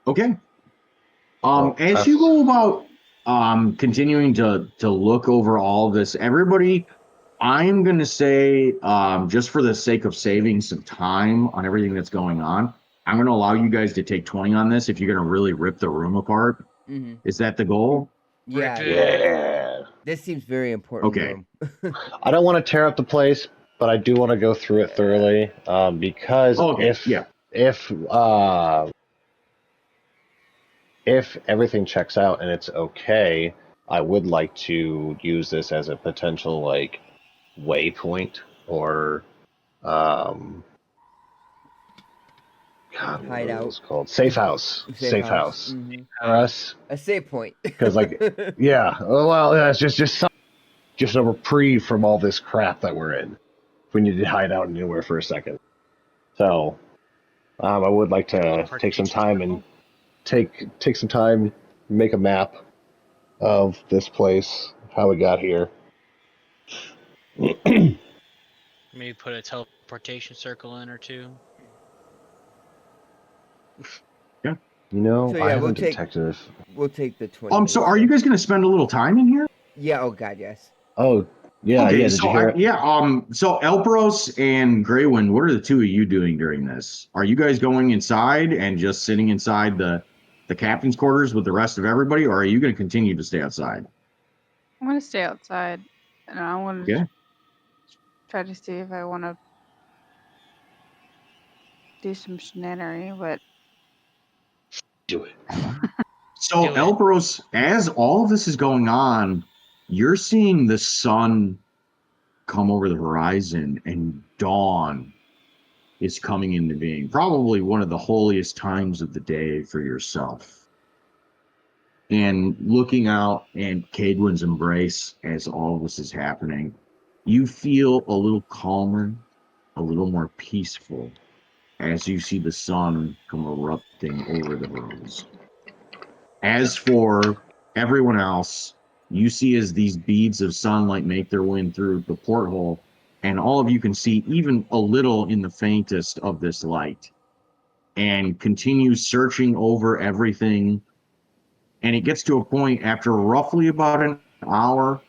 Okay. Well, As you go about continuing to look over all of this, everybody, I'm gonna say, just for the sake of saving some time on everything that's going on, I'm gonna allow you guys to take 20 on this if you're gonna really rip the room apart. Mm-hmm. Is that the goal? Yeah, Rip yeah. it. yeah. This seems very important Okay. room. I don't want to tear up the place, but I do want to go through it thoroughly. Because Okay, yeah. if everything checks out and it's okay, I would like to use this as a potential like waypoint or God, what are Hideout. those called? Safe house. Safe house Mm-hmm. for us. A save point. Because like, yeah. Well, yeah, it's just a reprieve from all this crap that we're in. If we need to hide out anywhere for a second. So, I would like to take some time and take some time, make a map of this place, how we got here. Maybe put a teleportation circle in or two. You know, So I yeah, haven't detected. we'll take the 20 So minutes. are you guys gonna spend a little time in here? Yeah. Oh God, yes. Oh, yeah, Okay, yeah. Did so you hear it? so Elpros and Greywind, what are the two of you doing during this? Are you guys going inside and just sitting inside the captain's quarters with the rest of everybody, or are you going to continue to stay outside? I'm gonna stay outside, and I want to Okay. try to see if I want to do some shenanery, but Do it. So Do it. Elpros, as all of this is going on, you're seeing the sun come over the horizon and dawn is coming into being. Probably one of the holiest times of the day for yourself. And looking out and Cadwin's embrace as all this is happening, you feel a little calmer, a little more peaceful as you see the sun come erupting over the horizon. As for everyone else, you see as these beads of sunlight make their way through the porthole, and all of you can see even a little in the faintest of this light, and continue searching over everything. And it gets to a point after roughly about an hour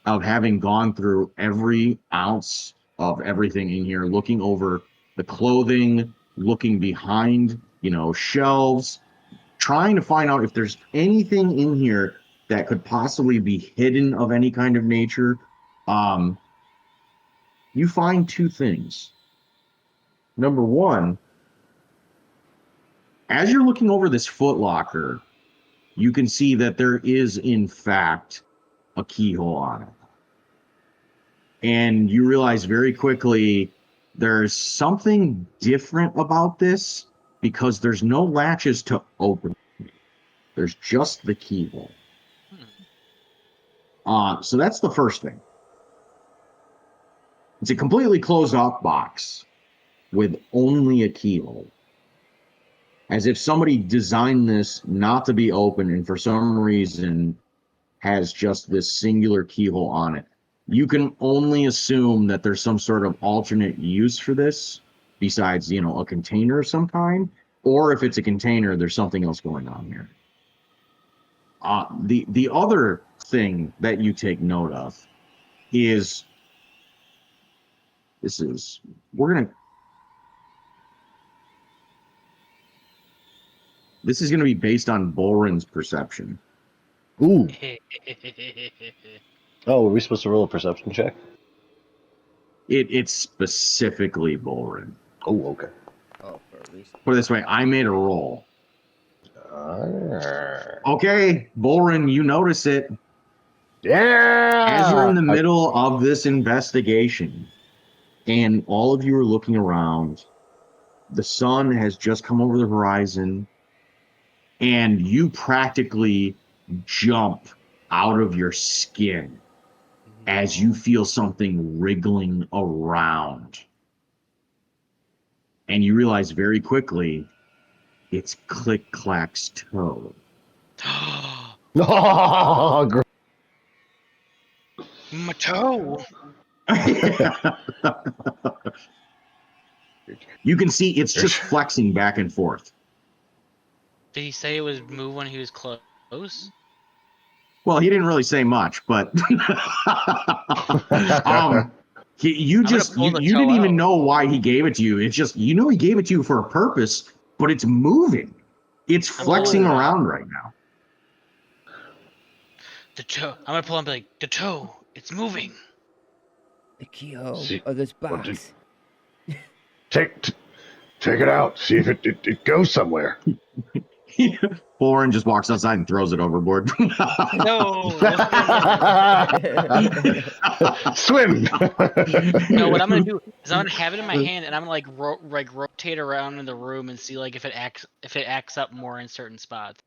of having gone through every ounce of everything in here, looking over the clothing, looking behind, shelves, trying to find out if there's anything in here that could possibly be hidden of any kind of nature. You find two things. Number one, as you're looking over this footlocker, you can see that there is, in fact, a keyhole on it. And you realize very quickly there's something different about this because there's no latches to open. There's just the keyhole. So that's the first thing. It's a completely closed off box with only a keyhole. As if somebody designed this not to be open and for some reason has just this singular keyhole on it. You can only assume that there's some sort of alternate use for this besides, a container of some kind, or if it's a container, there's something else going on here. The other thing that you take note of is we're gonna this is gonna be based on Boren's perception. Ooh. Oh, are we supposed to roll a perception check? It's specifically Boren. Oh, okay. Oh, for a reason. Put it this way, I made a roll. Okay, Boren, you notice it. Yeah. As you're in the middle of this investigation, and all of you are looking around, the sun has just come over the horizon, and you practically jump out of your skin as you feel something wriggling around. And you realize very quickly it's Click Clack's toe. Oh, great. My toe. You can see it's just flexing back and forth. Did he say it was move when he was close? Well, he didn't really say much, but you I'm gonna pull the didn't toe even out. know why he gave it to you. It's just he gave it to you for a purpose, but it's moving. It's flexing pulling it out. around right now. The toe. I'm gonna pull him and be like, the toe. It's moving. The keyhole See, of this what did- box. Take it out. See if it goes somewhere. Boren just walks outside and throws it overboard. No. Swim. No, what I'm gonna do is I'm gonna have it in my hand and I'm gonna like rotate around in the room and see like if it acts up more in certain spots.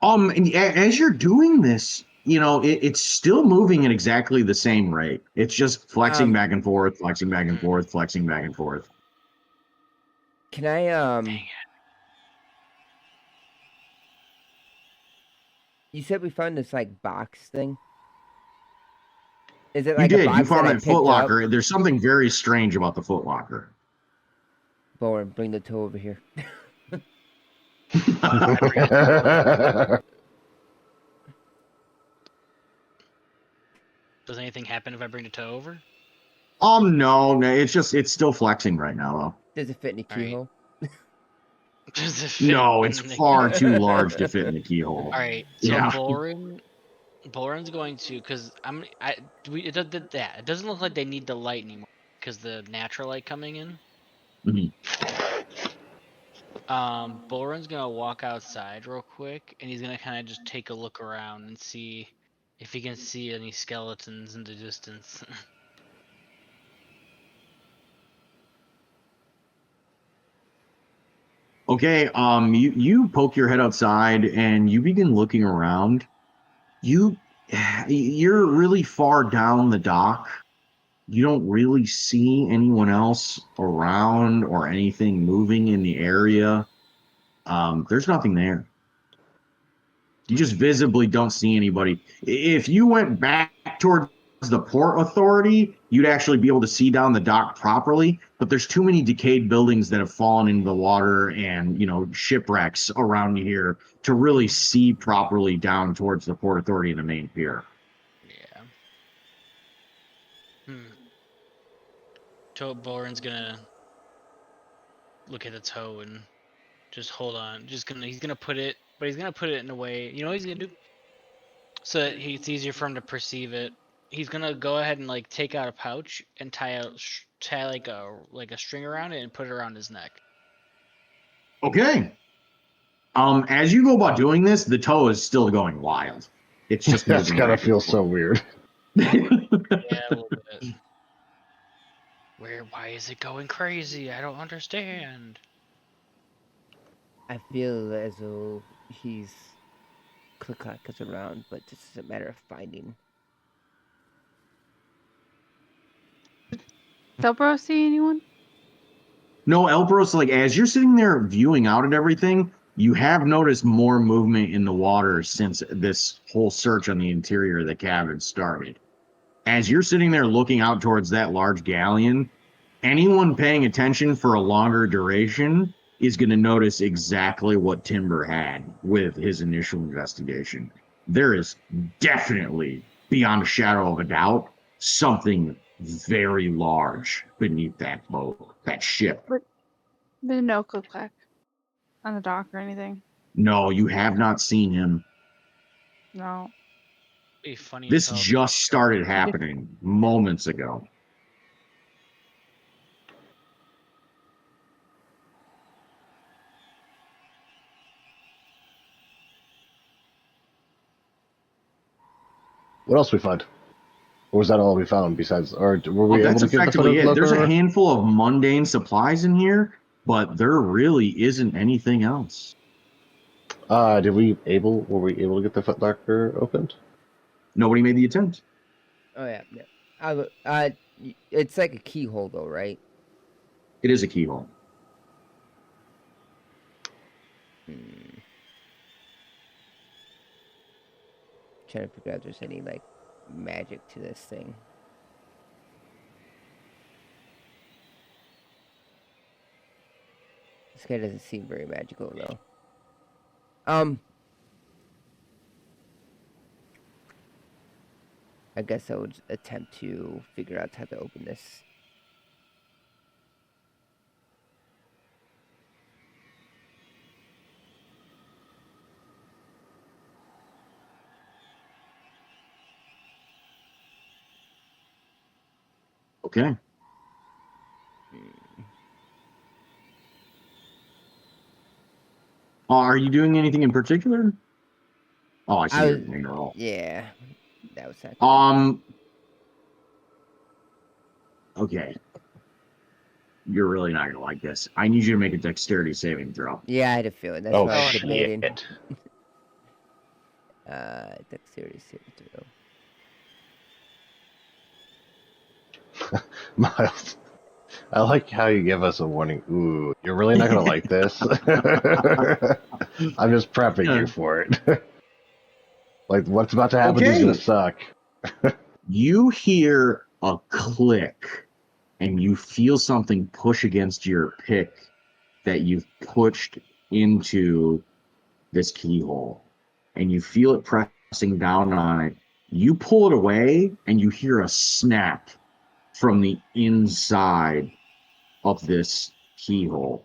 And as you're doing this, it's still moving at exactly the same rate. It's just flexing back and forth, flexing back and forth, flexing back and forth. Can I Dang it. You said we found this like box thing. Is it You like a did. You box that found I that picked up? footlocker. There's something very strange about the footlocker. Bowen, bring the toe over here. Does anything happen if I bring the toe over? No, it's still flexing right now though. Does it fit in the All right. keyhole? Does it fit No, it's in the- far too large to fit in the keyhole. All right, so Yeah. Boren's going to because it doesn't look like they need the light anymore because the natural light coming in. Mhm. Boren's gonna walk outside real quick and he's gonna kind of just take a look around and see if he can see any skeletons in the distance. Okay, you poke your head outside and you begin looking around. You're really far down the dock. You don't really see anyone else around or anything moving in the area. There's nothing there. You just visibly don't see anybody. If you went back towards the port authority, you'd actually be able to see down the dock properly. But there's too many decayed buildings that have fallen into the water and shipwrecks around here to really see properly down towards the port authority and the main pier. Yeah. Boren's gonna look at the toe and just hold on. He's gonna put it, but he's gonna put it in a way. You know what he's gonna do? So that it's easier for him to perceive it. He's gonna go ahead and like take out a pouch and tie like a string around it and put it around his neck. Okay. As you go about doing this, the toe is still going wild. It's just That's moving gotta back feel and so forth. weird. Yeah, a little bit. Why is it going crazy? I don't understand. I feel as though he's click-clack is around, but this is a matter of finding. Delbro see anyone? No, Elbros, like as you're sitting there viewing out at everything, you have noticed more movement in the water since this whole search on the interior of the cabin started. As you're sitting there looking out towards that large galleon, anyone paying attention for a longer duration is going to notice exactly what Timber had with his initial investigation. There is definitely, beyond a shadow of a doubt, something very large beneath that boat, that ship. There's no click-clack on the dock or anything. No, you have not seen him. No. It'd be funny as This hell. just started happening moments ago. What else we find? Or was that all we found besides, or were we able That's to get the effectively it. There's a look? handful of mundane supplies in here, but there really isn't anything else. Were we able to get the footlocker opened? Nobody made the attempt. Oh yeah, it's like a keyhole though, right? It is a keyhole. Trying to figure out if there's any like magic to this thing. This guy doesn't seem very magical though. I guess I would attempt to figure out how to open this. Okay. Are you doing anything in particular? Oh, I see your mineral. Yeah, that was not good. Okay. You're really not gonna like this. I need you to make a dexterity saving throw. Yeah, I had a feeling. That's what I was debating. Shit. Dexterity saving throw. Miles, I like how you give us a warning. Ooh, you're really not gonna like this. I'm just prepping you for it. Like what's about to happen is gonna suck. You hear a click, and you feel something push against your pick that you've pushed into this keyhole, and you feel it pressing down on it. You pull it away, and you hear a snap from the inside of this keyhole.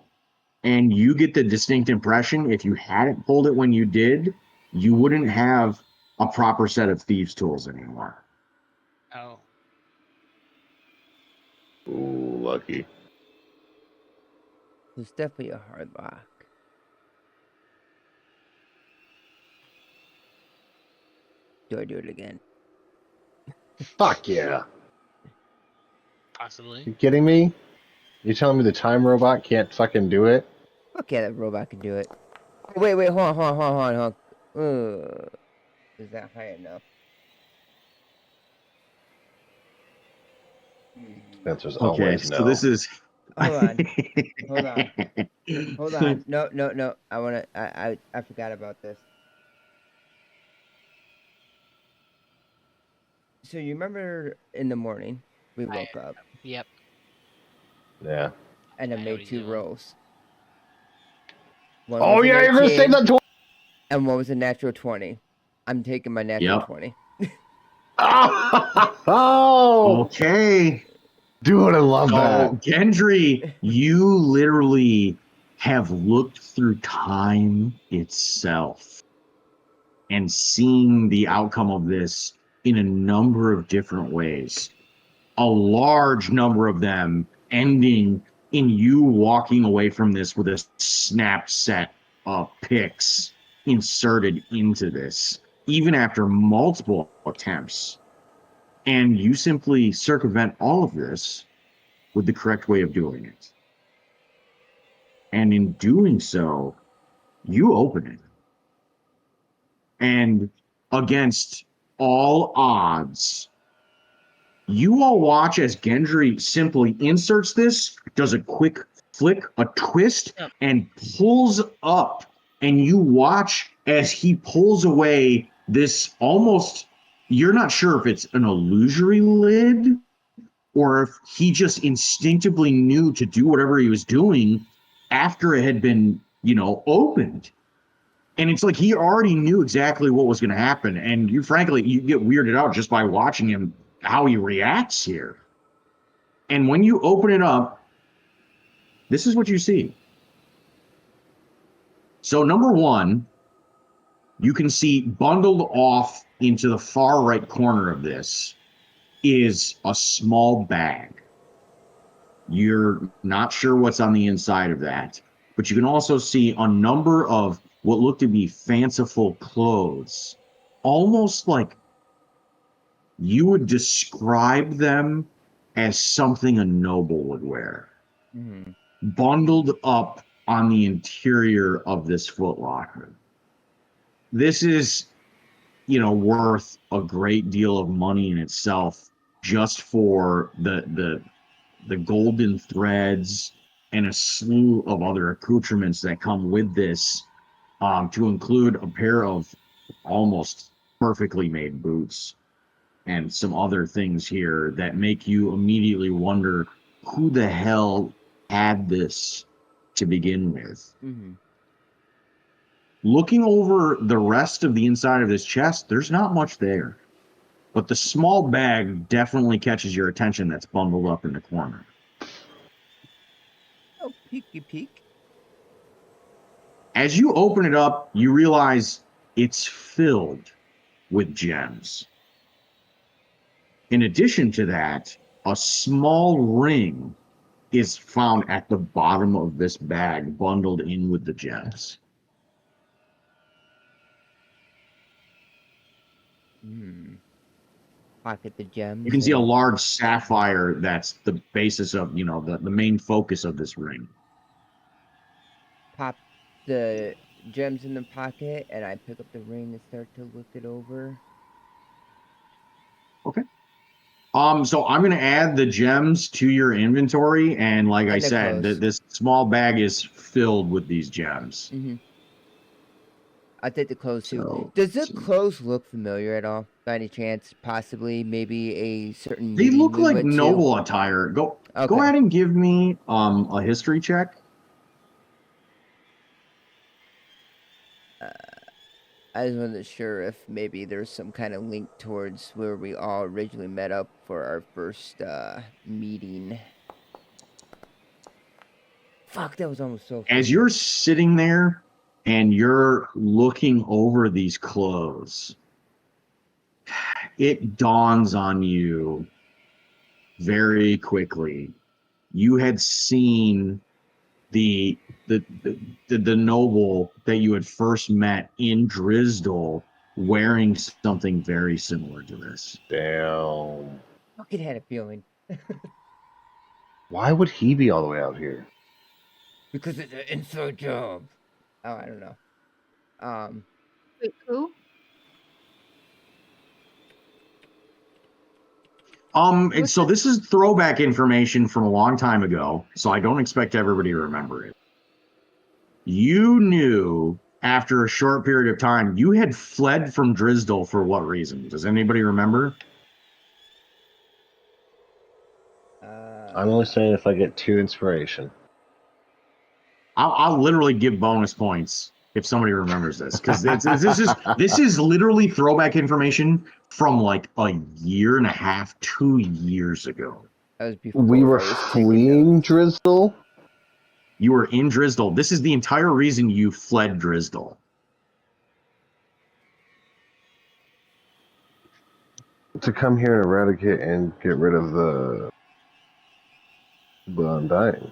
And you get the distinct impression if you hadn't pulled it when you did, you wouldn't have a proper set of thieves' tools anymore. Oh. Ooh, lucky. It's definitely a hard lock. Do I do it again? Fuck yeah. Possibly. You kidding me? You telling me the time robot can't fucking do it? Okay, that robot can do it. Wait, hold on. Is that high enough? Answer's Okay, always no. so this is. Hold on. No. I forgot about this. So you remember in the morning we woke up. Yep. Yeah. And I made 2 rolls. One Oh was yeah, an you're gonna 18, save that 20. and one was a natural 20. I'm taking my natural 20. Oh, Okay. dude, I love So, that. Gendry, you literally have looked through time itself and seen the outcome of this in a number of different ways. A large number of them ending in you walking away from this with a snap set of picks inserted into this, even after multiple attempts. And you simply circumvent all of this with the correct way of doing it. And in doing so, you open it. And against all odds, you all watch as Gendry simply inserts this, does a quick flick, a twist, and pulls up. And you watch as he pulls away this almost, you're not sure if it's an illusory lid or if he just instinctively knew to do whatever he was doing after it had been, opened. And it's like he already knew exactly what was going to happen. And you get weirded out just by watching him, how he reacts here. And when you open it up, this is what you see. So, number one, you can see bundled off into the far right corner of this is a small bag. You're not sure what's on the inside of that, but you can also see a number of what look to be fanciful clothes, almost like you would describe them as something a noble would wear, bundled up on the interior of this footlocker. This is, worth a great deal of money in itself, just for the golden threads and a slew of other accoutrements that come with this, to include a pair of almost perfectly made boots and some other things here that make you immediately wonder who the hell had this to begin with. Looking over the rest of the inside of this chest, there's not much there. But the small bag definitely catches your attention that's bundled up in the corner. Oh, peeky peek. As you open it up, you realize it's filled with gems. In addition to that, a small ring is found at the bottom of this bag, bundled in with the gems. Pocket the gems. You can see a large sapphire that's the basis of, the main focus of this ring. Pop the gems in the pocket, and I pick up the ring and start to look it over. Okay. So I'm gonna add the gems to your inventory, and like I said, this small bag is filled with these gems. I'll take the clothes too. Does the clothes look familiar at all, by any chance? Possibly, maybe a certain. They look like noble attire. Go ahead and give me a history check. I wasn't sure if maybe there's some kind of link towards where we all originally met up for our first meeting. Fuck, that was almost so funny. As you're sitting there and you're looking over these clothes, it dawns on you very quickly. You had seen the noble that you had first met in Drisdol wearing something very similar to this. Damn. Fucking had a feeling. Why would he be all the way out here? Because it's an inside job. Oh, I don't know. Wait, who? And so this is throwback information from a long time ago, so I don't expect everybody to remember it. You knew after a short period of time you had fled from Drisdol for what reason? Does anybody remember? I'm only saying if I get 2 inspiration. I'll literally give bonus points if somebody remembers this, because this is literally throwback information from like a year and a half, 2 years ago. That was before we were fleeing Drisdol? You were in Drisdol. This is the entire reason you fled Drisdol. To come here and eradicate and get rid of the Undying.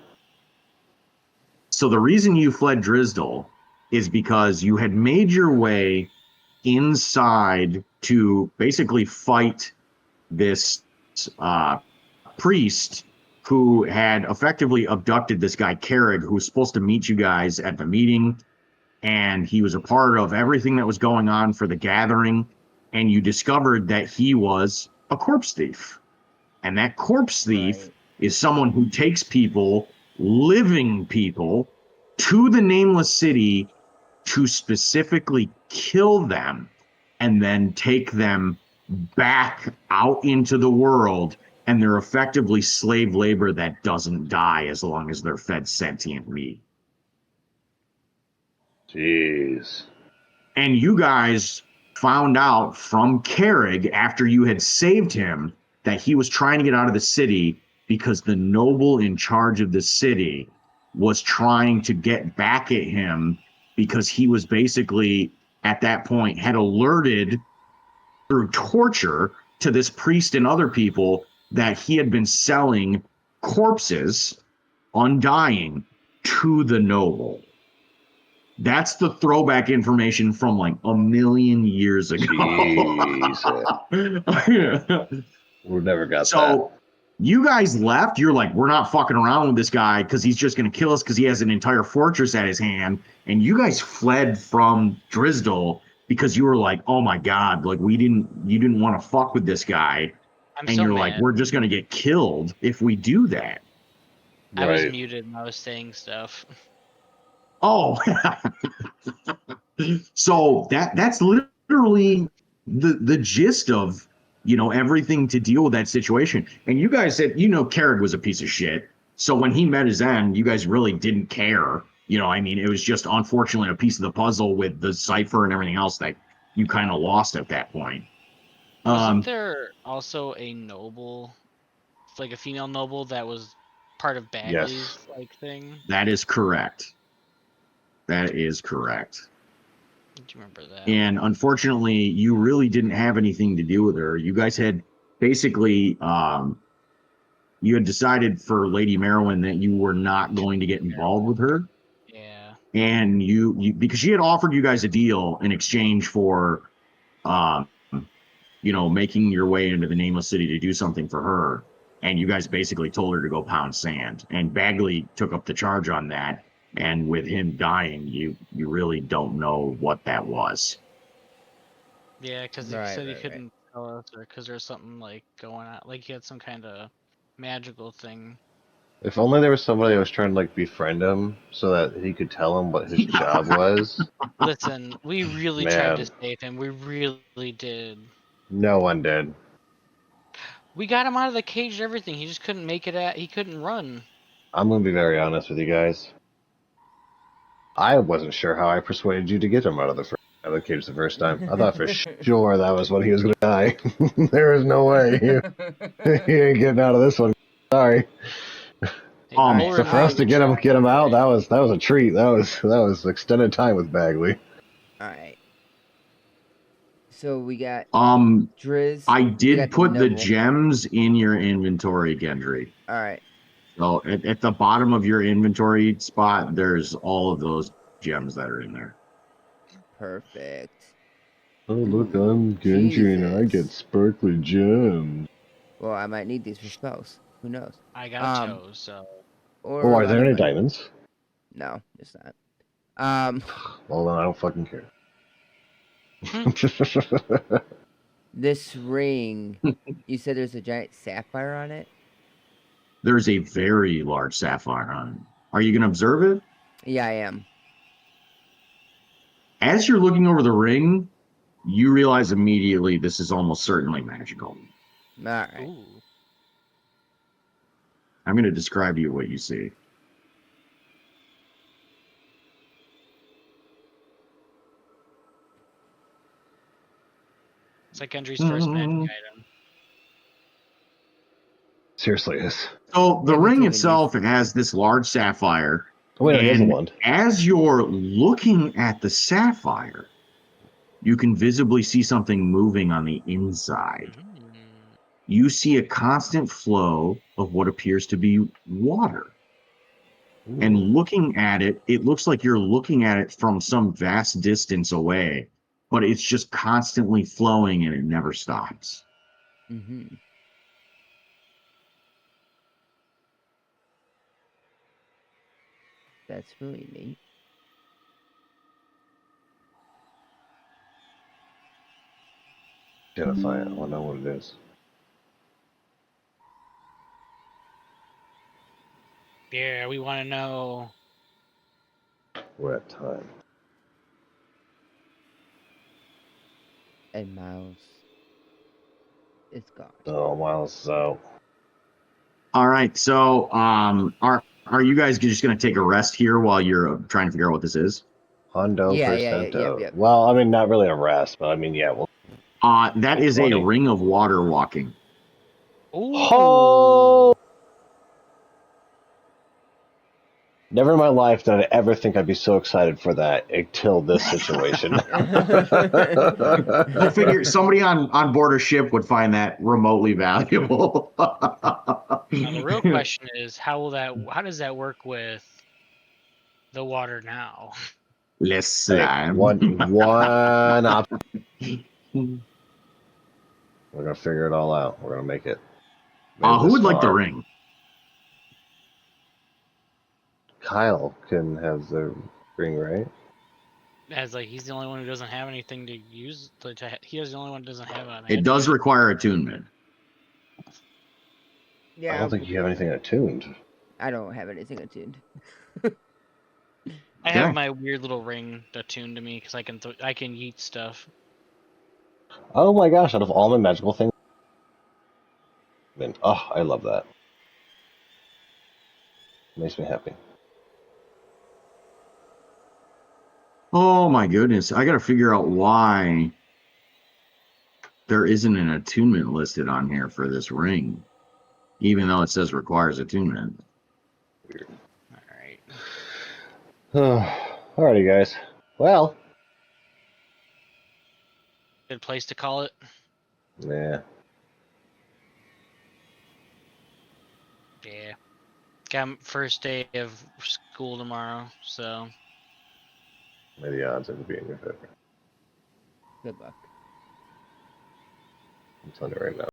So the reason you fled Drisdol is because you had made your way inside to basically fight this priest who had effectively abducted this guy Carrig, who was supposed to meet you guys at the meeting, and he was a part of everything that was going on for the gathering, and you discovered that he was a corpse thief. And that corpse thief is someone who takes people, living people, to the nameless city to specifically kill them and then take them back out into the world, and they're effectively slave labor that doesn't die as long as they're fed sentient meat. Jeez. And you guys found out from Carrig after you had saved him that he was trying to get out of the city because the noble in charge of the city was trying to get back at him because he was basically, at that point, had alerted through torture to this priest and other people that he had been selling corpses, undying, to the noble. That's the throwback information from like a million years ago. Jesus. We never got that. So you guys left. You're like, we're not fucking around with this guy because he's just going to kill us because he has an entire fortress at his hand. And you guys fled from Drisdal because you were like, oh my God, like you didn't want to fuck with this guy. I'm And so you're mad. like, we're just going to get killed if we do that. I was Right. muted and I was saying stuff. Oh, so that's literally the gist of everything to deal with that situation. And you guys said Carrick was a piece of shit. So when he met his end, you guys really didn't care. I mean, it was just unfortunately a piece of the puzzle with the cipher and everything else that you kind of lost at that point. Wasn't there also a noble, like a female noble that was part of Bagley's like thing? That is correct. That is correct. Do you remember that? And unfortunately, you really didn't have anything to do with her. You guys had basically, you had decided for Lady Merowyn that you were not going to get involved with her. Yeah. And you because she had offered you guys a deal in exchange for, making your way into the Nameless City to do something for her. And you guys basically told her to go pound sand. And Bagley took up the charge on that. And with him dying, you really don't know what that was. Yeah, because he Right, said he right, right. couldn't tell us, or because there's something like going on, like he had some kind of magical thing. If only there was somebody that was trying to like befriend him so that he could tell him what his job was. Listen, we really tried to Man, save him. We really did. no one did. We got him out of the cage and everything. He just couldn't make it he couldn't run. I'm gonna be very honest with you guys. I wasn't sure how I persuaded you to get him out of the cage the first time. I thought for sure that was when he was gonna die. There is no way he ain't getting out of this one. Sorry. Hey, Um, Bull So and for I, us to we get him tried. out, that was a treat. That was extended time with Bagley. All right. So we got I Driz. we did got the put the noble. gems in your inventory, Gendry. All right. So at the bottom of your inventory spot, there's all of those gems that are in there. Perfect. Oh look, Ooh, I'm Genji and I get Jesus. sparkly gems. Well, I might need these for spells. Who knows? I got a toe, so. Or Oh, a are lot there of any money. diamonds? No, it's not. Well then I don't fucking care. This ring. You said there's a giant sapphire on it? There's a very large sapphire on it. Are you going to observe it? Yeah, I am. As you're looking over the ring, you realize immediately this is almost certainly magical. All right. Ooh. I'm going to describe to you what you see. It's like Gendry's first magic item. Seriously, is. So the Yeah, we ring can itself, use- it has this large sapphire. Oh wait, it is a And wand. as you're looking at the sapphire, you can visibly see something moving on the inside. Mm. You see a constant flow of what appears to be water. Ooh. And looking at it, it looks like you're looking at it from some vast distance away, but it's just constantly flowing and it never stops. Mhm. That's really neat. Identify it. I want to know what it is. Yeah, we want to know. We're at time. And Miles is gone. Oh, Miles out. All right, so are you guys just going to take a rest here while you're trying to figure out what this is? Hondo Yeah, percento. yep. Well, I mean, not really a rest, but I mean, yeah. Well, That is a 20. ring of water walking. Ooh. Oh! Never in my life did I ever think I'd be so excited for that until this situation. Go figure. Somebody on board a ship would find that remotely valuable. Now the real question is, how does that work with the water now? Less Hey, slime. one option. We're gonna figure it all out. We're gonna make it. Made it Who this would like the far. ring? Kyle can have the ring, right? As like he's the only one who doesn't have anything to use. He is the only one who doesn't have an. It does require attunement. Yeah, I don't think you have anything attuned. I don't have anything attuned. I have Okay. my weird little ring attuned to me because I can yeet stuff. Oh my gosh! Out of all my magical things, I love that. Makes me happy. Oh my goodness. I got to figure out why there isn't an attunement listed on here for this ring, even though it says requires attunement. All right. Alrighty, guys. Well, Good place to call it. yeah. Yeah. Got first day of school tomorrow, so May the odds ever be in your favor. Good luck. I'm telling you right now.